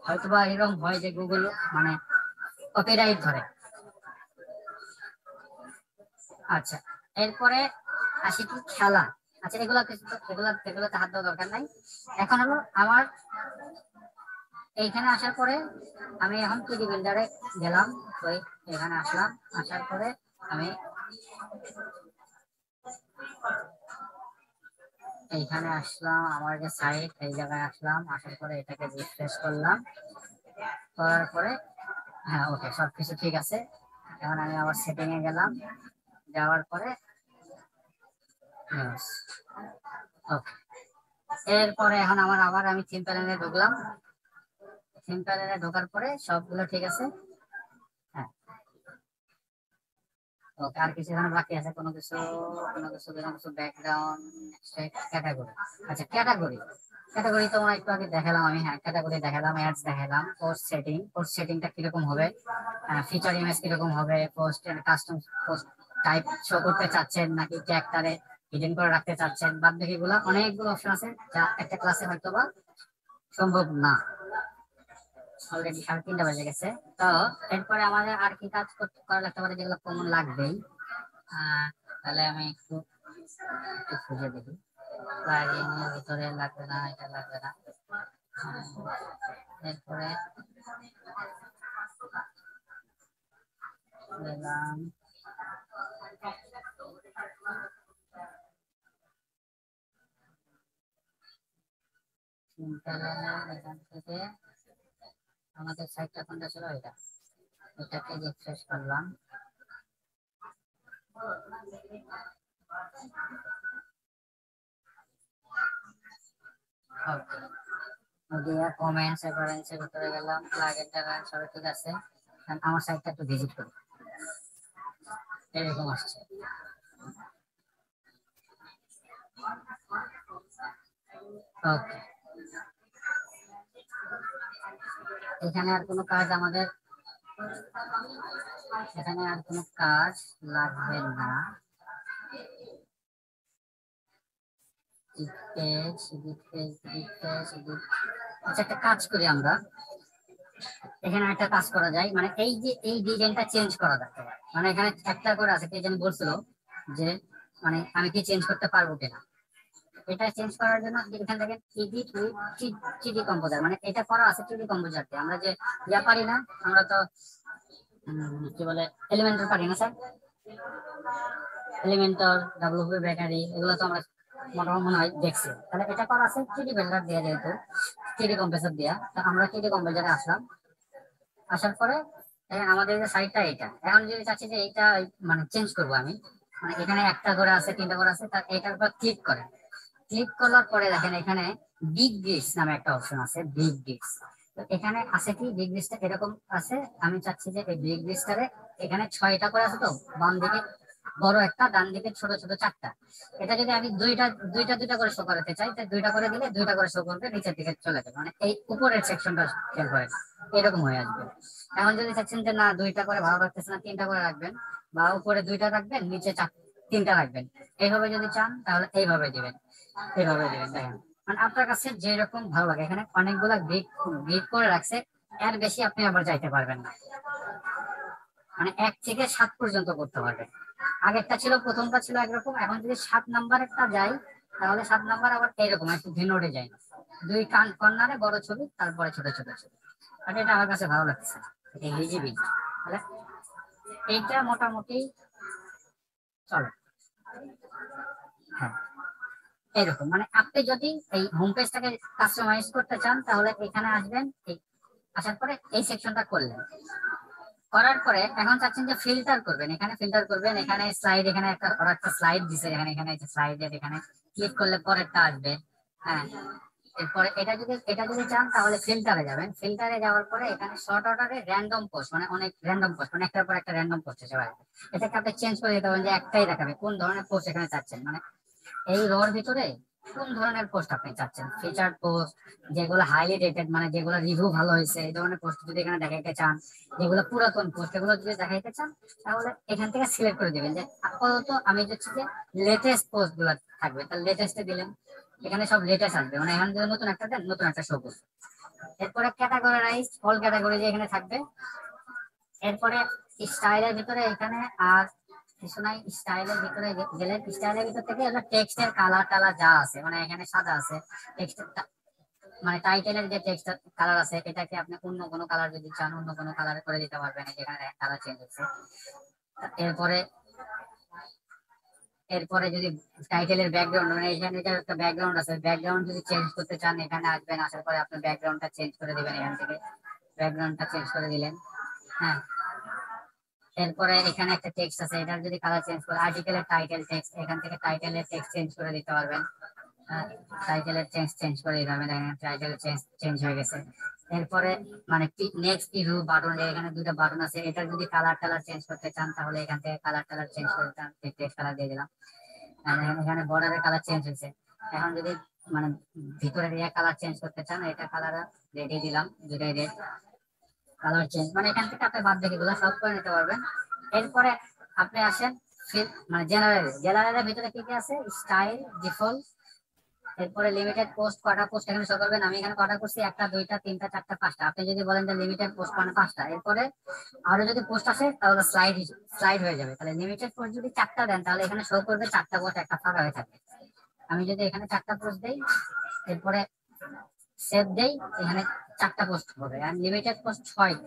হয়তোবা এরকম হয় যে গুগল মানে কপিরাইট ধরে। আচ্ছা, এরপরে আসি কি খেলা। আচ্ছা, এগুলোতে হাত দেওয়া দরকার নাই। এখন হলো আমার এইখানে আসার পরে আমি এখন পিডি বিল্ডারে গেলাম, ওই এখানে আসলাম, আসার পরে আমি এইখানে আসলাম, আমার যে সাইট এই জায়গায় আসলাম, আসার পরে এটাকে রিফ্রেশ করলাম, করার পরে হ্যাঁ ওকে, সবকিছু ঠিক আছে। এখন আমি আবার সেটিং এ গেলাম, যাওয়ার পরে ওকে, এরপরে এখন আবার আমি থিম প্যানেলে ঢুকলাম। থিম প্যানেলে ঢোকার পরে সবগুলো ঠিক আছে। হ্যাঁ ওকে, আর কিছু এখানে বাকি আছে, কোনো কিছু ব্যাকগ্রাউন্ড, ক্যাটাগরি। আচ্ছা, ক্যাটাগরি তো আমরা একটু আগে দেখালাম আমি। হ্যাঁ, ক্যাটাগরি দেখালাম, অ্যাডস দেখালাম, পোস্ট সেটিংটা কিরকম হবে, ফিচার ইমেজ কিরকম হবে, post custom post type show করতে চাচ্ছেন নাকি ক্যারেক্টারে হিডেন করে রাখতে চাচ্ছেন, বাদ বাকিগুলো অনেকগুলো অপশন আছে, যা একটা ক্লাসে হয়তো বা সম্ভব না। অলরেডি 3:30 বেজে গেছে। তো এরপরে আমাদের আর কি কাজ করা লাগতে পারে, যেগুলো কমন লাগবেই। তাহলে আমি একটু খুঁজে দেখি। প্লাগইন এর ভিতরে লাগবে না, এটা লাগবে না। এরপরে গেলাম এখান থেকে আমাদের সাইটটা কোনটা ছিল, এটাকে রিফ্রেশ করলাম। কমেন্টস রেফারেন্সের ভিতরে গেলাম, প্লাগইনটা সব ঠিক আছে। আমার সাইটটা একটু ভিজিট করি, এরকম আসছে। ওকে, এখানে আর কোনো কাজ আমাদের, এখানে আর কোনো কাজ লাগবে না। আচ্ছা, একটা কাজ করি আমরা, এখানে একটা কাজ করা যায়, মানে এই যে এই ডিজাইনটা চেঞ্জ করা যায়, মানে এখানে একটা করে আছে, কে যেন বলছিল যে মানে আমি কি চেঞ্জ করতে পারবো কিনা। এটা চেঞ্জ করার জন্য এখান থেকে এডিট উইথ 3D কম্পোজার, মানে এটা করা আছে 3D কম্পোজার দিয়ে। আমরা যে ইয়া পারি না, আমরা তো কি বলে এলিমেন্টর পারি না স্যার, এলিমেন্টর, ডাব্লিউপি ব্যাটারি, এগুলো তো আমরা মোটামুটি মনে হয় দেখছি। তাহলে এটা করা আছে 3D ব্লেন্ডার দিয়ে, যেহেতু 3D কম্প্রেসর দিয়া, তো আমরা 3D কম্পোজারে আসলাম। আসার পরে আমাদের যে সাইটটা এটা, এখন যদি চাচ্ছি যে এইটা মানে চেঞ্জ করবো আমি, মানে এখানে একটা করে আছে, তিনটা করে আছে, তার এটার উপর ক্লিক করে, ক্লিক করার পরে দেখেন এখানে বিগ গ্রিস নামে একটা অপশন আছে, বিগ গ্রিস। তো এখানে আছে কি, বিগ গ্রিসটা এরকম আছে, আমি চাচ্ছি যে এই বিগ গ্রিসটারে, এখানে 6টা করে আছে, তো বাম দিকে বড় একটা, ডান দিকে ছোট ছোট 4টা। এটা যদি আমি দুইটা দুইটা দুইটা করে শো করাতে চাই, তাই দুইটা করে দিলে দুইটা করে শো করবে, নিচের দিকে চলে যাবে, মানে এই উপরের সেকশনটা খেয়াল করে না, এরকম হয়ে আসবে। এখন যদি চাচ্ছেন যে না দুইটা করে ভালো লাগতেছে না, 3টা করে রাখবেন, বা উপরে 2টা রাখবেন, নিচে 3টা রাখবেন। এইভাবে যদি চান তাহলে এইভাবে দিবেন, এইভাবে দিবেন। দেখেন মানে আপনার কাছে যেরকম ভালো লাগে, এখানে অনেকগুলা গ্রিড করে রাখছে, এর বেশি আপনি আবার যাইতে পারবেন না, মানে 1 থেকে 7 পর্যন্ত করতে পারবেন। আগেরটা ছিল, প্রথমটা ছিল একরকম, এখন যদি 7 নাম্বারেরটা যাই, তাহলে 7 নাম্বার আবার এইরকম একটু ভিন্নটে যায়, 2 কর্নারে বড় ছবি, তারপরে ছোট ছোট ছবি। আর এটা আমার কাছে ভালো লাগছে, এই হিজিবি। তাহলে এইটা মোটামুটি চলে। হ্যাঁ, এরকম মানে আপনি যদি এই হোম পেজটাকে কাস্টমাইজ করতে চান, তাহলে এখানে আসবেন, আসার পরে এই সেকশনটা করলেন, করার পরে এখন চাচ্ছেন যে ফিল্টার করবেন, এখানে ফিল্টার করবেন, এখানে স্লাইড, এখানে একটা স্লাইড দিছে, এখানে এখানে স্লাইডের এখানে ক্লিক করলে পরেরটা আসবে। হ্যাঁ, এরপরে এটা যদি চান তাহলে ফিল্টারে যাবেন, ফিল্টারে যাওয়ার পরে এখানে শর্ট অর্ডারে র্যান্ডম পোস্ট, মানে অনেক র্যান্ডম পোস্ট, মানে একটার পর একটা র্যান্ডম পোস্ট হিসেবে আসবে। এটাকে আপনি চেঞ্জ করে দিতে পারেন যে একটাই দেখাবে, কোন ধরনের পোস্ট এখানে চাচ্ছেন, মানে এই রোর ভিতরে কোন ধরনের পোস্ট আপনি চাচ্ছেন, ফিচার পোস্ট, যেগুলো হাইলি রেটেড, মানে যেগুলো রিভিউ ভালো হয়েছে, এই ধরনের পোস্ট যদি এখানে দেখাইতে চান, যেগুলো পুরাতন পোস্ট এগুলো যদি দেখাইতে চান, তাহলে এখান থেকে সিলেক্ট করে দিবেন যে আপাতত আমি চাচ্ছি যে লেটেস্ট পোস্ট গুলো থাকবে, তাহলে লেটেস্টে দিলেন, এখানে সব লেটেস্ট আসবে, মানে এখানে যদি নতুন একটা দেন, নতুন একটা শো করবে। এরপরে ক্যাটাগরাইজ, অল ক্যাটাগরি এখানে থাকবে। এরপরে স্টাইলের ভিতরে এখানে আর কিছু নাই, স্টাইলের ভিতরে গেলে স্টাইলের ভিতর থেকে টেক্সটের কালার টালার যা আছে, মানে এখানে সাদা আছে, টেক্সটের মানে টাইটেলের যে টেক্সট কালার আছে, এটাকে আপনি অন্য কোনো কালার যদি চান, অন্য কোনো কালার করে দিতে পারবেন, এখানে কালার চেঞ্জ হচ্ছে। এরপরে এরপরে যদি টাইটেলের ব্যাকগ্রাউন্ড, মানে এখানে একটা ব্যাকগ্রাউন্ড আছে, ব্যাকগ্রাউন্ড যদি চেঞ্জ করতে চান, এখানে আসবেন, আসার পরে আপনি ব্যাকগ্রাউন্ডটা চেঞ্জ করে দিবেন, এখান থেকে ব্যাকগ্রাউন্ডটা চেঞ্জ করে দিলেন। হ্যাঁ, এরপরে এখানে একটা টেক্সট আছে, এটার যদি কালার চেঞ্জ করে, আর্টিকেলের টাইটেল টেক্সট, এখান থেকে টাইটেলের টেক্সট চেঞ্জ করে দিতে পারবেন, টাইটেলের চেঞ্জ করে দিতে হবে, দেখেন টাইটেল চেঞ্জ হয়ে গেছে। এরপরে মানে নেক্সট রিভিউ বাটন, এখানে 2টা বাটন আছে, এটার যদি কালার চেঞ্জ করতে চান, তাহলে এখান থেকে কালার চেঞ্জ করে চান, টেক্সট কালার দিয়ে দিলাম। এখানে বর্ডারের কালার চেঞ্জ হয়েছে, এখন যদি মানে ভিতরের কালার চেঞ্জ করতে চান, এটা কালার রেডি দিলাম, দুটাই রেড কালার চেঞ্জ, মানে এখান থেকে আপনি বাদ দেখে গুলো সব করে নিতে পারবেন। এরপরে আপনি আসেন মানে জেনারেলের ভিতরে কি কি আছে, স্টাইল, ডিফল্ট, এরপরে লিমিটেড পোস্ট, কটা পোস্ট এখানে শো করবেন, আমি এখানে কটা করছি, 1টা 2টা 3টা 4টা 5টা, আপনি যদি বলেন যে লিমিটেড পোস্ট মানে 5টা, এরপরে আরো যদি পোস্ট আসে তাহলে স্লাইড হয়ে যাবে, তাহলে লিমিটেড পোস্ট যদি 4টা দেন, তাহলে এখানে শো করবে 4টা পোস্ট, একটা ফাঁকা হয়ে থাকবে। আমি যদি এখানে 4টা পোস্ট দেই, এরপরে সেভ দেই, এখানে 4টা পোস্ট হবে, আর লিমিটেড পোস্ট 6,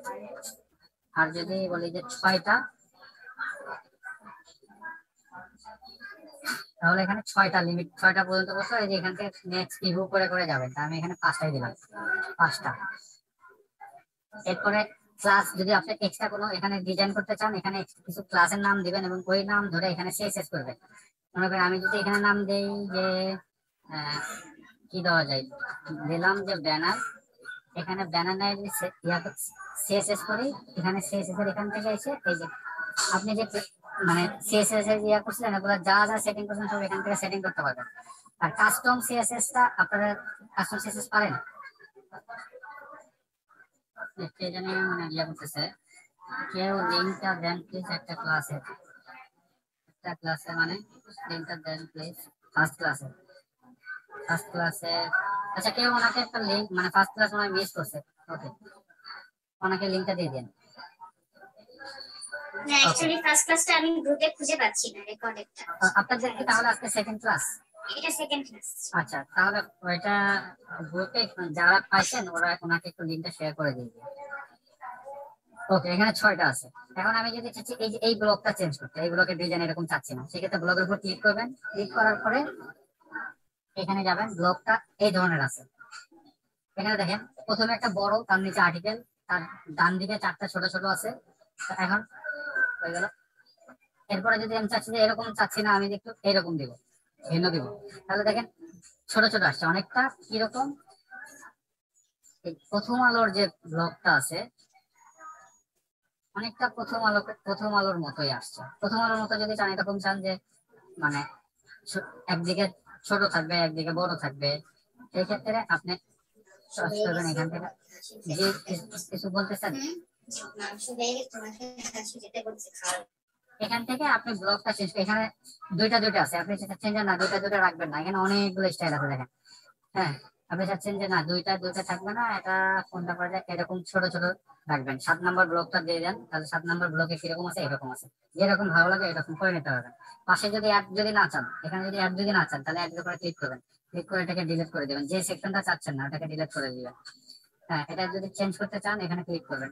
আর যদি বলি যে 6টা, তাহলে এখানে 6টা লিমিট, 6টা পর্যন্ত বসে এই যে এখান থেকে নেক্সট রিভিউ করে করে যাবেন। তা আমি এখানে 5টাই দিলাম, 5টা। এরপরে ক্লাস যদি আপনি এক্সট্রা কোনো এখানে ডিজাইন করতে চান, এখানে কিছু ক্লাসের নাম দিবেন এবং ওই নাম ধরে এখানে সিএসএস করবেন। মনে করেন আমি যদি এখানে নাম দেই যে কি দেওয়া যায়, দিলাম যে ব্যানার, এখানে ব্যানার নাই সিএসএস করি, এখানে সিএসএস এর এখান থেকে এসে এই যে আপনি যে মানে সিএসএস এর ইয়া করছিলেন এগুলো যা যা সেটিং করছেন সব এখান থেকে সেটিং করতে পারবেন। আর কাস্টম সিএসএস টা আপনারা কাস্টম সিএসএস পারেন? কে জানি মানে ইয়া করতেছে, কেউ লিঙ্কটা দেন প্লিজ একটা ক্লাসে, মানে লিঙ্কটা দেন প্লিজ ফার্স্ট ক্লাসে, ফার্স্ট ক্লাসে। আচ্ছা কেউ ওনাকে একটা লিঙ্ক মানে ফার্স্ট ক্লাস ওনাকে মিস করছে, ওকে ওনাকে লিঙ্কটা দিয়ে দেন। না অ্যাকচুয়ালি ফার্স্ট ক্লাসটা আমি গ্রুপে খুঁজে পাচ্ছি না রেকর্ডেডটা। আপনাদের কি তাহলে আজকে সেকেন্ড ক্লাস? এটা সেকেন্ড ক্লাস। আচ্ছা তাহলে ওইটা গ্রুপে যারা পাইছেন ওরা ওনাকে একটু লিঙ্কটা শেয়ার করে দিয়ে দিন। ওকে এখানে 6টা আছে। এখন আমি যদি চাচ্ছি এই যে এই ব্লকটা চেঞ্জ করতে, এই ব্লকের ডিজাইন এরকম চাচ্ছি না, সেক্ষেত্রে ব্লকের উপর ক্লিক করবেন, ক্লিক করার পরে এখানে যাবেন, ব্লকটা এই ধরনের আছে। এখানে দেখেন প্রথমে একটা বড়, তার নিচে আর্টিকেল, তার ডান দিকে 4টা ছোট ছোট আছে। এখন হয়ে গেল। এরপরে যদি আমি চাচ্ছি যে এরকম চাচ্ছি না, আমি একটু এরকম দিব, ভিন্ন দিব, তাহলে দেখেন ছোট ছোট আসছে অনেকটা। কিরকম এই প্রথম আলোর যে ব্লকটা আছে অনেকটা প্রথম আলোর মতোই আসছে। প্রথম আলোর মতো যদি চান, এরকম চান যে মানে একদিকে ছোট থাকবে একদিকে বড় থাকবে, সেই ক্ষেত্রে আপনি চয়েস করবেন এখান থেকে। যে কিছু বলতে চান এখান থেকে আপনি ব্লকটা চেঞ্জ, এখানে দুইটা দুইটা আছে, আপনি চাচ্ছেন যে না দুইটা দুইটা রাখবেন না, এখানে অনেকগুলো স্টাইল আছে দেখেন। হ্যাঁ আপনি চাচ্ছেন যে না দুইটা দুইটা থাকবে না, এটা কোনটা করা যায়, এরকম ছোট ছোট রাখবেন। 7 নম্বর ব্লকটা দিয়ে দেন, তাহলে 7 নম্বর ব্লকে কিরকম আছে এরকম আছে, যেরকম ভালো লাগে এরকম করে নিতে পারবেন। পাশে যদি অ্যাড যদি না চান, এখানে যদি অ্যাড যদি না চান, তাহলে অ্যাড করে ক্লিক করবেন, ক্লিক করে এটাকে ডিলিট করে দেবেন, যে সেকশনটা চাচ্ছেন না ওটাকে ডিলিট করে দিবেন। হ্যাঁ এটা যদি চেঞ্জ করতে চান এখানে ক্লিক করবেন,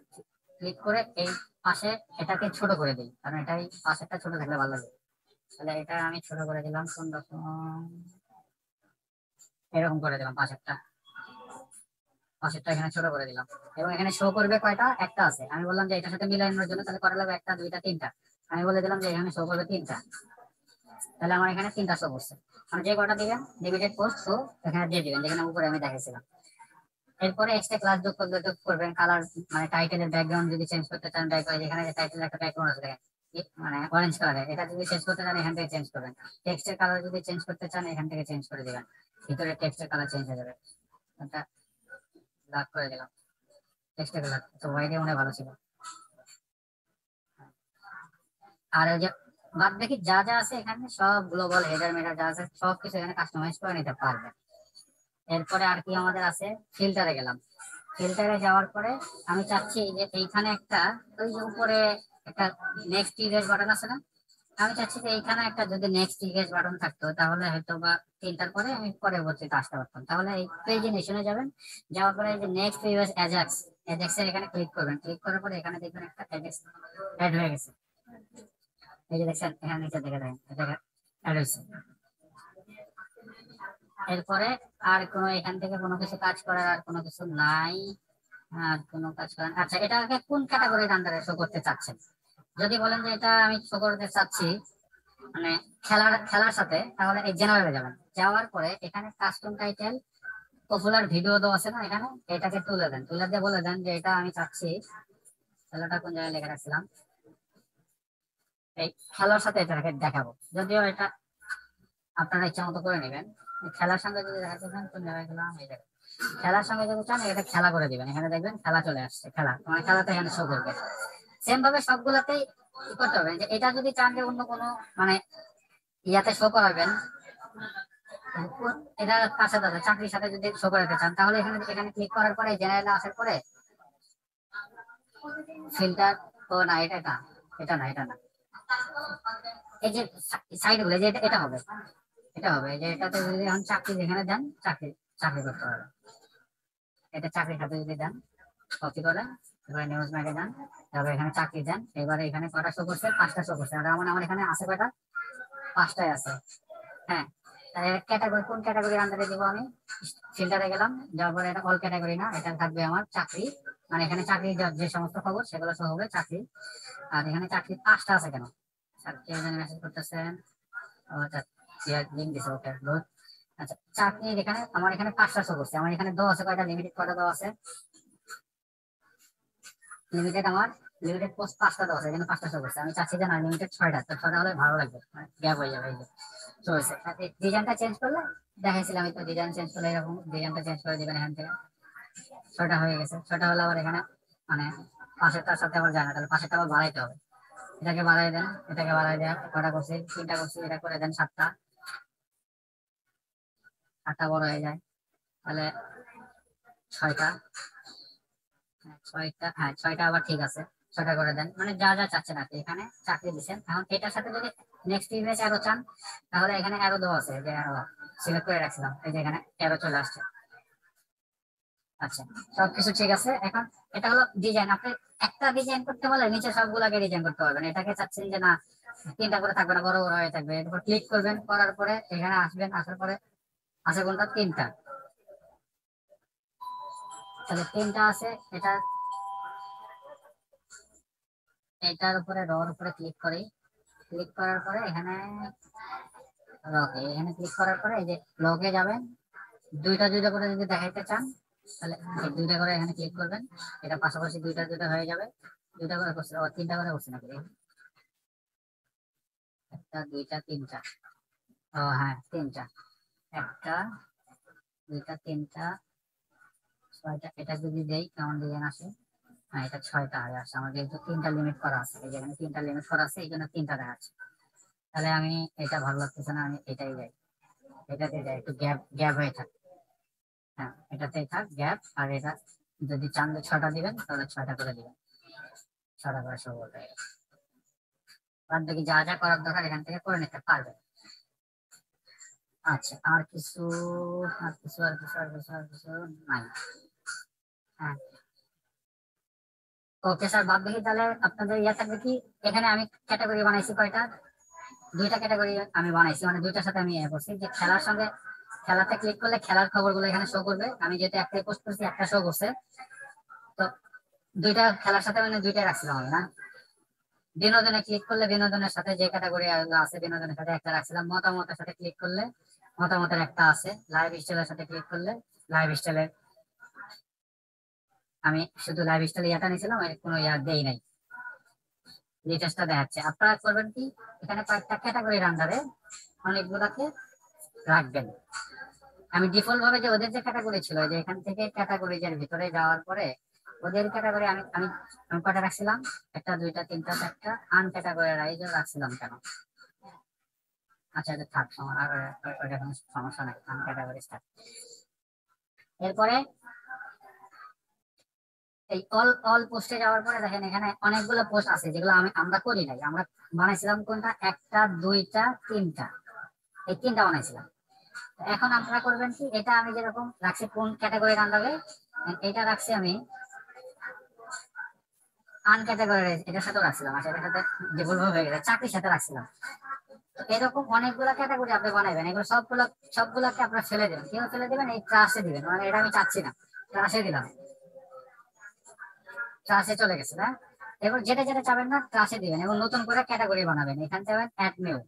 ক্লিক করে এই পাশে এটাকে ছোট করে দিই, কারণ এটাই পাশেরটা ছোট থাকলে ভালো লাগে। তাহলে এটা আমি ছোট করে দিলাম, কোন রকম এরকম করে দিলাম, পাশেরটা এখানে ছোট করে দিলাম। এবং এখানে শো করবে কয়টা, একটা আছে। আমি বললাম যে এটার সাথে মিলানোর জন্য তাহলে করা লাগবে 1টা 2টা 3টা, আমি বলে দিলাম যে এখানে শো করবে 3টা, তাহলে আমার এখানে 3টা শো করছে। আমি যে কটা দিবেন লিমিটেড পোস্ট শো এখানে দিয়ে দিবেন, যেখানে উপরে আমি দেখেছিলাম। এরপরে এক্সট্রা ক্লাস যোগ করবেন। কালার মানে টাইটেলের ব্যাকগ্রাউন্ড যদি চেঞ্জ করতে চান, যেখানে টাইটেলের একটা ব্যাকগ্রাউন্ড আছে দেখেন মানে অরেঞ্জ কালারের, এটা যদি চেঞ্জ করতে চান এখান থেকে চেঞ্জ করবেন। টেক্সটের কালার যদি চেঞ্জ করতে চান এখান থেকে চেঞ্জ করে দিবেন, ভিতরে টেক্সটের কালার চেঞ্জ হয়ে যাবে। এটা ব্ল্যাক করে দিলাম, টেক্সটের কালার তো হোয়াইটে মনে ভালো ছিল। আর ওই যে বাদ বাকি যা যা আছে এখানে সব গ্লোবাল হেডার মেডার যা আছে সব কিছু এখানে কাস্টমাইজ করে নিতে পারবেন। এরপরে আর কি আমাদের আছে, ফিল্টারে গেলাম। ফিল্টারে যাওয়ার পরে আমি চাচ্ছি যে এইখানে একটা ওই যে উপরে একটা নেক্সট ইরেজ বাটন আছে না, আমি চাচ্ছি যে এইখানে একটা যদি নেক্সট ইরেজ বাটন থাকতো তাহলে হয়তো বা 3টার পরে আমি পরবর্তীতে আসতে পারতাম। তাহলে এই প্রেজেন্টেশনে যাবেন, যাওয়ার পরে এই যে নেক্সট ইউএস অ্যাজাক্স, অ্যাজাক্সের এখানে ক্লিক করবেন, ক্লিক করার পরে এখানে দেখবেন একটা অ্যাজাক্স অ্যাড হয়ে গেছে। এই যে দেখছেন এখানে নিচে দেখে দেখেন এটা অ্যাড হয়েছে। এরপরে আর কোনো এখান থেকে কোনো কিছু কাজ করার আর কোনো কিছু নাই, আর কোনো কাজ করার। আচ্ছা এটাকে কোন ক্যাটাগরির আন্ডারে শো করতে চাচ্ছেন? যদি বলেন যে এটা আমি শো করতে চাচ্ছি মানে খেলার সাথে, তাহলে এই জেনারেলে যাবেন, যাওয়ার পরে এখানে কাস্টম টাইটেল পপুলার ভিডিও দেওয়া আছে না, এখানে এটাকে তুলে দেন, তুলে দিয়ে বলে দেন যে এটা আমি চাচ্ছি, খেলাটা কোন জায়গায় লেখা রাখছিলাম, এই খেলার সাথে এটাকে দেখাবো। যদিও এটা আপনারা ইচ্ছা মতো করে নেবেন। খেলার সঙ্গে যদি দেখাতে চান কোন জায়গায় গেলাম, এই জায়গায় খেলার সঙ্গে যদি চান এটা খেলা করে দিবেন, এখানে দেখবেন খেলা চলে আসছে, খেলা মানে খেলাটা এখানে শো করবে। সেম ভাবে সবগুলোতেই করতে হবে। যে এটা যদি চান যে অন্য কোনো মানে ইয়াতে শো করাবেন, এটা কাছে দাদা চাকরির সাথে যদি শো করাতে চান, তাহলে এখানে ক্লিক করার পরে জেনারেলে আসার পরে ফিল্টার, ও না এটা না, এটা না, এটা না, এই যে সাইড গুলো যে এটা হবে, এটা হবে যে এটাতে যদি এখন চাকরি যেখানে দেন চাকরি করতে হবে, এটা চাকরির সাথে যদি দেন কপি করেন, এবার নিউজ ম্যাগে যান, তারপর এখানে চাকরি দেন। এবারে এখানে কটা শো করছে, 5টা শো করছে। আর আমার এখানে আছে কয়টা, 5টাই আছে। হ্যাঁ, ক্যাটাগরি কোন ক্যাটাগরির আন্ডারে দিব আমি? ফিল্টারে গেলাম, যাওয়ার পরে এটা অল ক্যাটাগরি না, এটা থাকবে আমার চাকরি, মানে এখানে চাকরি যে সমস্ত খবর সেগুলো সহ হবে চাকরি। আর এখানে চাকরি 5টা আছে কেন? স্যার কে জানি মেসেজ করতেছেন। আচ্ছা, লিঙ্ক দিছে, ওকে গুড। আচ্ছা, চাকরি এখানে আমার এখানে 5টা শো করছে, আমার এখানে দেওয়া আছে কয়টা? লিমিটেড কয়টা দেওয়া আছে? লিমিটেড আমার লিমিটেড পোস্ট 5টা দেওয়া আছে, এখানে 5টা শো করছে। আমি চাচ্ছি যে না, লিমিটেড 6টা, তো 6টা হলে ভালো লাগবে, গ্যাপ হয়ে যাবে। এই যে চলছে, ডিজাইনটা চেঞ্জ করলে দেখাইছিলাম, আমি তো ডিজাইন চেঞ্জ করলে এরকম ডিজাইনটা চেঞ্জ করে দিবেন এখান থেকে। 6টা হয়ে গেছে, 6টা হলে আবার এখানে মানে পাশেরটার সাথে আবার যায় না, তাহলে পাশেরটা আবার বাড়াইতে হবে। এটাকে বাড়াই দেন, এটাকে বাড়াই দেন, কটা করছি? 3টা করছি, এটা করে দেন 7টা, 8টা বড় হয়ে যায়, তাহলে 6টা। 6টা, হ্যাঁ 6টা আবার ঠিক আছে, 6টা করে দেন। মানে যা যা চাচ্ছেন আপনি, এখানে চাকরি দিচ্ছেন। এখন এটার সাথে যদি নেক্সট ইমেজ অ্যারো চান, তাহলে এখানে অ্যারো দেওয়া আছে, যে অ্যারো সিলেক্ট করে রাখছিলাম, এই যে এখানে অ্যারো চলে আসছে। আচ্ছা, সবকিছু ঠিক আছে। এখন এটা হলো ডিজাইন, আপনি একটা ডিজাইন করতে হলে নিচে সবগুলাকে ডিজাইন করতে পারবেন। এটাকে চাচ্ছেন যে না 3টা করে থাকবে না, বড় বড় হয়ে থাকবে, এরপর ক্লিক করবেন, করার পরে এখানে আসবেন, আসার পরে আছে কোনটা? 3টা, তাহলে 3টা আছে। এটা এটার উপরে রর উপরে ক্লিক করি, ক্লিক করার পরে এখানে লগে, এখানে ক্লিক করার পরে এই যে লগে যাবেন, দুইটা দুইটা করে যদি দেখাইতে চান তাহলে এই 2টা করে এখানে ক্লিক করবেন, এটা পাশাপাশি দুইটা দুইটা হয়ে যাবে। 2টা করে করছে, আবার 3টা করে করছে নাকি? 1টা 2টা 3টা, ও হ্যাঁ 3টা, 1টা 2টা 3টা 6টা। এটা যদি দেই কেমন ডিজাইন আসে? হ্যাঁ, এটা 6টা হয়ে আসছে। আমার যেহেতু 3টা লিমিট করা আছে, এই যে এখানে 3টা লিমিট করা আছে, এই জন্য 3টা দেখাচ্ছে। তাহলে আমি এটা ভালো লাগতেছে না, আমি এটাই যাই, এটাতে যাই, একটু গ্যাপ গ্যাপ হয়ে থাকে। হ্যাঁ, এটাতেই থাক গ্যাপ। আর এটা যদি চান যে 6টা দিবেন, তাহলে 6টা করে দিবেন, 6টা করে সব বলতে। বাদ বাকি যা যা করার দরকার এখান থেকে করে নিতে পারবেন। আচ্ছা, আর কিছু আর কিছু আর কিছু আর কিছু আর কিছু নাই। হ্যাঁ, ওকে স্যার, বাদ বাকি তাহলে আপনাদের ইয়ে থাকবে কি? এখানে আমি ক্যাটাগরি বানাইছি কয়টা? 2টা ক্যাটাগরি আমি বানাইছি, মানে 2টার সাথে আমি করছি যে খেলার সঙ্গে, খেলাতে ক্লিক করলে খেলার খবরগুলো এখানে শো করবে। আমি যেহেতু একটাই পোস্ট করছি, একটা শো করছে, তো 2টা খেলার সাথে মানে 2টাই রাখছিলাম আমি না। বিনোদনে ক্লিক করলে বিনোদনের সাথে যে ক্যাটাগরি আছে, বিনোদনের সাথে একটা রাখছিলাম। মতামতের সাথে ক্লিক করলে মতামতের একটা আছে। লাইভ স্টাইলের সাথে ক্লিক করলে লাইভ স্টাইলের, আমি শুধু লাইভ স্টাইল ইয়াটা নিয়েছিলাম, কোনো ইয়া দেই নাই, লেটেস্টটা দেখাচ্ছে। আপনারা করবেন কি, এখানে কয়েকটা ক্যাটাগরির আন্ডারে অনেকগুলাকে রাখবেন। আমি ডিফল্ট ভাবে যে ওদের যে ক্যাটাগরি ছিল, যে এখান থেকে ক্যাটাগরিজের ভিতরে যাওয়ার পরে ওদের ক্যাটাগরি আমি আমি আমি কয়টা রাখছিলাম? 1টা 2টা 3টা 4টা আনক্যাটাগরাইজ রাখছিলাম কেন? আচ্ছা, এটা থাক, আর ওইটা কোনো সমস্যা নাই, আনক্যাটাগরাইজ থাক। এরপরে এই অল অল পোস্টে যাওয়ার পরে দেখেন এখানে অনেকগুলো পোস্ট আছে যেগুলো আমরা করি নাই। আমরা বানাইছিলাম কোনটা? 1টা 2টা 3টা, এই 3টা বানাইছিলাম। এখন আপনারা করবেন কি, এটা আমি যেরকম রাখছি কোন ক্যাটাগরির আন্ডারে, এটা রাখছি আমি আনক্যাটাগরাইজ, এটার সাথে রাখছিলাম। আচ্ছা, এটার সাথে যে ভুল হয়ে গেছে, চাকরির সাথে রাখছিলাম। তো এরকম অনেকগুলো ক্যাটাগরি আপনি বানাবেন, এগুলো সবগুলোকে আপনারা ফেলে দেবেন। কেউ ফেলে দেবেন, এই ট্রাশে দিবেন, মানে এটা আমি চাচ্ছি না, ট্রাশে দিলাম, ট্রাশে চলে গেছে না। এবার যেটা যেটা চাবেন না ট্রাশে দিবেন, এবং নতুন করে ক্যাটাগরি বানাবেন। এখান থেকে অ্যাড নিউ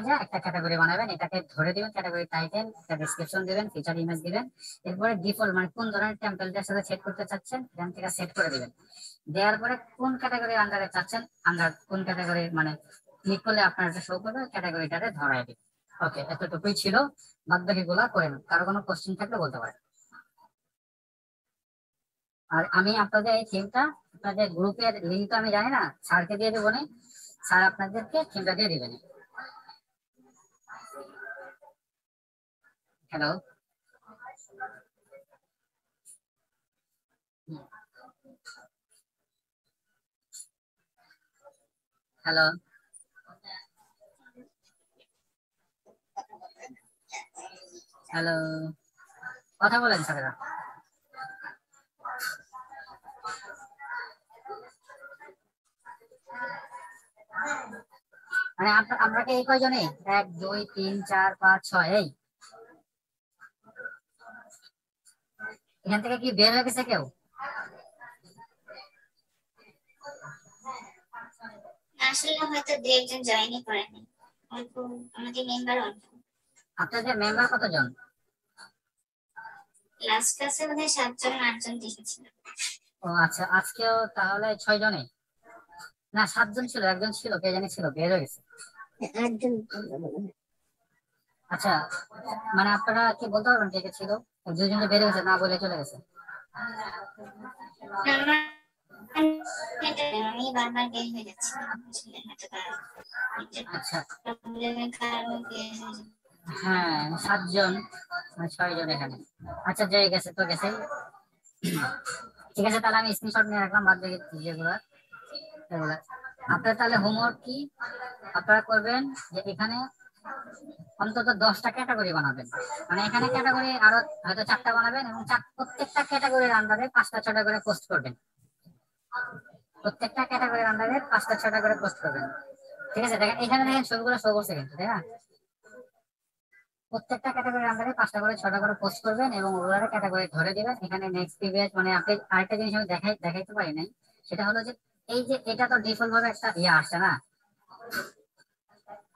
যা একটা ক্যাটাগরি বানাবেন, এটাকে ধরে দিবেন, ক্যাটাগরি টাইটেল, একটা ডেসক্রিপশন দিবেন, ফিচার ইমেজ দিবেন। এরপরে ডিফল্ট মানে কোন ধরনের টেম্পলেটের সাথে সেট করতে চাচ্ছেন, এখান থেকে সেট করে দিবেন। দেওয়ার পরে কোন ক্যাটাগরির আন্ডারে চাচ্ছেন, আন্ডার কোন ক্যাটাগরির মানে ক্লিক করলে আপনার এটা শো করবে, ক্যাটাগরিটাতে ধরাই দিবেন। ওকে, এতটুকুই ছিল, বাদ বাকি গুলা করেন। কারো কোনো কোশ্চেন থাকলে বলতে পারেন। আর আমি আপনাদের এই থিমটা, আপনাদের গ্রুপের লিঙ্ক তো আমি জানি না, স্যারকে দিয়ে দেবো না, স্যার আপনাদেরকে থিমটা দিয়ে দিবেন। হ্যালো, হ্যালো, হ্যালো, কথা বলেন স্যারেরা। মানে আমরা কি এই কয়জনে 1 2 3 4 5 6 এই এখান থেকে কি বের হয়ে গেছে কেউ? আসলে হয়তো দু একজন জয়েনই করেনি, অল্প, আমাদের মেম্বার অল্প। আপনাদের মেম্বার কতজন? লাস্ট ক্লাসে বোধহয় 7 জন 8 জন দেখেছিল। ও আচ্ছা, আজকেও তাহলে 6 জনে, না 7 জন ছিল, একজন ছিল কে জানি ছিল বের হয়ে গেছে। একজন। আচ্ছা, মানে আপনারা কি বলতে পারবেন কে কে ছিল? দুজন যে বের হয়ে গেছে না বলে চলে গেছে। আমি বারবার বের হয়ে যাচ্ছিলাম, আসলে হয়তো আচ্ছা, প্রবলেমের কারণে বের হয়ে যাচ্ছি। হ্যাঁ 7 জন, 6 জন এখানে। আচ্ছা, যে গেছে তো গেছে, ঠিক আছে, তাহলে আমি স্ক্রিনশট নিয়ে রাখলাম বাদ বাকি যেগুলো এগুলা। আপনার তাহলে হোমওয়ার্ক কি আপনারা করবেন যে এখানে অন্তত 10টা ক্যাটাগরি বানাবেন। মানে এখানে ক্যাটাগরি আরো হয়তো 4টা বানাবেন এবং প্রত্যেকটা ক্যাটাগরির আন্ডারে 5টা 6টা করে পোস্ট করবেন। প্রত্যেকটা ক্যাটাগরির আন্ডারে 5টা 6টা করে পোস্ট করবেন। ঠিক আছে, দেখেন এখানে দেখেন ছবিগুলো শো করছে কিন্তু, তাই না? প্রত্যেকটা ক্যাটাগরির আন্ডারে 5টা করে 6টা করে পোস্ট করবেন এবং ওগুলোর ক্যাটাগরি ধরে দিবেন। এখানে নেক্সট প্রিভিয়াস, মানে আপনি আরেকটা জিনিস আমি দেখাইতে পারি নাই, সেটা হলো যে এই যে এটা তো ডিফল্ট ভাবে একটা আসছে না,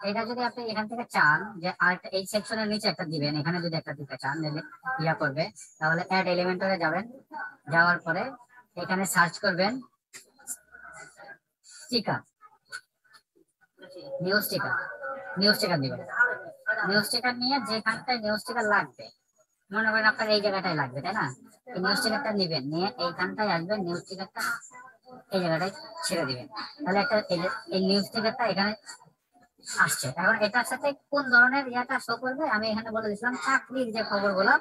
এটা যদি আপনি এখান থেকে চান যে আরেকটা এই সেকশনের নিচে একটা দিবেন, এখানে যদি একটা দিতে চান করবে, তাহলে অ্যাড এলিমেন্টরে যাবেন, যাওয়ার পরে এখানে সার্চ করবেন sticker, new sticker, new sticker দিবেন। নিউ স্টিকার নিয়ে যেখানটায় নিউ স্টিকার লাগবে, মনে করেন আপনার এই জায়গাটায় লাগবে, তাই না? এই নিউ স্টিকারটা নিবেন, নিয়ে এইখানটায় আসবেন, নিউ স্টিকারটা এই জায়গাটায় ছেড়ে দিবেন। তাহলে একটা এই নিউ স্টিকারটা এখানে আসছে। এখন এটার সাথে কোন ধরনের ইয়াটা শো করবে আমি এখানে বলে দিচ্ছিলাম, চাকরির যে খবরগুলো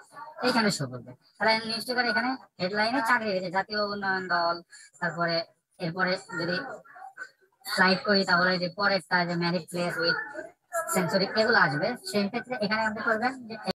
এখানে শো করবে। তাহলে নিউজ পেপার এখানে হেডলাইনে চাকরি, জাতীয় উন্নয়ন দল, তারপরে এরপরে যদি স্লাইড করি তাহলে যে পরেরটা যে ম্যারিট প্লেস উইথ সেঞ্চুরি এগুলো আসবে। সেই ক্ষেত্রে এখানে আপনি করবেন যে